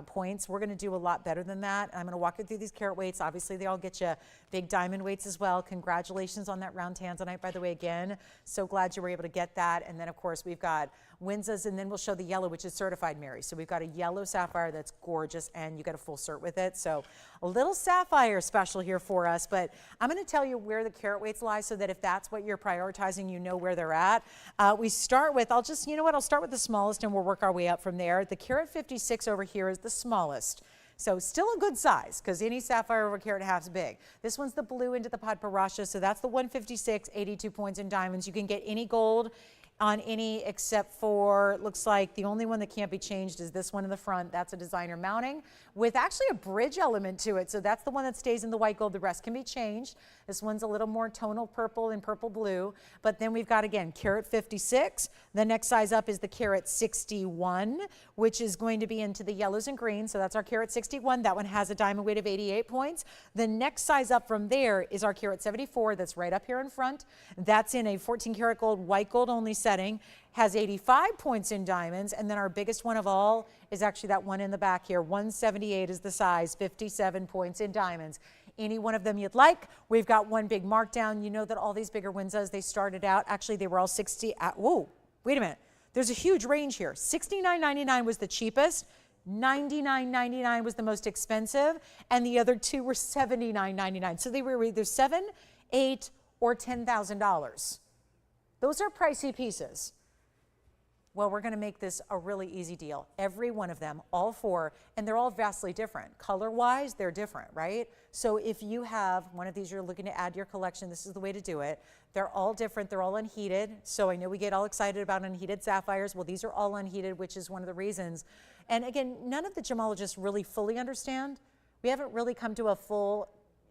points. We're going to do a lot better than that. I'm going to walk you through these carat weights. Obviously, they all get you big diamond weights as well. Congratulations on that round tanzanite, by the way, again. So glad you were able to get that. And then, of course, we've got Winzas, and then we'll show the yellow, which is certified Mary. So we've got a yellow sapphire that's gorgeous, and you got a full cert with it. So a little sapphire special here for us, but I'm going to tell you where the carat weights lie so that if that's what you're prioritizing, you know where they're at. We start with, I'll start with the smallest and we'll work our way up from there. The carat 56 over here is the smallest. So still a good size because any sapphire over a carat and a half is big. This one's the blue into the Paraiba, so that's the 156, 82 points in diamonds. You can get any gold on any except for, looks like the only one that can't be changed is this one in the front. That's a designer mounting with actually a bridge element to it. So that's the one that stays in the white gold. The rest can be changed. This one's a little more tonal purple and purple blue. But then we've got, again, carat 56. The next size up is the carat 61, which is going to be into the yellows and greens. So that's our carat 61. That one has a diamond weight of 88 points. The next size up from there is our carat 74. That's right up here in front. That's in a 14 karat gold, white gold only setting, has 85 points in diamonds, and then our biggest one of all is actually that one in the back here. 178 is the size, 57 points in diamonds. Any one of them you'd like. We've got one big markdown. You know that all these bigger Winzas, they started out, actually they were all 60, whoa, wait a minute. There's a huge range here. $69.99 was the cheapest. $99.99 was the most expensive, and the other two were $79.99. So they were either $7,000, $8,000, or $10,000. Those are pricey pieces. Well, we're going to make this a really easy deal. Every one of them, all four, and they're all vastly different. Color-wise, they're different, right? So if you have one of these you're looking to add to your collection, this is the way to do it. They're all different. They're all unheated. So I know we get all excited about unheated sapphires. Well, these are all unheated, which is one of the reasons. And again, none of the gemologists really fully understand. We haven't really come to a full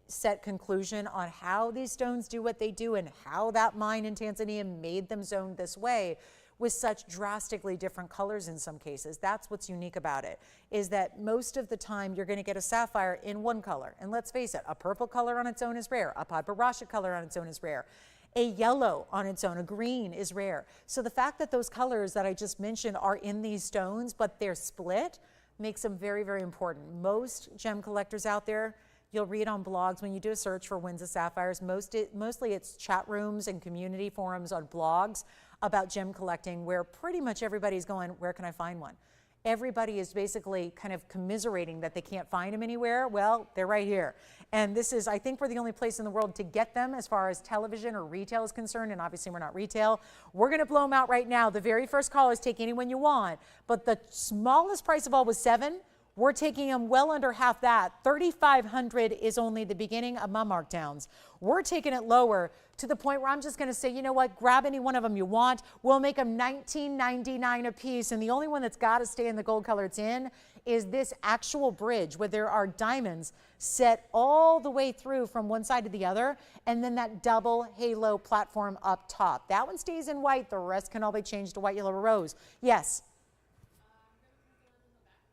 set conclusion on how these stones do what they do and how that mine in Tanzania made them zoned this way with such drastically different colors in some cases. That's what's unique about it, is that most of the time you're going to get a sapphire in one color. And let's face it, a purple color on its own is rare. A Paraiba color on its own is rare. A yellow on its own, a green is rare. So the fact that those colors that I just mentioned are in these stones, but they're split, makes them very, very important. Most gem collectors out there, you'll read on blogs when you do a search for Winza sapphires, mostly it's chat rooms and community forums on blogs about gem collecting where pretty much everybody's going, where can I find one? Everybody is basically kind of commiserating that they can't find them anywhere. Well, they're right here. And this is, I think we're the only place in the world to get them as far as television or retail is concerned, and obviously we're not retail. We're gonna blow them out right now. The very first callers, take anyone you want, but the smallest price of all was $7. We're taking them well under half that. $3,500 is only the beginning of my markdowns. We're taking it lower to the point where I'm just going to say, you know what, grab any one of them you want. We'll make them $19.99 a piece. And the only one that's got to stay in the gold color it's in is this actual bridge where there are diamonds set all the way through from one side to the other. And then that double halo platform up top. That one stays in white. The rest can all be changed to white, yellow, or rose. Yes.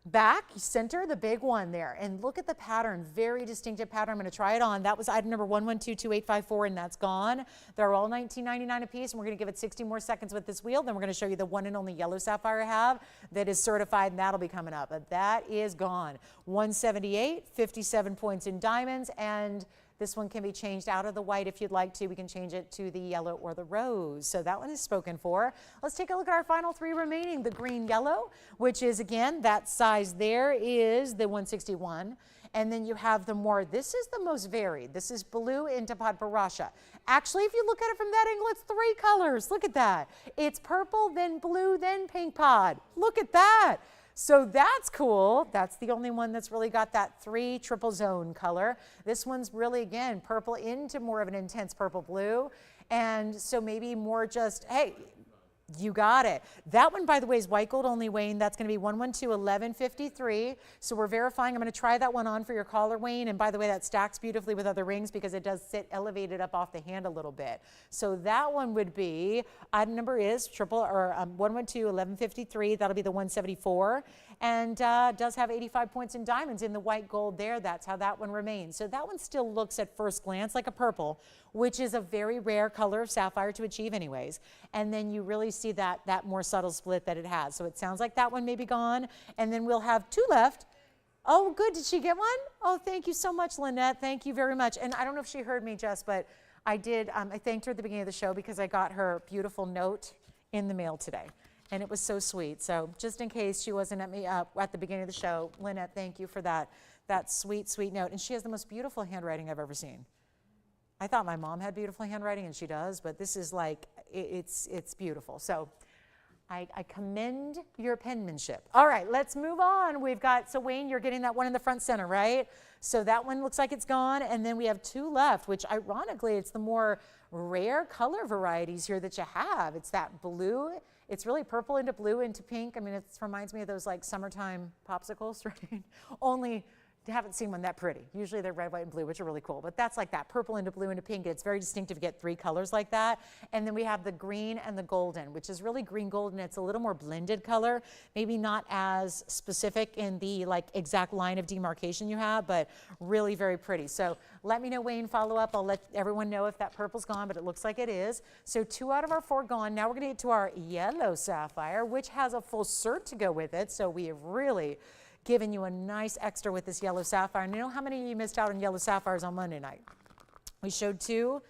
Back, center, the big one there. And look at the pattern, very distinctive pattern. I'm going to try it on. That was item number 1122854, and that's gone. They're all $19.99 a piece, and we're going to give it 60 more seconds with this wheel. Then we're going to show you the one and only yellow sapphire I have that is certified, and that'll be coming up. But that is gone. 178, 57 points in diamonds, and this one can be changed out of the white if you'd like to. We can change it to the yellow or the rose. So that one is spoken for. Let's take a look at our final three remaining. The green yellow, which is, again, that size there is the 161. And then you have the more, this is the most varied. This is blue into Paraiba. Actually, if you look at it from that angle, it's 3 colors. Look at that. It's purple, then blue, then pink pod. Look at that. So that's cool. That's the only one that's really got that 3 triple zone color. This one's really, again, purple into more of an intense purple blue. And so maybe more just, hey, you got it. That one, by the way, is white gold only, Wayne. That's going to be 1121153. So we're verifying. I'm going to try that one on for your caller, Wayne. And by the way, that stacks beautifully with other rings because it does sit elevated up off the hand a little bit. So that one would be, item number is 1121153. That'll be the 174. And does have 85 points in diamonds in the white gold there. That's how that one remains. So that one still looks at first glance like a purple, which is a very rare color of sapphire to achieve anyways. And then you really see that more subtle split that it has. So it sounds like that one may be gone. And then we'll have 2 left. Oh, good. Did she get one? Oh, thank you so much, Lynette. Thank you very much. And I don't know if she heard me, Jess, but I did. I thanked her at the beginning of the show because I got her beautiful note in the mail today. And it was so sweet. So just in case she wasn't at me at the beginning of the show, Lynette, thank you for that sweet, sweet note. And she has the most beautiful handwriting I've ever seen. I thought my mom had beautiful handwriting, and she does, but this is like, it's beautiful. So I commend your penmanship. All right, let's move on. We've got, so Wayne, you're getting that one in the front center, right? So that one looks like it's gone, and then we have 2 left, which ironically, it's the more rare color varieties here that you have. It's that blue. It's really purple into blue into pink. I mean, it reminds me of those like summertime popsicles, right? Only haven't seen one that pretty. Usually they're red, white, and blue, which are really cool. But that's like that purple into blue into pink. It's very distinctive to get 3 colors like that. And then we have the green and the golden, which is really green golden. It's a little more blended color, maybe not as specific in the like exact line of demarcation you have, but really very pretty. So let me know, Wayne, follow up. I'll let everyone know if that purple's gone, but it looks like it is. So 2 out of our 4 gone. Now we're gonna get to our yellow sapphire, which has a full cert to go with it. So we have really giving you a nice extra with this yellow sapphire. And you know how many of you missed out on yellow sapphires on Monday night? We showed 2.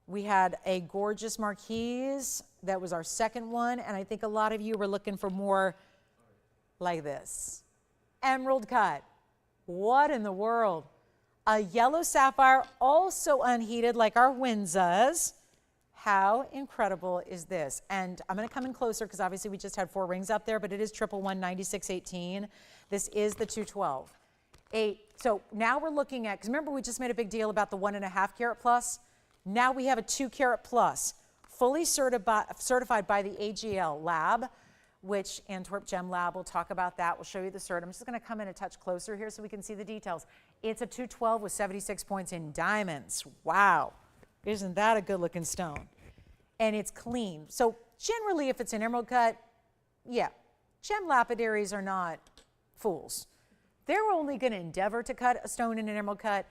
We had a gorgeous marquise. That was our second one. And I think a lot of you were looking for more like this. Emerald cut. What in the world? A yellow sapphire, also unheated like our Windsors. How incredible is this? And I'm going to come in closer because obviously we just had 4 rings up there, but it is 111 9618. This is the 212. So now we're looking at, because remember we just made a big deal about the 1.5 carat plus. Now we have a 2 carat plus, fully certified by the AGL lab, which Antwerp Gem Lab will talk about that. We'll show you the cert. I'm just going to come in a touch closer here so we can see the details. It's a 212 with 76 points in diamonds. Wow. Isn't that a good looking stone? And it's clean. So generally if it's an emerald cut, yeah, gem lapidaries are not fools. They're only going to endeavor to cut a stone in an emerald cut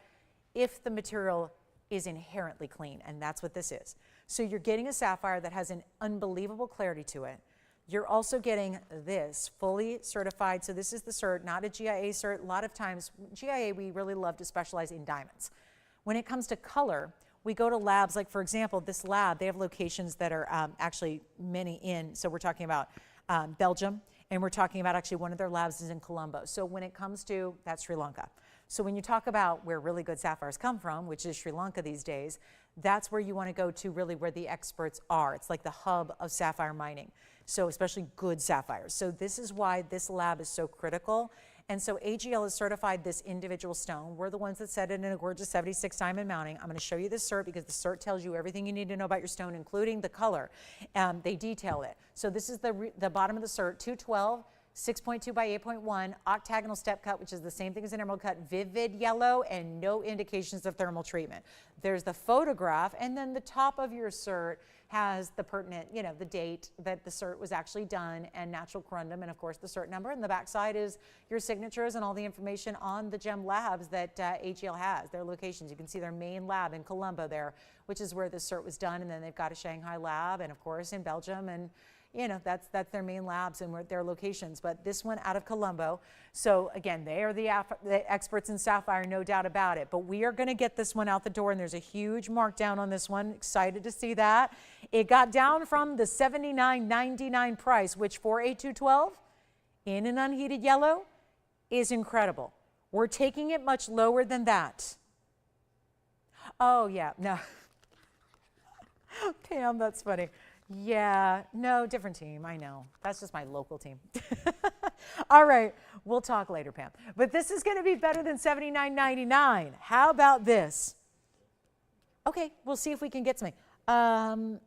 if the material is inherently clean, and that's what this is. So you're getting a sapphire that has an unbelievable clarity to it. You're also getting this fully certified. So this is the cert, not a GIA cert. A lot of times, GIA, we really love to specialize in diamonds. When it comes to color, we go to labs, like for example, this lab, they have locations that are actually many in, so we're talking about Belgium, and we're talking about actually one of their labs is in Colombo. So when it comes to, that's Sri Lanka. So when you talk about where really good sapphires come from, which is Sri Lanka these days, that's where you want to go to really where the experts are. It's like the hub of sapphire mining. So especially good sapphires. So this is why this lab is so critical. And so AGL has certified this individual stone. We're the ones that set it in a gorgeous 76 diamond mounting. I'm going to show you the cert because the cert tells you everything you need to know about your stone, including the color. They detail it. So this is the bottom of the cert, 212, 6.2 by 8.1, octagonal step cut, which is the same thing as an emerald cut, vivid yellow, and no indications of thermal treatment. There's the photograph, and then the top of your cert has the pertinent, you know, the date that the cert was actually done and natural corundum, and of course the cert number. And the back side is your signatures and all the information on the gem labs that AGL has, their locations. You can see their main lab in Colombo there, which is where the cert was done, and then they've got a Shanghai lab, and of course in Belgium, and you know, that's their main labs and their locations. But this one out of Colombo. So again, they are the experts in sapphire, no doubt about it. But we are going to get this one out the door, and there's a huge markdown on this one. Excited to see that. It got down from the $79.99 price, which for a 212 in an unheated yellow is incredible. We're taking it much lower than that. Oh yeah, no. Pam, that's funny. Yeah, no, different team, I know. That's just my local team. All right, we'll talk later, Pam. But this is going to be better than $79.99. How about this? Okay, we'll see if we can get something.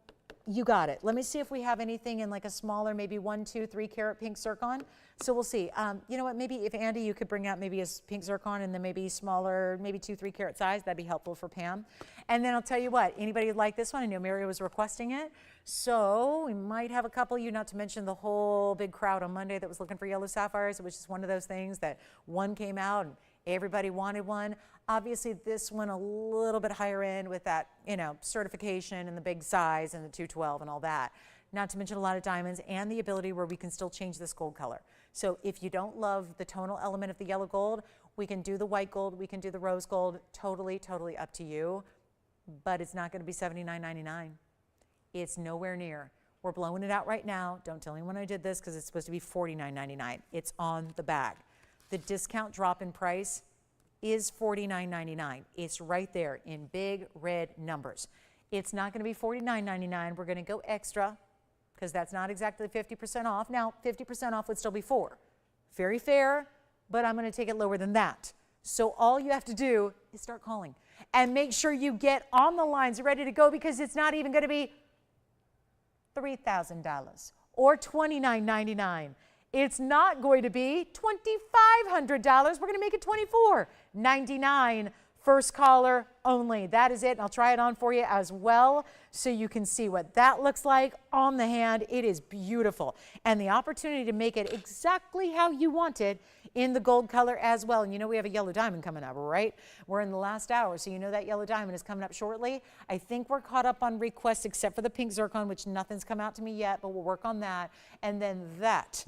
You got it. Let me see if we have anything in like a smaller, maybe 1, 2, 3 carat pink zircon. So we'll see. You know what, maybe if Andy, you could bring out maybe a pink zircon and then maybe smaller, maybe 2, 3 carat size, that'd be helpful for Pam. And then I'll tell you what, anybody like this one? I know Mary was requesting it. So we might have a couple of you, not to mention the whole big crowd on Monday that was looking for yellow sapphires, which is one of those things that one came out and everybody wanted one. Obviously this one a little bit higher end with that, you know, certification and the big size and the 212 and all that. not to mention a lot of diamonds, and the ability where we can still change this gold color. So if you don't love the tonal element of the yellow gold, we can do the white gold, we can do the rose gold, totally up to you, but it's not going to be $79.99. It's nowhere near. We're blowing it out right now. Don't tell anyone I did this because it's supposed to be $49.99. It's on the bag. The discount drop in price is $49.99. It's right there in big red numbers. It's not going to be $49.99. We're going to go extra because that's not exactly 50% off. Now, 50% off would still be $4. Very fair, but I'm going to take it lower than that. So all you have to do is start calling and make sure you get on the lines ready to go, because it's not even going to be $3,000 or $29.99. It's not going to be $2,500. We're going to make it $24.99. First caller only. That is it. And I'll try it on for you as well so you can see what that looks like on the hand. It is beautiful. And the opportunity to make it exactly how you want it in the gold color as well. And you know we have a yellow diamond coming up, right? We're in the last hour, so you know that yellow diamond is coming up shortly. I think we're caught up on requests except for the pink zircon, which nothing's come out to me yet, but we'll work on that. And then that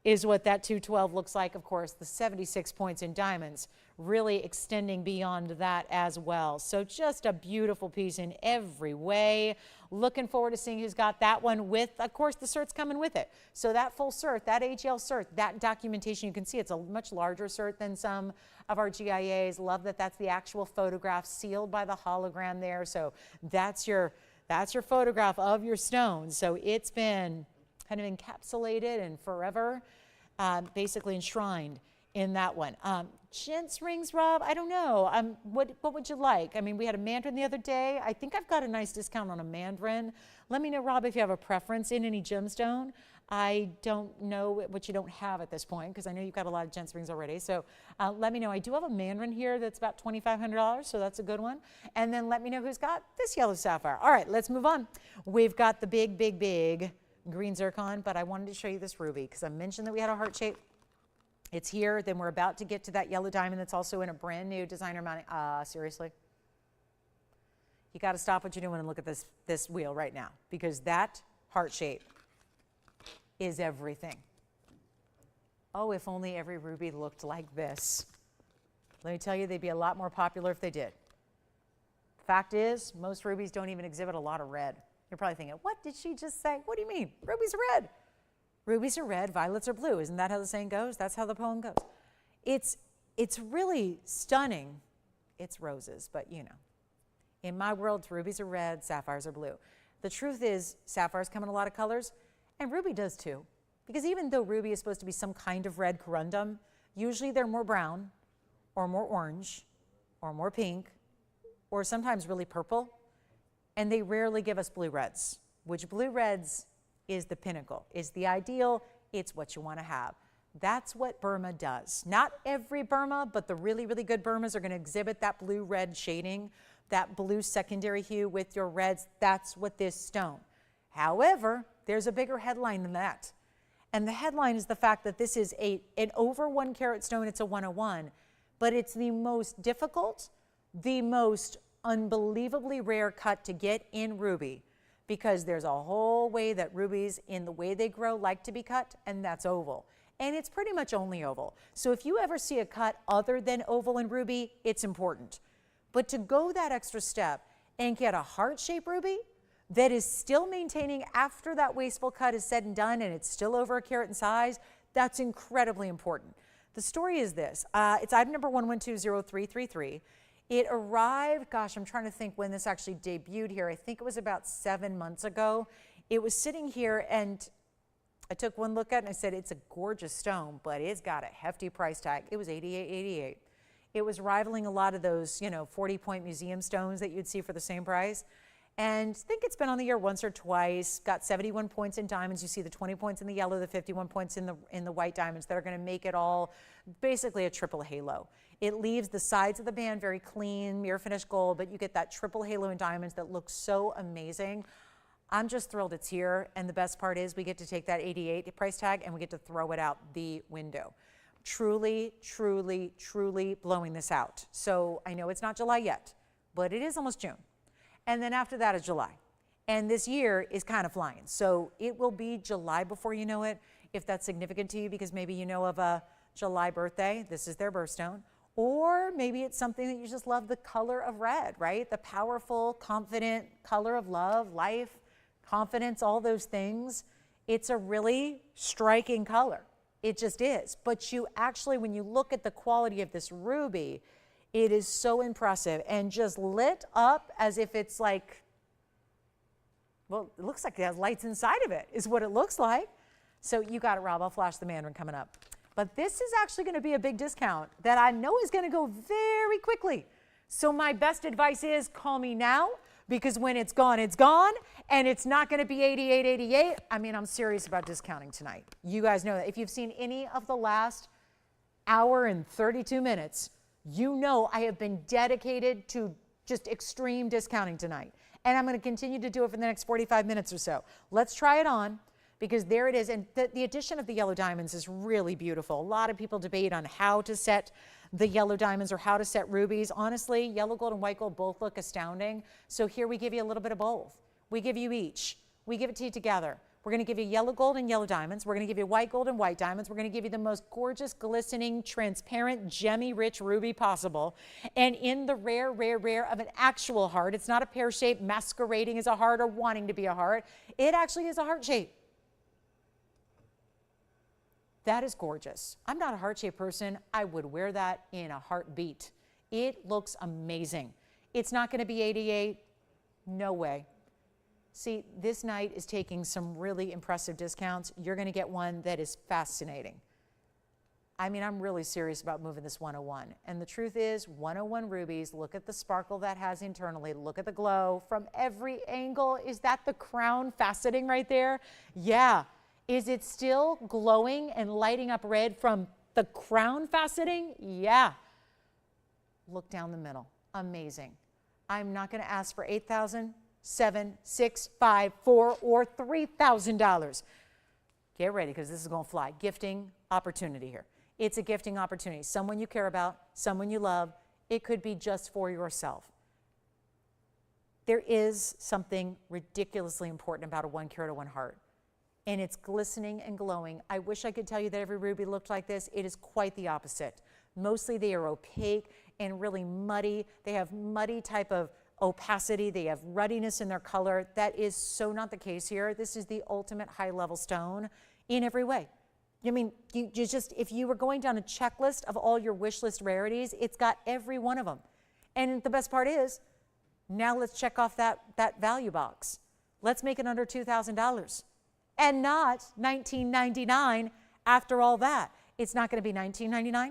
is what that 212 looks like. Of course, the 76 points in diamonds really extending beyond that as well. So just a beautiful piece in every way. Looking forward to seeing who's got that one with, of course, the cert's coming with it. So that full cert, that HL cert, that documentation, you can see it's a much larger cert than some of our GIAs. Love that that's the actual photograph sealed by the hologram there. So that's your photograph of your stone. So it's been kind of encapsulated and forever basically enshrined in that one. Gents rings, Rob, I don't know. What would you like? I mean, we had a mandarin the other day. I think I've got a nice discount on a mandarin. Let me know, Rob, if you have a preference in any gemstone. I don't know what you don't have at this point, because I know you've got a lot of gents rings already. So let me know. I do have a mandarin here that's about $2,500, so that's a good one. And then let me know who's got this yellow sapphire. All right, let's move on. We've got the big green zircon, but I wanted to show you this ruby because I mentioned that we had a heart shape. It's here. Then we're about to get to that yellow diamond that's also in a brand new designer mounting. Seriously? You got to stop what you're doing and look at this wheel right now, because that heart shape is everything. Oh, if only every ruby looked like this. Let me tell you, they'd be a lot more popular if they did. Fact is, most rubies don't even exhibit a lot of red. You're probably thinking, what did she just say? What do you mean? Rubies are red. Rubies are red, violets are blue. Isn't that how the saying goes? That's how the poem goes. It's really stunning. It's roses, but you know. In my world, rubies are red, sapphires are blue. The truth is, sapphires come in a lot of colors, and ruby does too. Because even though ruby is supposed to be some kind of red corundum, usually they're more brown, or more orange, or more pink, or sometimes really purple. And they rarely give us blue reds, which blue reds is the pinnacle, is the ideal. It's what you want to have. That's what Burma does. Not every Burma, but the really good Burmas are going to exhibit that blue-red shading, that blue secondary hue with your reds. That's what this stone. However, there's a bigger headline than that. And the headline is the fact that this is an over 1 carat stone. It's a 101, but it's the most difficult, the most unbelievably rare cut to get in ruby, because there's a whole way that rubies, in the way they grow, like to be cut, and that's oval. And it's pretty much only oval. So if you ever see a cut other than oval in ruby, it's important. But to go that extra step and get a heart-shaped ruby that is still maintaining after that wasteful cut is said and done, and it's still over 1 carat in size, that's incredibly important. The story is this. It's item number 1120333. It arrived, gosh, I'm trying to think when this actually debuted here. I think it was about 7 months ago. It was sitting here, and I took one look at it, and I said, it's a gorgeous stone, but it's got a hefty price tag. It was $88.88. It was rivaling a lot of those, 40-point museum stones that you'd see for the same price. And I think it's been on the air once or twice, got 71 points in diamonds. You see the 20 points in the yellow, the 51 points in the white diamonds that are going to make it all basically a triple halo. It leaves the sides of the band very clean, mirror finished gold, but you get that triple halo in diamonds that looks so amazing. I'm just thrilled it's here, and the best part is we get to take that 88 price tag and we get to throw it out the window. Truly blowing this out. So I know it's not July yet, but it is almost June. And then after that is July. And this year is kind of flying. So it will be July before you know it, if that's significant to you, because maybe you know of a July birthday, this is their birthstone. Or maybe it's something that you just love, the color of red, right? The powerful, confident color of love, life, confidence, all those things. It's a really striking color. It just is. But you actually, when you look at the quality of this ruby, it is so impressive and just lit up as if it's like, well, it looks like it has lights inside of it, is what it looks like. So you got it, Rob. I'll flash the mandarin coming up. But this is actually going to be a big discount that I know is going to go very quickly. So my best advice is call me now, because when it's gone, and it's not going to be $88.88. I mean, I'm serious about discounting tonight. You guys know that. If you've seen any of the last hour and 32 minutes, you know I have been dedicated to just extreme discounting tonight. And I'm going to continue to do it for the next 45 minutes or so. Let's try it on, because there it is. And the addition of the yellow diamonds is really beautiful. A lot of people debate on how to set the yellow diamonds or how to set rubies. Honestly, yellow gold and white gold both look astounding. So here we give you a little bit of both. We give you each. We give it to you together. We're going to give you yellow gold and yellow diamonds. We're going to give you white gold and white diamonds. We're going to give you the most gorgeous, glistening, transparent, gemmy-rich ruby possible. And in the rare, rare, rare of an actual heart, it's not a pear shape masquerading as a heart or wanting to be a heart. It actually is a heart shape. That is gorgeous. I'm not a heart-shaped person. I would wear that in a heartbeat. It looks amazing. It's not going to be 88. No way. See, this night is taking some really impressive discounts. You're going to get one that is fascinating. I mean, I'm really serious about moving this 101. And the truth is, 101 rubies, look at the sparkle that has internally. Look at the glow from every angle. Is that the crown faceting right there? Yeah. Is it still glowing and lighting up red from the crown faceting? Yeah. Look down the middle. Amazing. I'm not going to ask for $8,000, $7,000, $6,000, $5,000, $4,000, or $3,000. Get ready, because this is going to fly. Gifting opportunity here. It's a gifting opportunity. Someone you care about, someone you love. It could be just for yourself. There is something ridiculously important about a 1 carat of 1 heart. And it's glistening and glowing. I wish I could tell you that every ruby looked like this. It is quite the opposite. Mostly they are opaque and really muddy. They have muddy type of opacity. They have ruddiness in their color. That is so not the case here. This is the ultimate high-level stone in every way. I mean, you just, if you were going down a checklist of all your wish list rarities, it's got every one of them. And the best part is, now let's check off that value box. Let's make it under $2,000. And not $19.99 after all that. It's not going to be $19.99.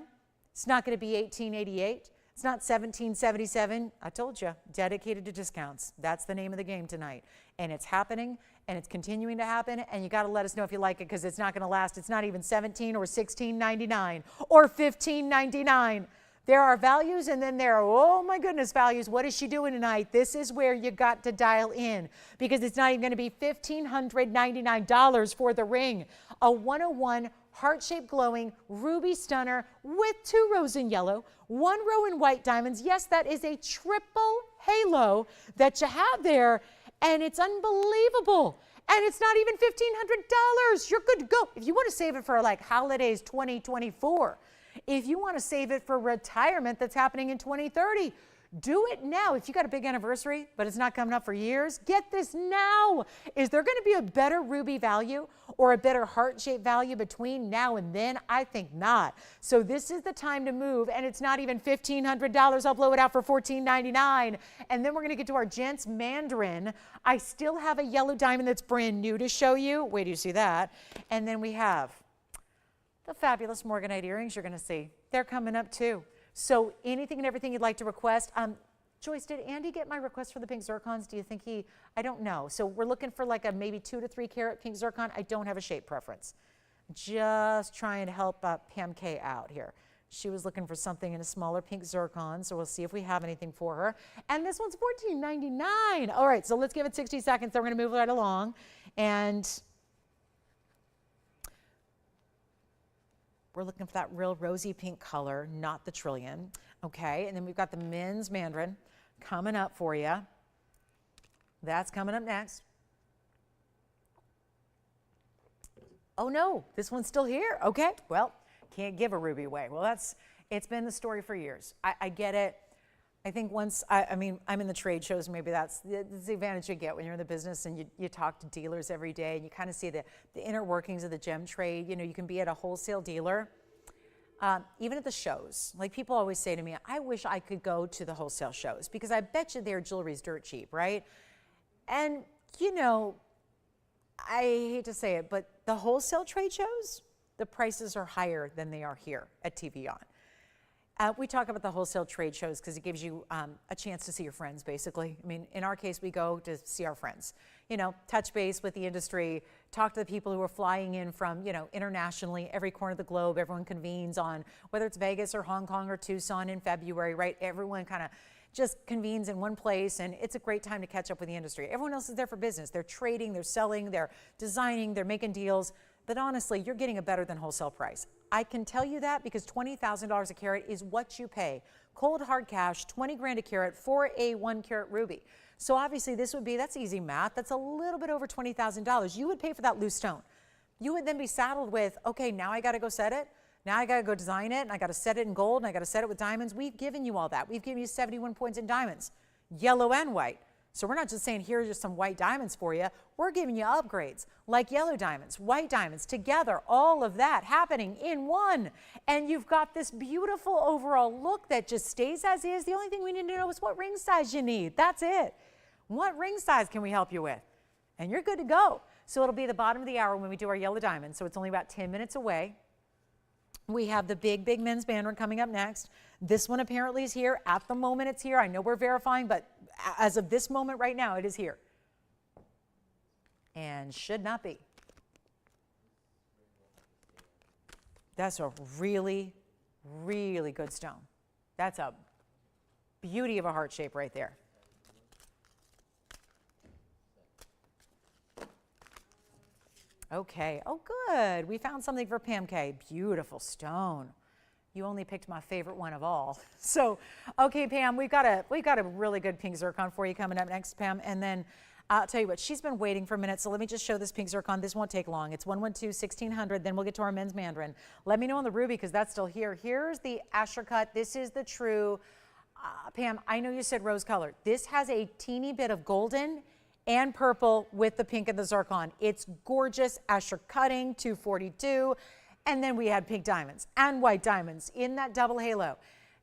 It's not going to be $18.88. It's not $17.77. I told you, dedicated to discounts. That's the name of the game tonight. And it's happening, and it's continuing to happen, and you got to let us know if you like it, because it's not going to last. It's not even $17 or $16.99 or $15.99. There are values, and then there are, oh my goodness, values. What is she doing tonight? This is where you got to dial in, because it's not even going to be $1,599 for the ring. A 101 heart-shaped glowing ruby stunner with 2 rows in yellow, 1 row in white diamonds. Yes, that is a triple halo that you have there, and it's unbelievable. And it's not even $1,500. You're good to go. If you want to save it for like holidays 2024, if you want to save it for retirement that's happening in 2030, do it now. If you got a big anniversary, but it's not coming up for years, get this now. Is there going to be a better ruby value or a better heart-shaped value between now and then? I think not. So this is the time to move, and it's not even $1,500. I'll blow it out for $14.99. And then we're going to get to our gents mandarin. I still have a yellow diamond that's brand new to show you. Wait till you see that. And then we have the fabulous Morganite earrings you're going to see. They're coming up too. So anything and everything you'd like to request. Joyce, did Andy get my request for the pink zircons? Do you think he, I don't know. So we're looking for like a maybe 2 to 3 carat pink zircon. I don't have a shape preference. Just trying to help Pam K out here. She was looking for something in a smaller pink zircon, so we'll see if we have anything for her. And this one's $14.99. All right, so let's give it 60 seconds. Then we're going to move right along. And we're looking for that real rosy pink color, not the trillion. Okay, and then we've got the men's mandarin coming up for you. That's coming up next. Oh no, this one's still here. Okay, well, can't give a ruby away. Well, it's been the story for years. I get it. I think once, I mean, I'm in the trade shows, maybe that's the advantage you get when you're in the business and you talk to dealers every day and you kind of see the inner workings of the gem trade. You know, you can be at a wholesale dealer, even at the shows. Like people always say to me, I wish I could go to the wholesale shows because I bet you their jewelry's dirt cheap, right? And, you know, I hate to say it, but the wholesale trade shows, the prices are higher than they are here at TVON. We talk about the wholesale trade shows because it gives you a chance to see your friends, basically. I mean, in our case, we go to see our friends. You know, touch base with the industry, talk to the people who are flying in from, you know, internationally, every corner of the globe. Everyone convenes on, whether it's Vegas or Hong Kong or Tucson in February, right? Everyone kind of just convenes in one place, and it's a great time to catch up with the industry. Everyone else is there for business. They're trading, they're selling, they're designing, they're making deals. But honestly, you're getting a better than wholesale price. I can tell you that because $20,000 a carat is what you pay. Cold hard cash, 20 grand a carat for a 1 carat ruby. So obviously this would be, that's easy math. That's a little bit over $20,000. You would pay for that loose stone. You would then be saddled with, okay, now I got to go set it. Now I got to go design it and I got to set it in gold and I got to set it with diamonds. We've given you all that. We've given you 71 points in diamonds, yellow and white. So we're not just saying, here's just some white diamonds for you. We're giving you upgrades like yellow diamonds, white diamonds, together, all of that happening in one. And you've got this beautiful overall look that just stays as is. The only thing we need to know is what ring size you need. That's it. What ring size can we help you with? And you're good to go. So it'll be the bottom of the hour when we do our yellow diamonds. So it's only about 10 minutes away. We have the big men's mandarin coming up next. This one apparently is here. At the moment it's here. I know we're verifying, but as of this moment right now, it is here. And should not be. That's a really, really good stone. That's a beauty of a heart shape right there. Okay, oh good, we found something for Pam K. Beautiful stone. You only picked my favorite one of all. So, okay, Pam, we've got a really good pink zircon for you coming up next, Pam. And then I'll tell you what, she's been waiting for a minute, so let me just show this pink zircon. This won't take long. It's 112-1600, then we'll get to our men's mandarin. Let me know on the ruby because that's still here. Here's the Asher cut. This is the true, Pam, I know you said rose color. This has a teeny bit of golden and purple with the pink and the zircon. It's gorgeous. Asher cutting, 242. And then we had pink diamonds and white diamonds in that double halo.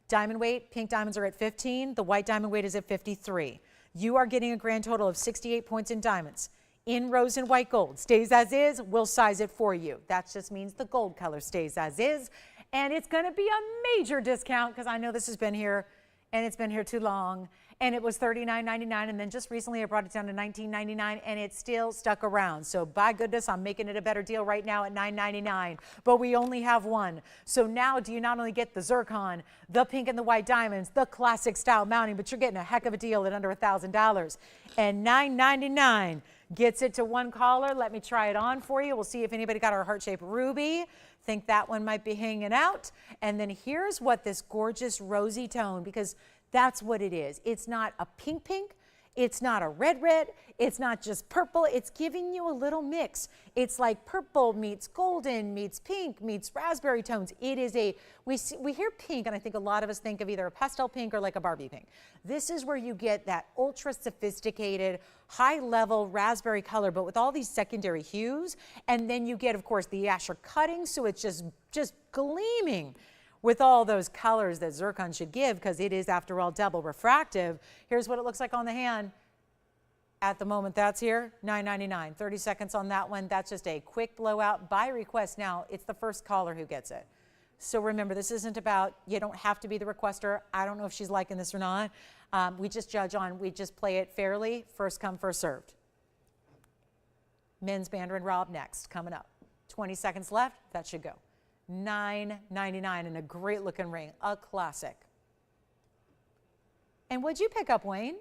Diamond weight, pink diamonds are at 15. The white diamond weight is at 53. You are getting a grand total of 68 points in diamonds. In rose and white gold. Stays as is, we'll size it for you. That just means the gold color stays as is. And it's gonna be a major discount because I know this has been here and it's been here too long. And it was $39.99, and then just recently I brought it down to $19.99, and it's still stuck around. So by goodness, I'm making it a better deal right now at $9.99, but we only have one. So now do you not only get the zircon, the pink and the white diamonds, the classic style mounting, but you're getting a heck of a deal at under $1,000. And $9.99 gets it to one caller. Let me try it on for you. We'll see if anybody got our heart-shaped ruby. Think that one might be hanging out. And then here's what this gorgeous rosy tone, because that's what it is. It's not a pink pink. It's not a red red. It's not just purple. It's giving you a little mix. It's like purple meets golden meets pink meets raspberry tones. It is a, we hear pink and I think a lot of us think of either a pastel pink or like a Barbie pink. This is where you get that ultra sophisticated, high level raspberry color, but with all these secondary hues. And then you get, of course, the Asher cutting. So it's just gleaming with all those colors that zircon should give, because it is, after all, double refractive. Here's what it looks like on the hand. At the moment, that's here, $9.99. 30 seconds on that one. That's just a quick blowout by request. Now, it's the first caller who gets it. So remember, this isn't about, you don't have to be the requester. I don't know if she's liking this or not. We just judge on, we just play it fairly, first come, first served. Men's mandarin Rob next, coming up. 20 seconds left, that should go. $9.99 and a great looking ring, a classic. And what'd you pick up, Wayne?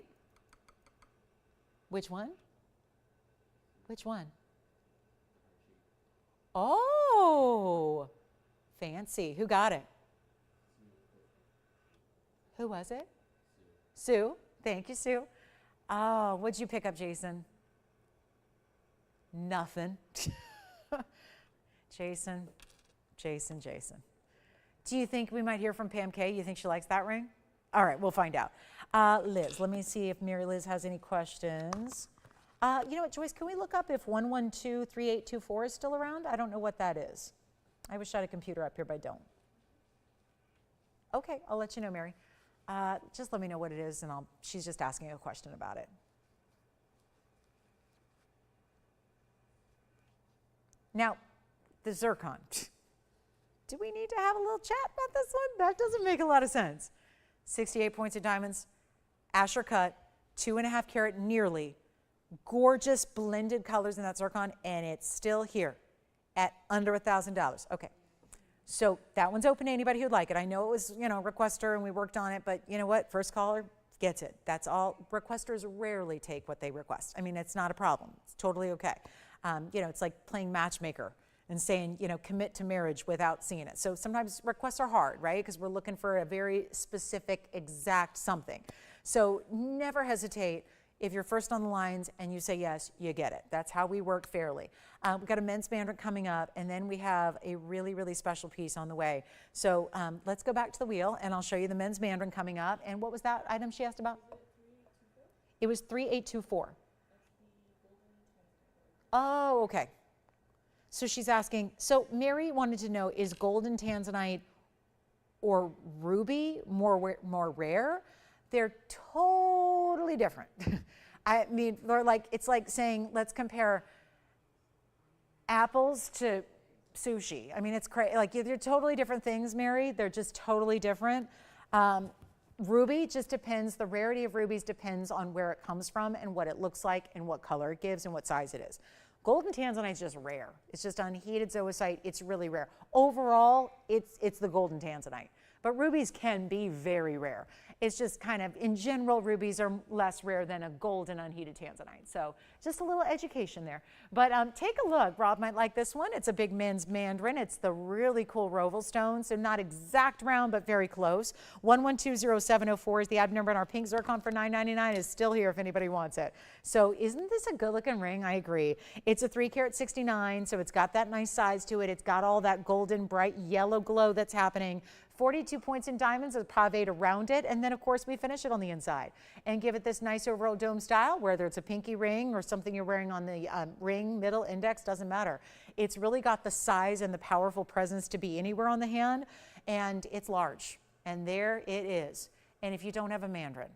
Which one? Which one? Oh, fancy. Who got it? Who was it? Sue. Thank you, Sue. Oh, what'd you pick up, Jason? Nothing. Jason, Jason, Jason. Do you think we might hear from Pam K? You think she likes that ring? All right, we'll find out. Liz, let me see if Mary Liz has any questions. You know what, Joyce, can we look up if 1123824 is still around? I don't know what that is. I wish I had a computer up here, but I don't. Okay, I'll let you know, Mary. Just let me know what it is, and she's just asking a question about it. Now, the zircon. Do we need to have a little chat about this one? That doesn't make a lot of sense. 68 points of diamonds, Asher cut, 2.5 carat nearly. Gorgeous blended colors in that zircon, and it's still here at under $1,000. Okay, so that one's open to anybody who'd like it. I know it was, you know, requester and we worked on it, but you know what? First caller gets it. That's all. Requesters rarely take what they request. I mean, it's not a problem. It's totally okay. You know, it's like playing matchmaker and saying, you know, commit to marriage without seeing it. So sometimes requests are hard, right? Because we're looking for a very specific, exact something. So never hesitate. If you're first on the lines and you say yes, you get it. That's how we work fairly. We've got a men's mandarin coming up, and then we have a really, really special piece on the way. So let's go back to the wheel, and I'll show you the men's mandarin coming up. And what was that item she asked about? It was 3824. Oh, okay. So she's asking, so Mary wanted to know, is golden tanzanite or ruby more rare? They're totally different. I mean, they're like, it's like saying, let's compare apples to sushi. I mean, it's crazy. Like, they're totally different things, Mary. They're just totally different. Ruby just depends, the rarity of rubies depends on where it comes from and what it looks like and what color it gives and what size it is. Golden tanzanite is just rare. It's just unheated zoicite. It's really rare. Overall, it's the golden tanzanite. But rubies can be very rare. It's just kind of, in general, rubies are less rare than a golden unheated tanzanite. So just a little education there. But take a look. Rob might like this one. It's a big men's mandarin. It's the really cool Roval stone. So not exact round, but very close. 1120704 is the item number, and our pink zircon for $9.99 is still here if anybody wants it. So isn't this a good looking ring? I agree. It's a 3 carat 69, so it's got that nice size to it. It's got all that golden bright yellow glow that's happening. 42 points in diamonds with paved around it, and then of course we finish it on the inside and give it this nice overall dome style, whether it's a pinky ring or something you're wearing on the ring, middle, index, doesn't matter. It's really got the size and the powerful presence to be anywhere on the hand, and it's large, and there it is. And if you don't have a mandarin,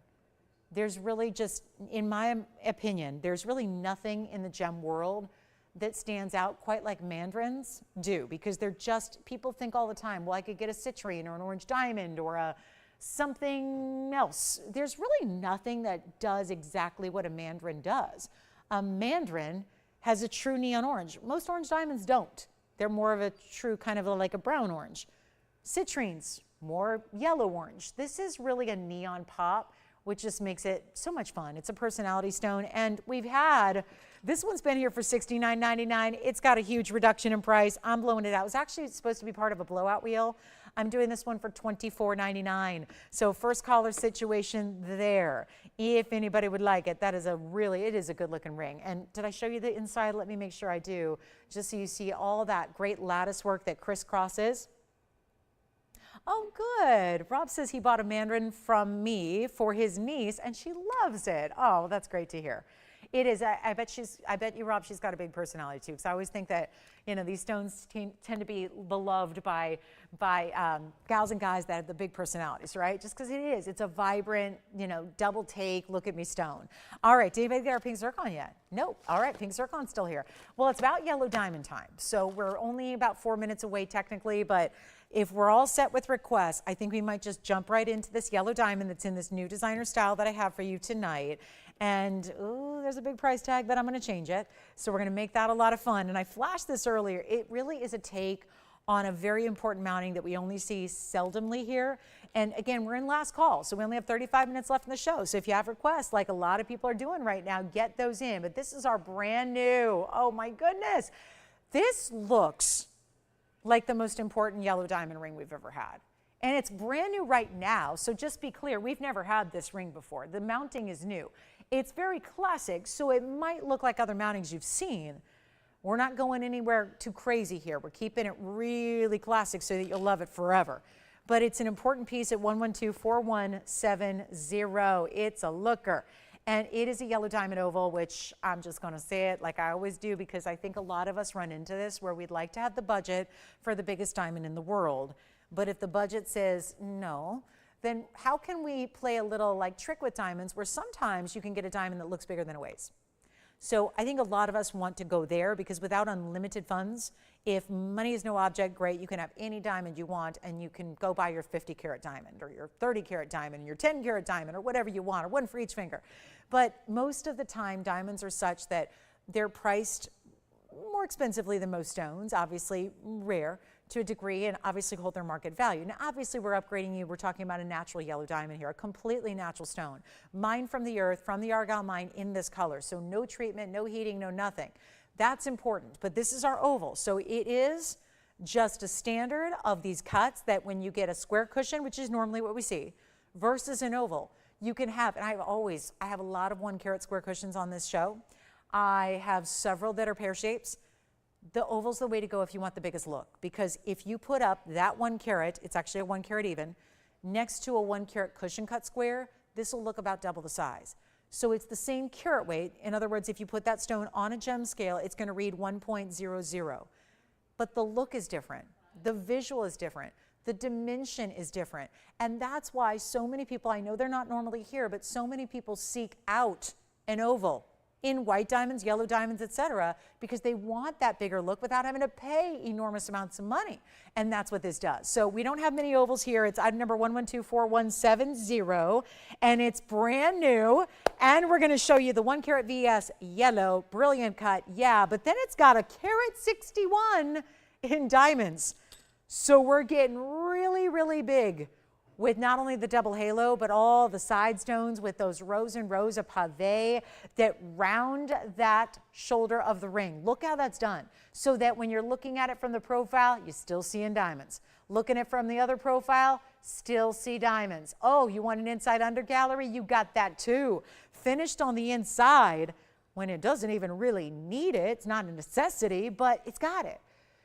there's really just, in my opinion, there's really nothing in the gem world that stands out quite like mandarins do, because they're just, people think all the time, well, I could get a citrine or an orange diamond or a something else. There's really nothing that does exactly what a mandarin does. A mandarin has a true neon orange. Most orange diamonds don't. They're more of a true kind of like a brown orange. Citrines, more yellow orange. This is really a neon pop, which just makes it so much fun. It's a personality stone, and we've had, this one's been here for $69.99. It's got a huge reduction in price. I'm blowing it out. It was actually supposed to be part of a blowout wheel. I'm doing this one for $24.99. So first caller situation there. If anybody would like it, that is a really, it is a good looking ring. And did I show you the inside? Let me make sure I do, just so you see all that great lattice work that crisscrosses. Oh, good. Rob says he bought a mandarin from me for his niece, and she loves it. Oh, that's great to hear. It is. I bet you, Rob, she's got a big personality too. Because I always think that, you know, these stones tend to be beloved by gals and guys that have the big personalities, right? Just because it is. It's a vibrant, you know, double take, look at me stone. All right. Did anybody get our pink zircon yet? Nope. All right. Pink zircon's still here. Well, it's about yellow diamond time. So we're only about 4 minutes away technically, but if we're all set with requests, I think we might just jump right into this yellow diamond that's in this new designer style that I have for you tonight. And ooh, there's a big price tag, but I'm going to change it. So we're going to make that a lot of fun. And I flashed this earlier. It really is a take on a very important mounting that we only see seldomly here. And again, we're in last call, so we only have 35 minutes left in the show. So if you have requests, like a lot of people are doing right now, get those in. But this is our brand new, oh my goodness. This looks like the most important yellow diamond ring we've ever had. And it's brand new right now, so just be clear, we've never had this ring before. The mounting is new. It's very classic, so it might look like other mountings you've seen, We're not going anywhere too crazy here. We're keeping it really classic so that you'll love it forever. But it's an important piece at 112-4170. It's a looker. And it is a yellow diamond oval, which I'm just going to say it like I always do, because I think a lot of us run into this where we'd like to have the budget for the biggest diamond in the world. But if the budget says no, then how can we play a little like trick with diamonds where sometimes you can get a diamond that looks bigger than it weighs? So I think a lot of us want to go there, because without unlimited funds, if money is no object, great, you can have any diamond you want and you can go buy your 50-carat diamond or your 30-carat diamond or your 10-carat diamond or whatever you want, or one for each finger. But most of the time, diamonds are such that they're priced more expensively than most stones, obviously rare to a degree, and obviously hold their market value. Now, obviously, we're upgrading you. We're talking about a natural yellow diamond here, a completely natural stone, mined from the earth, from the Argyle mine in this color. So no treatment, no heating, no nothing. That's important. But this is our oval. So it is just a standard of these cuts that when you get a square cushion, which is normally what we see, versus an oval, you can have, and I have a lot of 1-carat square cushions on this show. I have several that are pear shapes. The oval's the way to go if you want the biggest look, because if you put up that 1 carat, it's actually a 1 carat even, next to a 1 carat cushion cut square, this will look about double the size. So it's the same carat weight. In other words, if you put that stone on a gem scale, it's going to read 1.00. But the look is different. The visual is different. The dimension is different. And that's why so many people, I know they're not normally here, but so many people seek out an oval in white diamonds, yellow diamonds, etc., because they want that bigger look without having to pay enormous amounts of money. And that's what this does. So we don't have many ovals here. It's item number 1124170, and it's brand new. And we're going to show you the 1 carat VS yellow, brilliant cut, yeah, but then it's got a carat 61 in diamonds. So we're getting really, really big with not only the double halo, but all the side stones with those rows and rows of pave that round that shoulder of the ring. Look how that's done, so that when you're looking at it from the profile, you still see in diamonds. Looking at it from the other profile, still see diamonds. Oh, you want an inside under gallery? You got that too. Finished on the inside when it doesn't even really need it. It's not a necessity, but it's got it.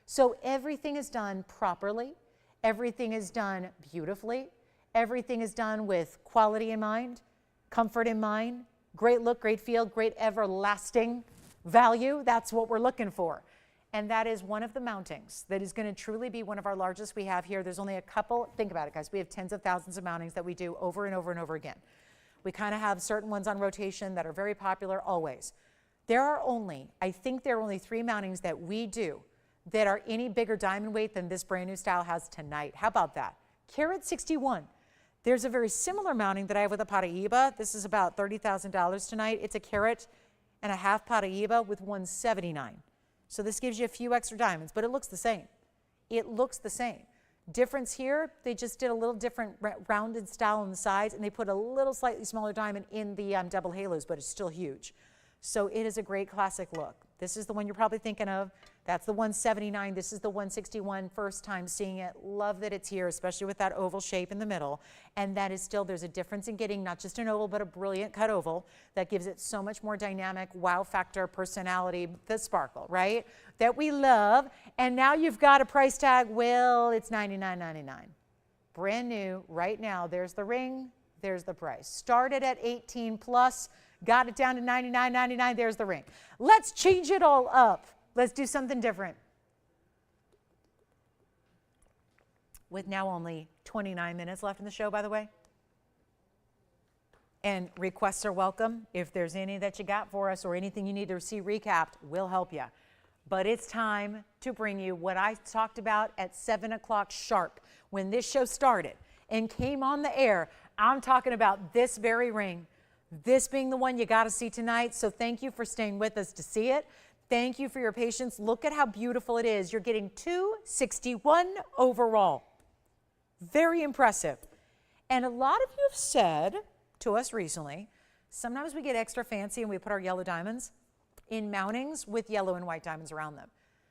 So everything is done properly. Everything is done beautifully. Everything is done with quality in mind, comfort in mind, great look, great feel, great everlasting value. That's what we're looking for. And that is one of the mountings that is going to truly be one of our largest we have here. There's only a couple. Think about it, guys. We have tens of thousands of mountings that we do over and over and over again. We kind of have certain ones on rotation that are very popular always. There are only, I think there are only 3 mountings that we do that are any bigger diamond weight than this brand new style has tonight. How about that? Carat 61. There's a very similar mounting that I have with a Paraiba. This is about $30,000 tonight. It's a carat and a half Paraiba with 179. So this gives you a few extra diamonds, but it looks the same. It looks the same. Difference here, they just did a little different rounded style on the sides, and they put a little slightly smaller diamond in the double halos, but it's still huge. So it is a great classic look. This is the one you're probably thinking of. That's the 179. This is the 161. First time seeing it. Love that it's here, especially with that oval shape in the middle. And that is still, there's a difference in getting not just an oval, but a brilliant cut oval that gives it so much more dynamic, wow factor, personality, the sparkle, right? That we love. And now you've got a price tag. Well, it's $99.99. Brand new right now. There's the ring. There's the price. Started at 18 plus. Got it down to $99.99. There's the ring. Let's change it all up. Let's do something different. With now only 29 minutes left in the show, by the way. And requests are welcome. If there's any that you got for us or anything you need to see recapped, we'll help you. But it's time to bring you what I talked about at 7 o'clock sharp when this show started and came on the air. I'm talking about this very ring. This being the one you got to see tonight. So thank you for staying with us to see it. Thank you for your patience. Look at how beautiful it is. You're getting 261 overall. Very impressive. And a lot of you have said to us recently, sometimes we get extra fancy and we put our yellow diamonds in mountings with yellow and white diamonds around them.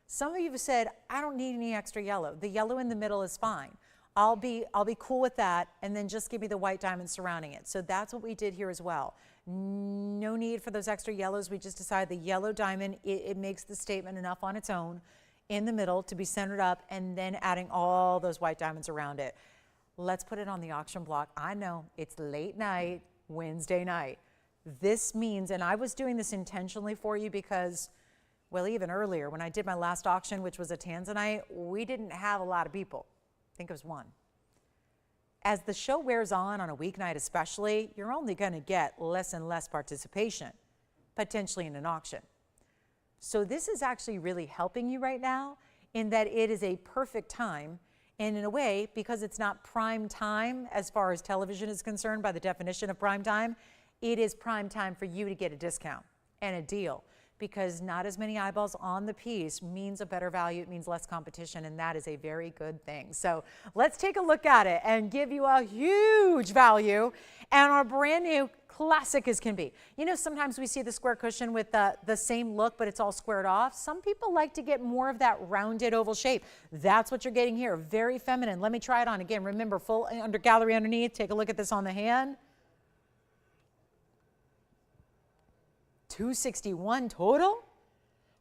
Some of you have said, I don't need any extra yellow. The yellow in the middle is fine. I'll be cool with that, and then just give me the white diamond surrounding it. So that's what we did here as well. No need for those extra yellows. We just decided the yellow diamond, it makes the statement enough on its own in the middle to be centered up, and then adding all those white diamonds around it. Let's put it on the auction block. I know it's late night, Wednesday night. This means, and I was doing this intentionally for you because, well, even earlier when I did my last auction, which was a tanzanite, we didn't have a lot of people. I think it was one. As the show wears on a weeknight especially, you're only going to get less and less participation, potentially in an auction. So this is actually really helping you right now in that it is a perfect time, and in a way, because it's not prime time as far as television is concerned by the definition of prime time, it is prime time for you to get a discount and a deal, because not as many eyeballs on the piece means a better value, it means less competition, and that is a very good thing. So let's take a look at it and give you a huge value and our brand new classic as can be. You know, sometimes we see the square cushion with the same look, but it's all squared off. Some people like to get more of that rounded oval shape. That's what you're getting here, very feminine. Let me try it on again. Remember, full under gallery underneath. Take a look at this on the hand. $261 total.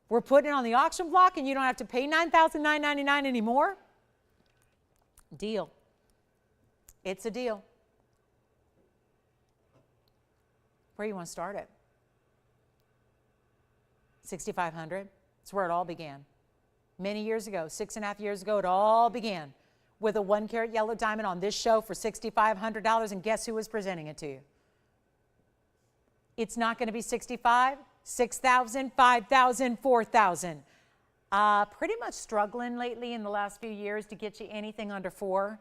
We're putting it on the auction block and you don't have to pay $9,999 anymore. Deal. It's a deal. Where do you want to start it? $6,500. It's where it all began. Many years ago, 6.5 years ago, it all began with a 1 carat yellow diamond on this show for $6,500, and guess who was presenting it to you? It's not going to be 65, 6,000, 5,000, 4,000. Pretty much struggling lately in the last few years to get you anything under 4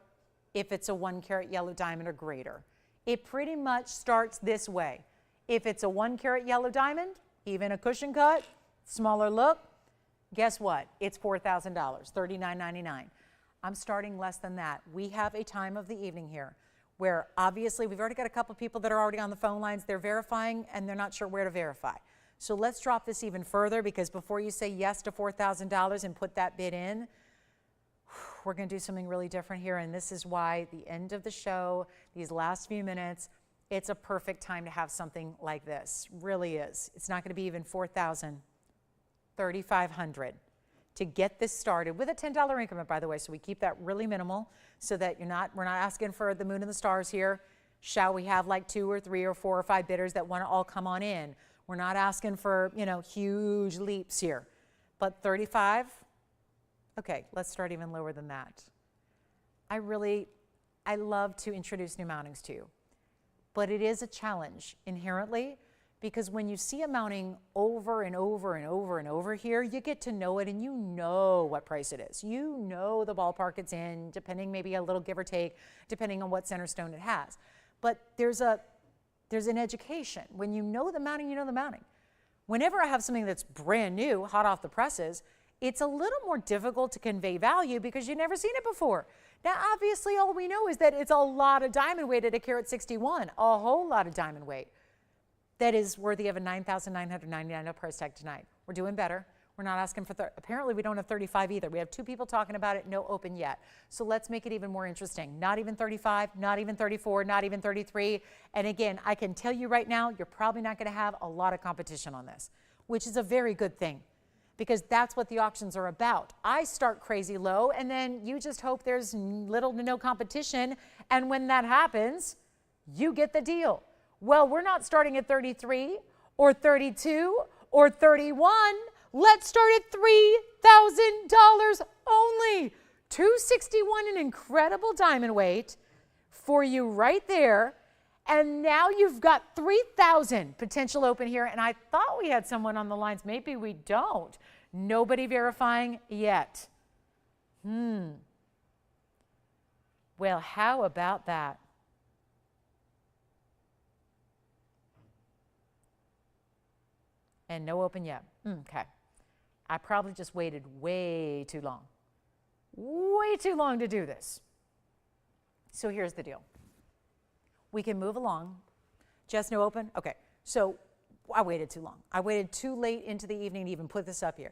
if it's a 1 carat yellow diamond or greater. It pretty much starts this way. If it's a 1 carat yellow diamond, even a cushion cut, smaller look, guess what? It's $4,000, $39.99. I'm starting less than that. We have a time of the evening here where obviously we've already got a couple people that are already on the phone lines. They're verifying and they're not sure where to verify. So let's drop this even further, because before you say yes to $4,000 and put that bid in, we're going to do something really different here. And this is why the end of the show, these last few minutes, it's a perfect time to have something like this. Really is. It's not going to be even $4,000, $3,500 to get this started with a $10 increment, by the way. So we keep that really minimal so that we're not asking for the moon and the stars here. Shall we have like 2 or 3 or 4 or 5 bidders that want to all come on in? We're not asking for, you know, huge leaps here. But 35, okay, let's start even lower than that. I love to introduce new mountings to you, but it is a challenge inherently, because when you see a mounting over and over and over and over here, you get to know it and you know what price it is. You know the ballpark it's in, depending maybe a little give or take, depending on what center stone it has. But there's an education. When you know the mounting, you know the mounting. Whenever I have something that's brand new, hot off the presses, it's a little more difficult to convey value because you've never seen it before. Now, obviously, all we know is that it's a lot of diamond weight at a carat 61, a whole lot of diamond weight. That is worthy of a $9,999 price tag tonight. We're doing better. We're not asking for, apparently we don't have 35 either. We have 2 people talking about it, no open yet. So let's make it even more interesting. Not even 35, not even 34, not even 33. And again, I can tell you right now, you're probably not gonna have a lot of competition on this, which is a very good thing, because that's what the auctions are about. I start crazy low, and then you just hope there's little to no competition. And when that happens, you get the deal. Well, we're not starting at 33 or 32 or 31. Let's start at $3,000 only. $261, an incredible diamond weight for you right there. And now you've got 3,000 potential open here. And I thought we had someone on the lines. Maybe we don't. Nobody verifying yet. Well, how about that? And no open yet. Okay. I probably just waited way too long. Way too long to do this. So here's the deal. We can move along. Just no open? Okay. So I waited too long. I waited too late into the evening to even put this up here.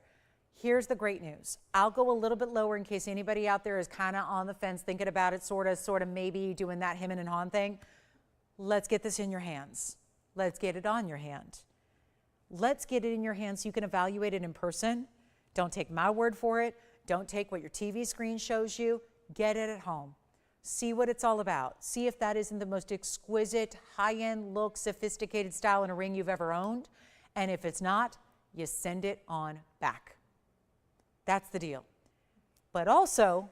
Here's the great news. I'll go a little bit lower in case anybody out there is kind of on the fence thinking about it, sort of maybe doing that him and Han thing. Let's get this in your hands. Let's get it on your hand. Let's get it in your hand so you can evaluate it in person. Don't take my word for it. Don't take what your TV screen shows you. Get it at home. See what it's all about. See if that isn't the most exquisite, high-end look, sophisticated style in a ring you've ever owned. And if it's not, you send it on back. That's the deal. But also,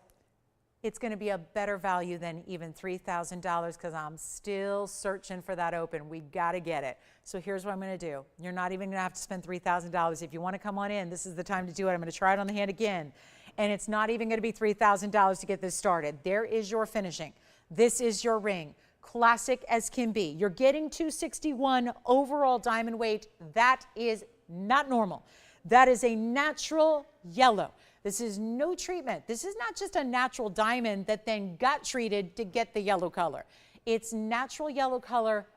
it's going to be a better value than even $3,000 because I'm still searching for that open. We got to get it. So here's what I'm going to do. You're not even going to have to spend $3,000. If you want to come on in, this is the time to do it. I'm going to try it on the hand again. And it's not even going to be $3,000 to get this started. There is your finishing. This is your ring. Classic as can be. You're getting 261 overall diamond weight. That is not normal. That is a natural yellow. This is no treatment. This is not just a natural diamond that then got treated to get the yellow color. It's natural yellow color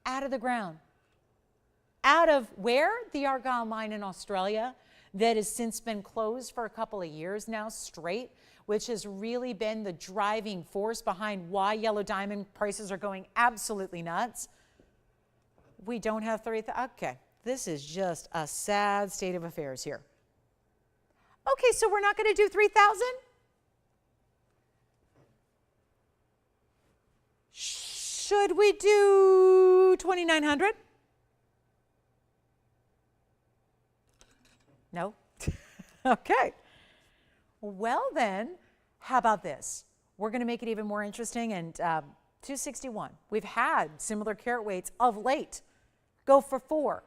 out of the ground. Out of where? The Argyle mine in Australia that has since been closed for a couple of years now straight, which has really been the driving force behind why yellow diamond prices are going absolutely nuts. We don't have 30,000. Okay, this is just a sad state of affairs here. Okay, so we're not going to do 3,000? Should we do 2,900? No? Okay. Well then, how about this? We're going to make it even more interesting, and 261. We've had similar carat weights of late go for $4,000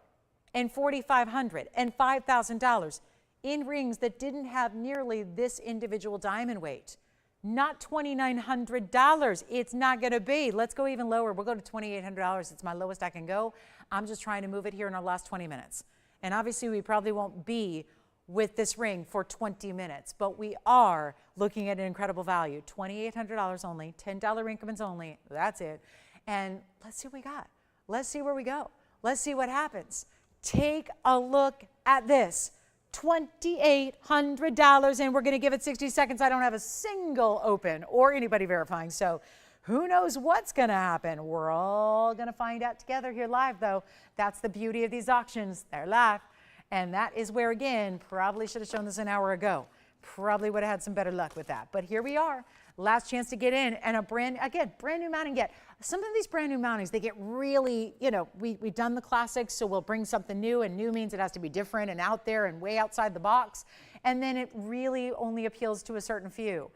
and $4,500 and $5,000 in rings that didn't have nearly this individual diamond weight. Not $2,900. It's not going to be. Let's go even lower. We'll go to $2,800. It's my lowest I can go. I'm just trying to move it here in our last 20 minutes. And obviously, we probably won't be with this ring for 20 minutes, but we are looking at an incredible value. $2,800 only, $10 increments only. That's it. And let's see what we got. Let's see where we go. Let's see what happens. Take a look at this. $2,800, and we're going to give it 60 seconds. I don't have a single open or anybody verifying, so who knows what's going to happen. We're all going to find out together here live, though. That's the beauty of these auctions. They're live, and that is where, again, probably should have shown this an hour ago. Probably would have had some better luck with that, but here we are. Last chance to get in, and a brand new mounting yet. Some of these brand new mountings, they get really, we've done the classics, so we'll bring something new, and new means it has to be different and out there and way outside the box, and then it really only appeals to a certain few.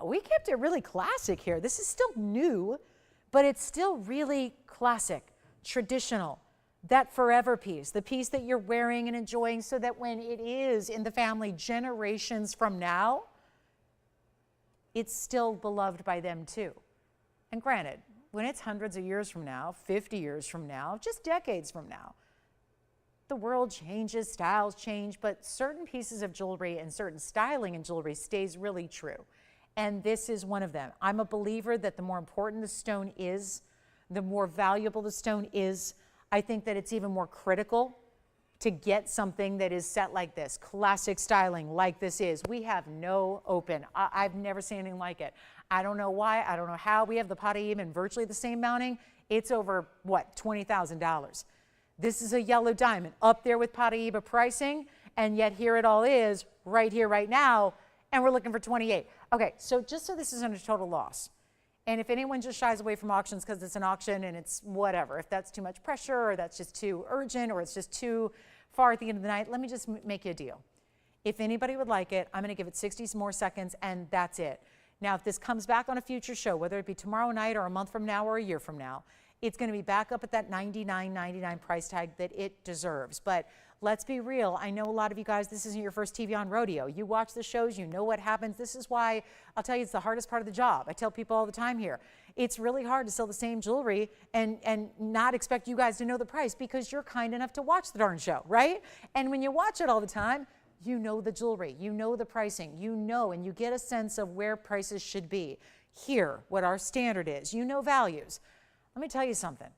We kept it really classic here. This is still new, but it's still really classic, traditional. That forever piece, the piece that you're wearing and enjoying so that when it is in the family generations from now, it's still beloved by them too. And granted, when it's hundreds of years from now, 50 years from now, just decades from now, the world changes, styles change, but certain pieces of jewelry and certain styling in jewelry stays really true. And this is one of them. I'm a believer that the more important the stone is, the more valuable the stone is. I think that it's even more critical to get something that is set like this, classic styling like this is. We have no open. I've never seen anything like it. I don't know why, I don't know how. We have the Paraiba in virtually the same mounting. It's over, what, $20,000. This is a yellow diamond up there with Paraiba pricing, and yet here it all is right here, right now, and we're looking for 28. Okay, so just so this isn't a total loss, and if anyone just shies away from auctions because it's an auction and it's whatever, if that's too much pressure or that's just too urgent or it's just too far at the end of the night, let me just make you a deal. If anybody would like it, I'm going to give it 60 more seconds and that's it. Now, if this comes back on a future show, whether it be tomorrow night or a month from now or a year from now, it's going to be back up at that $99.99 price tag that it deserves. But let's be real. I know a lot of you guys, this isn't your first TVON rodeo. You watch the shows, you know what happens. This is why, I'll tell you, it's the hardest part of the job. I tell people all the time here, it's really hard to sell the same jewelry and not expect you guys to know the price because you're kind enough to watch the darn show, right? And when you watch it all the time, you know the jewelry, you know the pricing, you know, and you get a sense of where prices should be. Here, what our standard is, you know values. Let me tell you something.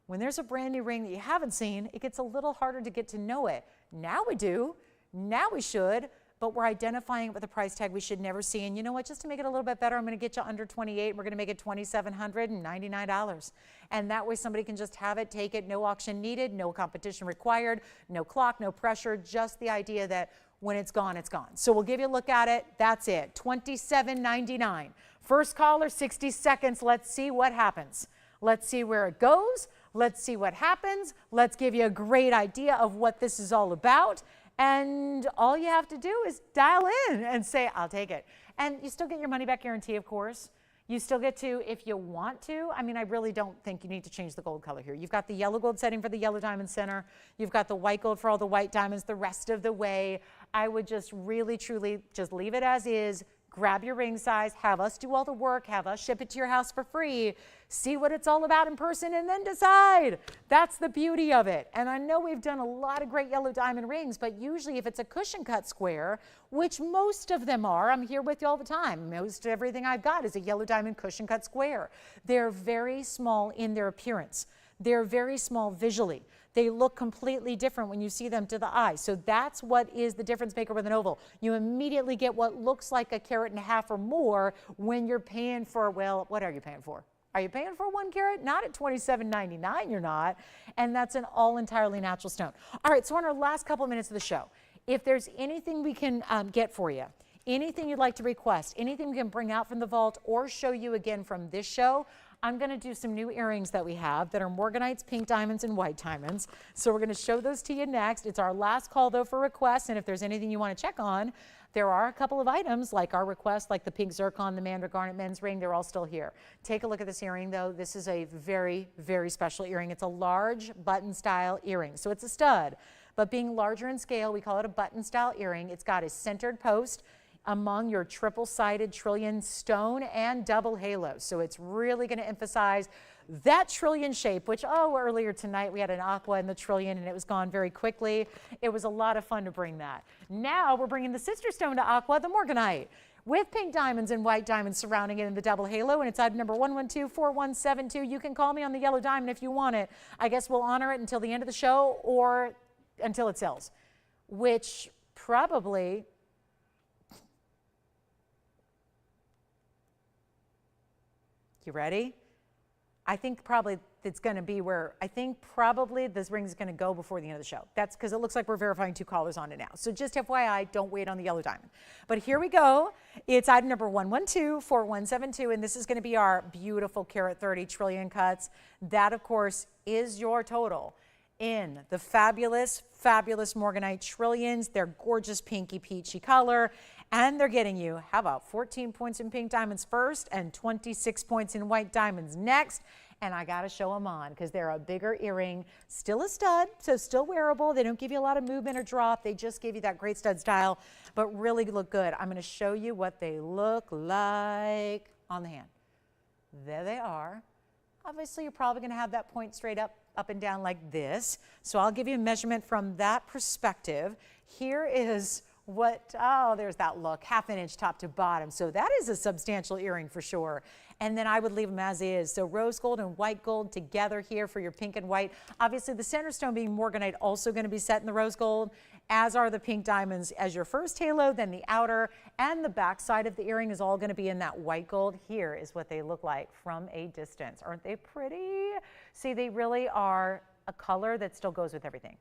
When there's a brand new ring that you haven't seen, it gets a little harder to get to know it. Now we do. Now we should. but we're identifying it with a price tag we should never see. And you know what, just to make it a little bit better, I'm going to get you under 28. We're going to make it $2,799. And that way somebody can just have it, take it, no auction needed, no competition required, no clock, no pressure, just the idea that when it's gone, it's gone. So we'll give you a look at it. That's it, $27.99. First caller, 60 seconds. Let's see what happens. Let's see where it goes. Let's see what happens. Let's give you a great idea of what this is all about. And all you have to do is dial in and say, I'll take it. And you still get your money back guarantee, of course. You still get to, if you want to, I mean, I really don't think you need to change the gold color here. You've got the yellow gold setting for the yellow diamond center. You've got the white gold for all the white diamonds the rest of the way. I would just really, truly just leave it as is. Grab your ring size, have us do all the work, have us ship it to your house for free, see what it's all about in person, and then decide. That's the beauty of it. And I know we've done a lot of great yellow diamond rings, but usually if it's a cushion cut square, which most of them are, I'm here with you all the time. Most everything I've got is a yellow diamond cushion cut square. They're very small in their appearance. They're very small visually. They look completely different when you see them to the eye. So that's what is the difference maker with an oval. You immediately get what looks like 1.5 carats or more when you're paying for, well, what are you paying for? Are you paying for 1 carat? Not at $27.99, you're not. And that's an all entirely natural stone. All right, so on our last couple of minutes of the show, if there's anything we can get for you, anything you'd like to request, anything we can bring out from the vault or show you again from this show, I'm going to do some new earrings that we have that are Morganites, pink diamonds, and white diamonds. So we're going to show those to you next. It's our last call, though, for requests. And if there's anything you want to check on, there are a couple of items like our request, like the pink zircon, the mandarin garnet men's ring. They're all still here. Take a look at this earring, though. This is a very, very special earring. It's a large button-style earring. So it's a stud. But being larger in scale, we call it a button-style earring. It's got a centered post among your triple-sided trillion stone and double halo. So it's really going to emphasize that trillion shape, which, earlier tonight we had an aqua in the trillion and it was gone very quickly. It was a lot of fun to bring that. Now we're bringing the sister stone to aqua, the Morganite, with pink diamonds and white diamonds surrounding it in the double halo, and it's item number 1124172. You can call me on the yellow diamond if you want it. I guess we'll honor it until the end of the show or until it sells, which probably... You ready? I think probably it's going to be where, I think probably this ring is going to go before the end of the show. That's because it looks like we're verifying 2 callers on it now. So just FYI, don't wait on the yellow diamond. But here we go. It's item number 1124172, and this is going to be our beautiful carat 30 trillion cuts. That, of course, is your total in the fabulous, fabulous Morganite trillions. They're gorgeous pinky peachy color. And they're getting you, how about 14 points in pink diamonds first and 26 points in white diamonds next. And I got to show them on because they're a bigger earring, still a stud, so still wearable. They don't give you a lot of movement or drop. They just give you that great stud style, but really look good. I'm going to show you what they look like on the hand. There they are. Obviously, you're probably going to have that point straight up and down like this. So I'll give you a measurement from that perspective. Here is what, there's that look, 1/2 inch top to bottom. So that is a substantial earring for sure. And then I would leave them as is. So rose gold and white gold together here for your pink and white. Obviously the center stone being Morganite also going to be set in the rose gold, as are the pink diamonds as your first halo, then the outer and the back side of the earring is all going to be in that white gold. Here is what they look like from a distance. Aren't they pretty? See, they really are a color that still goes with everything.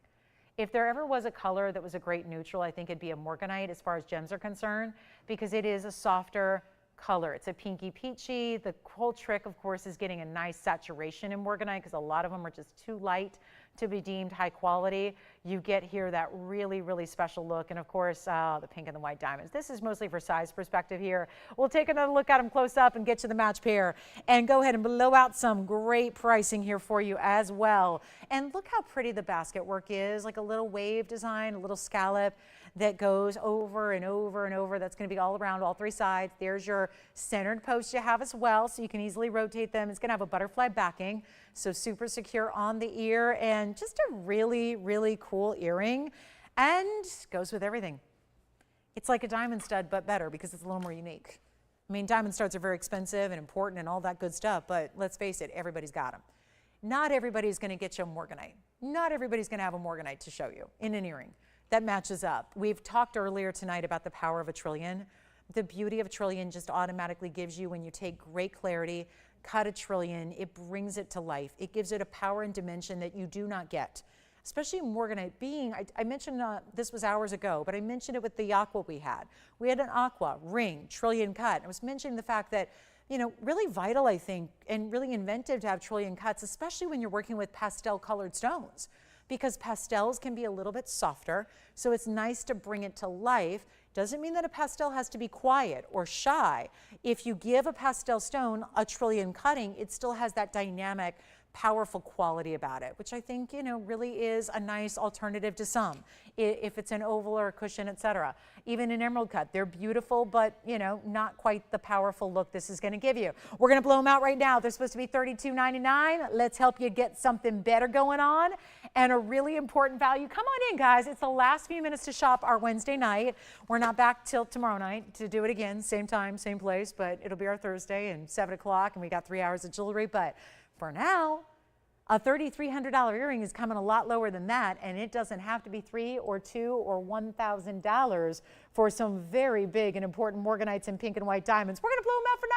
If there ever was a color that was a great neutral, I think it'd be a Morganite as far as gems are concerned, because it is a softer color. It's a pinky peachy. The whole trick, of course, is getting a nice saturation in Morganite because a lot of them are just too light to be deemed high quality. You get here that really, really special look. And of course, the pink and the white diamonds. This is mostly for size perspective here. We'll take another look at them close up and get to the match pair and go ahead and blow out some great pricing here for you as well. And look how pretty the basket work is, like a little wave design, a little scallop that goes over and over and over. That's going to be all around all 3 sides. There's your centered post you have as well, so you can easily rotate them. It's going to have a butterfly backing, so super secure on the ear, and just a really, really cool earring, and goes with everything. It's like a diamond stud, but better because it's a little more unique. I mean, diamond studs are very expensive and important and all that good stuff, but let's face it, everybody's got them. Not everybody's going to get you a Morganite. Not everybody's going to have a Morganite to show you in an earring. that matches up. We've talked earlier tonight about the power of a trillion. The beauty of a trillion just automatically gives you, when you take great clarity, cut a trillion, it brings it to life. It gives it a power and dimension that you do not get. Especially Morganite being, I mentioned this was hours ago, but I mentioned it with the aqua we had. We had an aqua ring, trillion cut. I was mentioning the fact that, you know, really vital, I think, and really inventive to have trillion cuts, especially when you're working with pastel colored stones, because pastels can be a little bit softer. So it's nice to bring it to life. Doesn't mean that a pastel has to be quiet or shy. If you give a pastel stone a trillion cutting, it still has that dynamic, powerful quality about it, which I think, you know, really is a nice alternative to some, if it's an oval or a cushion, etc. Even an emerald cut, they're beautiful, but, you know, not quite the powerful look this is going to give you. We're going to blow them out right now. They're supposed to be $32.99. Let's help you get something better going on and a really important value. Come on in, guys. It's the last few minutes to shop our Wednesday night. We're not back till tomorrow night to do it again, same time, same place, but it'll be our Thursday and 7 o'clock, and we got 3 hours of jewelry. But for now, a $3,300 earring is coming a lot lower than that, and it doesn't have to be $3,000 or $2,000 or $1,000 for some very big and important Morganites and pink and white diamonds. We're going to blow them out for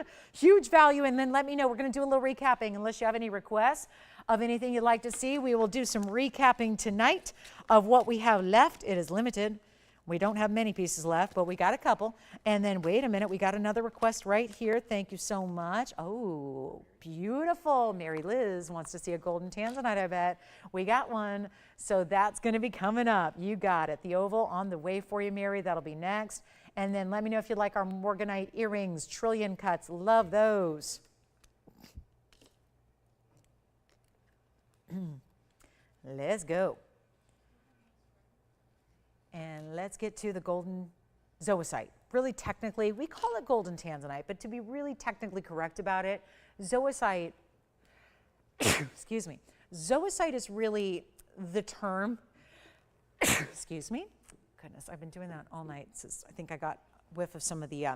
$9.99. Huge value, and then let me know. We're going to do a little recapping. Unless you have any requests of anything you'd like to see, we will do some recapping tonight of what we have left. It is limited. We don't have many pieces left, but we got a couple. And then wait a minute, we got another request right here. Thank you so much. Oh, beautiful. Mary Liz wants to see a golden tanzanite, I bet. We got one. So that's going to be coming up. You got it. The oval on the way for you, Mary. That'll be next. And then let me know if you like our Morganite earrings, trillion cuts. Love those. Let's go. And let's get to the golden zoicite. Really technically, we call it golden tanzanite, but to be really technically correct about it, zoicite, excuse me, zoicite is really the term, excuse me, goodness, I've been doing that all night since I think I got a whiff of some of the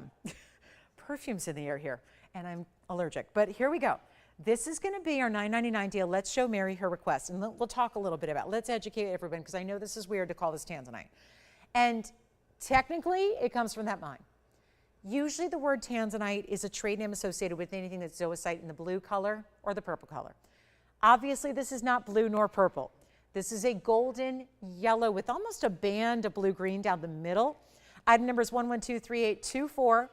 perfumes in the air here, and I'm allergic, but here we go. This is going to be our $9.99 deal. Let's show Mary her request, and we'll talk a little bit about it. Let's educate everyone, because I know this is weird to call this tanzanite. And technically, it comes from that mine. Usually the word tanzanite is a trade name associated with anything that's zoicite in the blue color or the purple color. Obviously, this is not blue nor purple. This is a golden yellow with almost a band of blue-green down the middle. Item number is 1123824.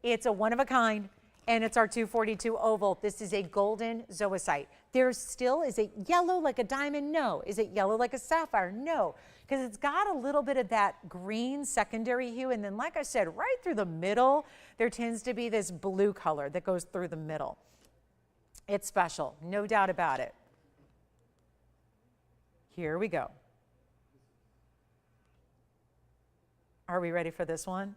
It's a one-of-a-kind, and it's our 242 oval. This is a golden zoicite. There still, is it yellow like a diamond? No. Is it yellow like a sapphire? No. Because it's got a little bit of that green secondary hue, and then like I said, right through the middle, there tends to be this blue color that goes through the middle. It's special, no doubt about it. Here we go. Are we ready for this one?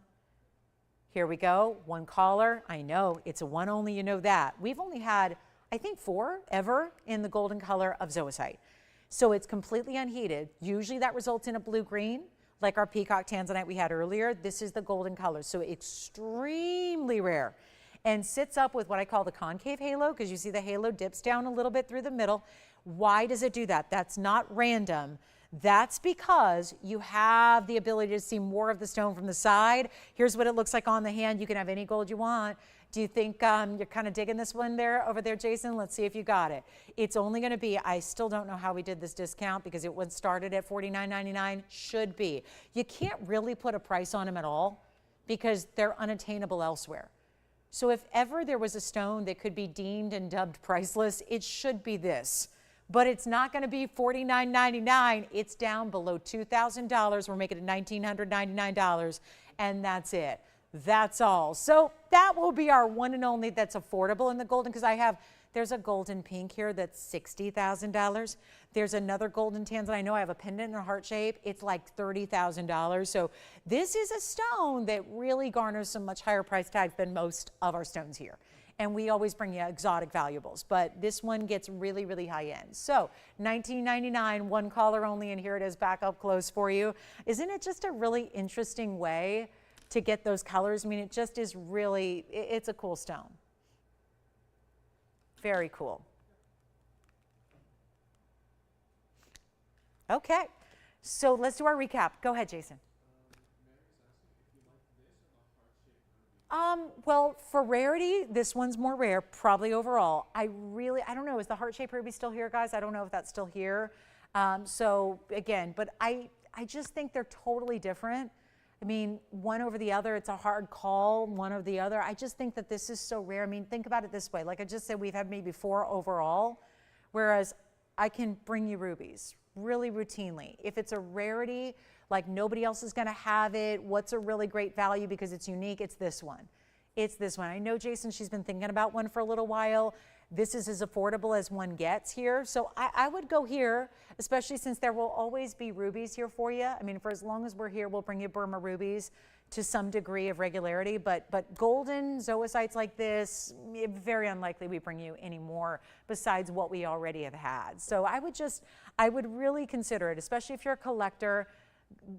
Here we go, one caller. I know, it's a one only, you know that. We've only had, I think, 4 ever in the golden color of zoicite. So it's completely unheated. Usually that results in a blue-green, like our peacock tanzanite we had earlier. This is the golden color, so extremely rare. And sits up with what I call the concave halo, because you see the halo dips down a little bit through the middle. Why does it do that? That's not random. That's because you have the ability to see more of the stone from the side. Here's what it looks like on the hand. You can have any gold you want. Do you think you're kind of digging this one there, over there, Jason? Let's see if you got it. It's only going to be, I still don't know how we did this discount because it was started at $49.99. Should be. You can't really put a price on them at all because they're unattainable elsewhere. So if ever there was a stone that could be deemed and dubbed priceless, it should be this. But it's not going to be $49.99. It's down below $2,000. We're making it $1,999, and that's it. That's all. So that will be our one and only that's affordable in the golden, because there's a golden pink here that's $60,000. There's another golden tanzanite. I know I have a pendant in a heart shape. It's like $30,000. So this is a stone that really garners some much higher price tags than most of our stones here. And we always bring you exotic valuables, but this one gets really, really high end. So $19.99, one caller only, and here it is back up close for you. Isn't it just a really interesting way to get those colors? I mean, it just is really, it's a cool stone. Very cool. Okay, So let's do our recap. Go ahead, Jason. Well, for rarity, this one's more rare, probably overall. I don't know, is the heart-shaped ruby still here, guys? I don't know if that's still here. So again, but I just think they're totally different. I mean, one over the other, it's a hard call, one over the other. I just think that this is so rare. I mean, think about it this way. Like I just said, we've had maybe 4 overall, whereas I can bring you rubies really routinely. If it's a rarity, like nobody else is gonna have it, what's a really great value because it's unique, it's this one. It's this one. I know Jason, she's been thinking about one for a little while. This is as affordable as one gets here. So I would go here, especially since there will always be rubies here for you. I mean, for as long as we're here, we'll bring you Burma rubies to some degree of regularity, but golden zoicites like this, very unlikely we bring you any more besides what we already have had. So I would really consider it, especially if you're a collector.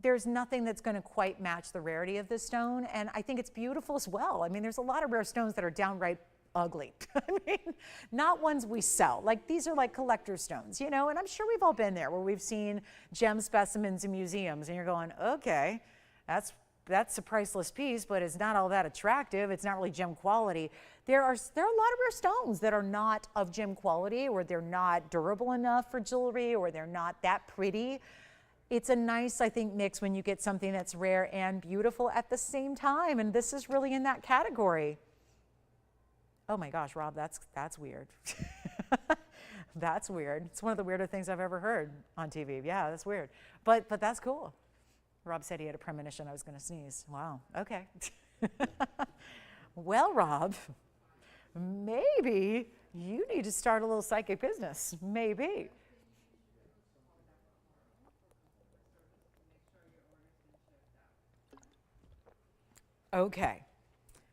There's nothing that's going to quite match the rarity of this stone, and I think it's beautiful as well. I mean, there's a lot of rare stones that are downright ugly. I mean, not ones we sell. Like these are like collector stones, you know, and I'm sure we've all been there where we've seen gem specimens in museums and you're going, okay, that's a priceless piece, but it's not all that attractive. It's not really gem quality. There are a lot of rare stones that are not of gem quality, or they're not durable enough for jewelry, or they're not that pretty. It's a nice, I think, mix when you get something that's rare and beautiful at the same time, and this is really in that category. Oh my gosh, Rob, that's weird. That's weird. It's one of the weirder things I've ever heard on TV. Yeah, that's weird, but that's cool. Rob said he had a premonition I was going to sneeze. Wow, okay. Well, Rob, maybe you need to start a little psychic business. Maybe. Okay.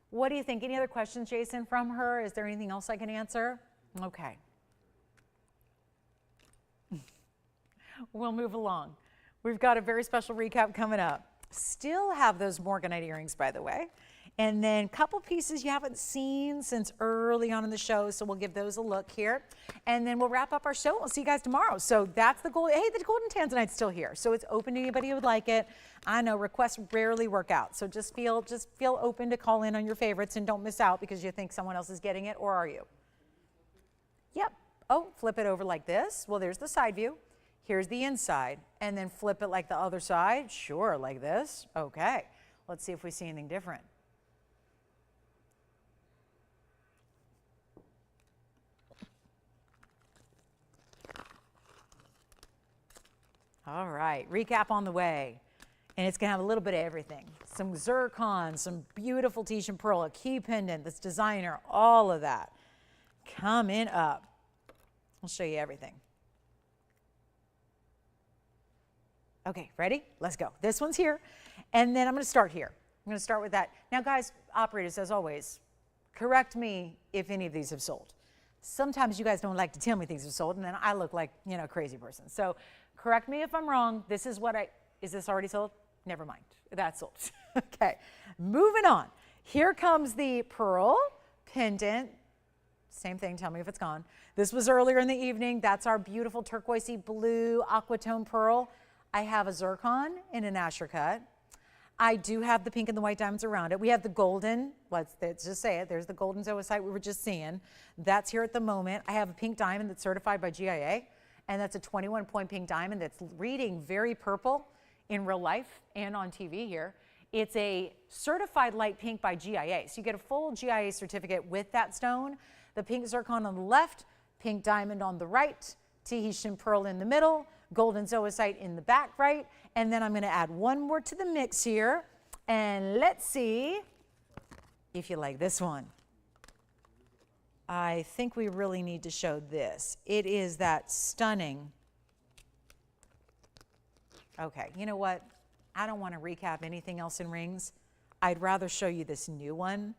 What do you think? Any other questions, Jason, from her? Is there anything else I can answer? Okay. We'll move along. We've got a very special recap coming up. Still have those Morganite earrings, by the way. And then a couple pieces you haven't seen since early on in the show, so we'll give those a look here. And then we'll wrap up our show. We'll see you guys tomorrow. So that's the gold. Hey, the golden tanzanite's still here, so it's open to anybody who would like it. I know requests rarely work out, so just feel open to call in on your favorites and don't miss out because you think someone else is getting it, or are you? Yep. Oh, flip it over like this. Well, there's the side view. Here's the inside, and then flip it like the other side. Sure, like this. Okay. Let's see if we see anything different. All right, recap on the way. And it's gonna have a little bit of everything. Some zircon, some beautiful Tahitian pearl, a key pendant, this designer, all of that coming up. I'll show you everything. Okay, ready? Let's go. This one's here, and then I'm gonna start here. I'm gonna start with that. Now guys, operators, as always, correct me if any of these have sold. Sometimes you guys don't like to tell me things have sold, and then I look like, you know, a crazy person. So correct me if I'm wrong. This is what is this already sold? Never mind, that's sold. Okay, moving on. Here comes the pearl pendant. Same thing, tell me if it's gone. This was earlier in the evening. That's our beautiful turquoisey blue aquatone pearl. I have a zircon in an asher cut. I do have the pink and the white diamonds around it. We have the golden, let's just say it, there's the golden zoicite we were just seeing. That's here at the moment. I have a pink diamond that's certified by GIA, and that's a 21-point pink diamond that's reading very purple in real life and on TV here. It's a certified light pink by GIA, so you get a full GIA certificate with that stone. The pink zircon on the left, pink diamond on the right, Tahitian pearl in the middle, golden zoicite in the back right, and then I'm going to add one more to the mix here, and let's see if you like this one. I think we really need to show this. It is that stunning. Okay, you know what? I don't want to recap anything else in rings. I'd rather show you this new one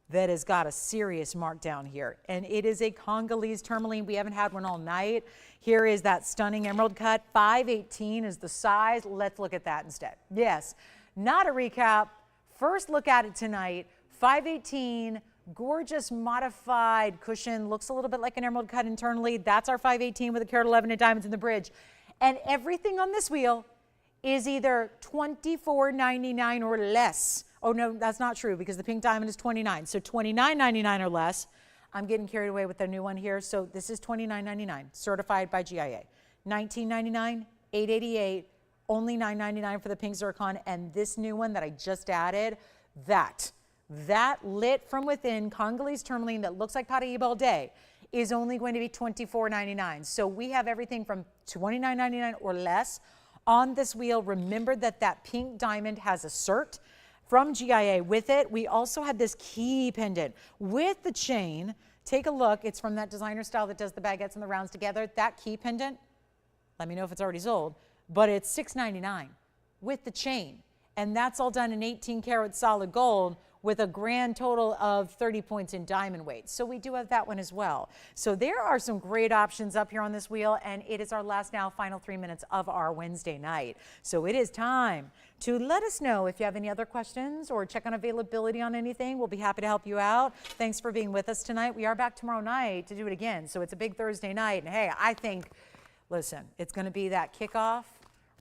that has got a serious markdown here. And it is a Congolese tourmaline. We haven't had one all night. Here is that stunning emerald cut. 518 is the size. Let's look at that instead. Yes, not a recap. First look at it tonight. 518, gorgeous modified cushion. Looks a little bit like an emerald cut internally. That's our 518 with a carat 11 and diamonds in the bridge. And everything on this wheel is either $24.99 or less. Oh, no, that's not true because the pink diamond is $29. So $29.99 or less. I'm getting carried away with the new one here. So this is $29.99, certified by GIA. $19.99, $888, only $9.99 for the pink zircon. And this new one that I just added, that lit from within Congolese tourmaline that looks like Paraiba all day is only going to be $24.99. So we have everything from $29.99 or less on this wheel. Remember that pink diamond has a cert from GIA with it. We also had this key pendant with the chain. Take a look. It's from that designer style that does the baguettes and the rounds together. That key pendant, let me know if it's already sold, but it's $6.99 with the chain. And that's all done in 18 karat solid gold with a grand total of 30 points in diamond weight. So we do have that one as well. So there are some great options up here on this wheel, and it is our last now final 3 minutes of our Wednesday night. So it is time to let us know if you have any other questions or check on availability on anything. We'll be happy to help you out. Thanks for being with us tonight. We are back tomorrow night to do it again. So it's a big Thursday night. And hey, I think, listen, it's going to be that kickoff.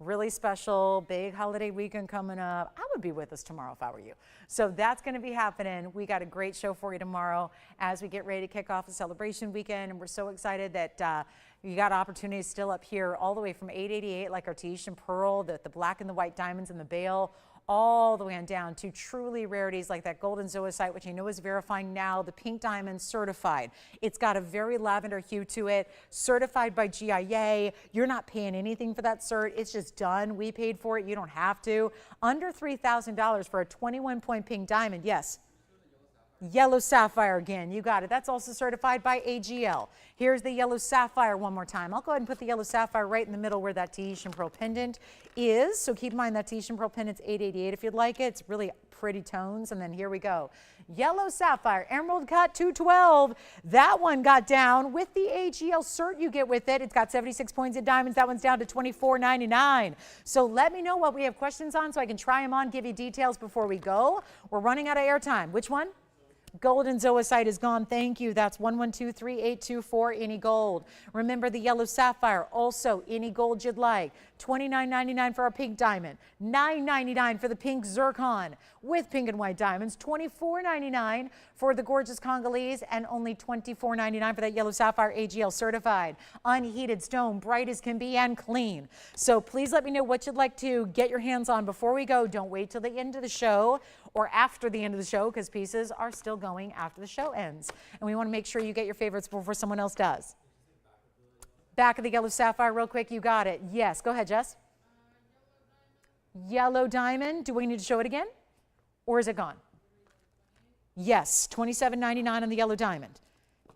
Really special, big holiday weekend coming up. I would be with us tomorrow if I were you. So that's going to be happening. We got a great show for you tomorrow as we get ready to kick off the celebration weekend. And we're so excited that you got opportunities still up here all the way from 888, like our Tahitian pearl, the black and the white diamonds in the bail, all the way on down to truly rarities like that golden zoicite, which I know is verifying now, the pink diamond certified. It's got a very lavender hue to it, certified by GIA. You're not paying anything for that cert. It's just done. We paid for it. You don't have to. Under $3,000 for a 21-point pink diamond. Yes. Yellow sapphire again, you got it. That's also certified by AGL. Here's the yellow sapphire one more time. I'll go ahead and put the yellow sapphire right in the middle where that Tahitian pearl pendant is. So keep in mind that Tahitian pearl pendant's $888 if you'd like it. It's really pretty tones. And then here we go. Yellow sapphire, emerald cut, $212. That one got down with the AGL cert you get with it. It's got 76 points in diamonds. That one's down to $24.99. So let me know what we have questions on so I can try them on, give you details before we go. We're running out of airtime. Which one? Golden zoicite is gone. Thank you. That's 1123824, any gold. Remember the yellow sapphire, also any gold you'd like. $29.99 for our pink diamond. $9.99 for the pink zircon with pink and white diamonds. $24.99 for the gorgeous Congolese, and only $24.99 for that yellow sapphire AGL certified. Unheated stone, bright as can be and clean. So please let me know what you'd like to get your hands on before we go. Don't wait till the end of the show or after the end of the show, because pieces are still going after the show ends. And we want to make sure you get your favorites before someone else does. Back of the yellow sapphire real quick. You got it. Yes. Go ahead, Jess. Yellow diamond. Do we need to show it again? Or is it gone? Yes. $27.99 on the yellow diamond.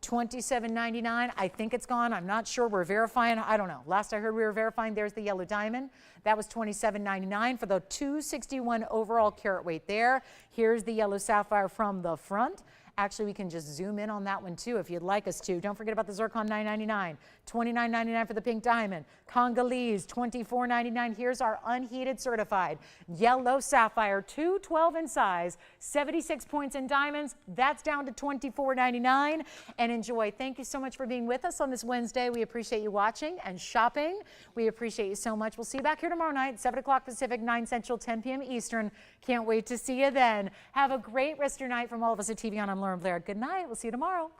$27.99. I think it's gone. I'm not sure. We're verifying. I don't know. Last I heard we were verifying. There's the yellow diamond. That was $27.99 for the 261 overall carat weight there. Here's the yellow sapphire from the front. Actually, we can just zoom in on that one too if you'd like us to. Don't forget about the zircon, $9.99. $29.99 for the pink diamond. Congolese, $24.99. Here's our unheated certified yellow sapphire, 212 in size, 76 points in diamonds. That's down to $24.99. And enjoy. Thank you so much for being with us on this Wednesday. We appreciate you watching and shopping. We appreciate you so much. We'll see you back here tomorrow night, 7 o'clock Pacific, 9 Central, 10 p.m. Eastern. Can't wait to see you then. Have a great rest of your night from all of us at TVON. I'm Blair. Good night. We'll see you tomorrow.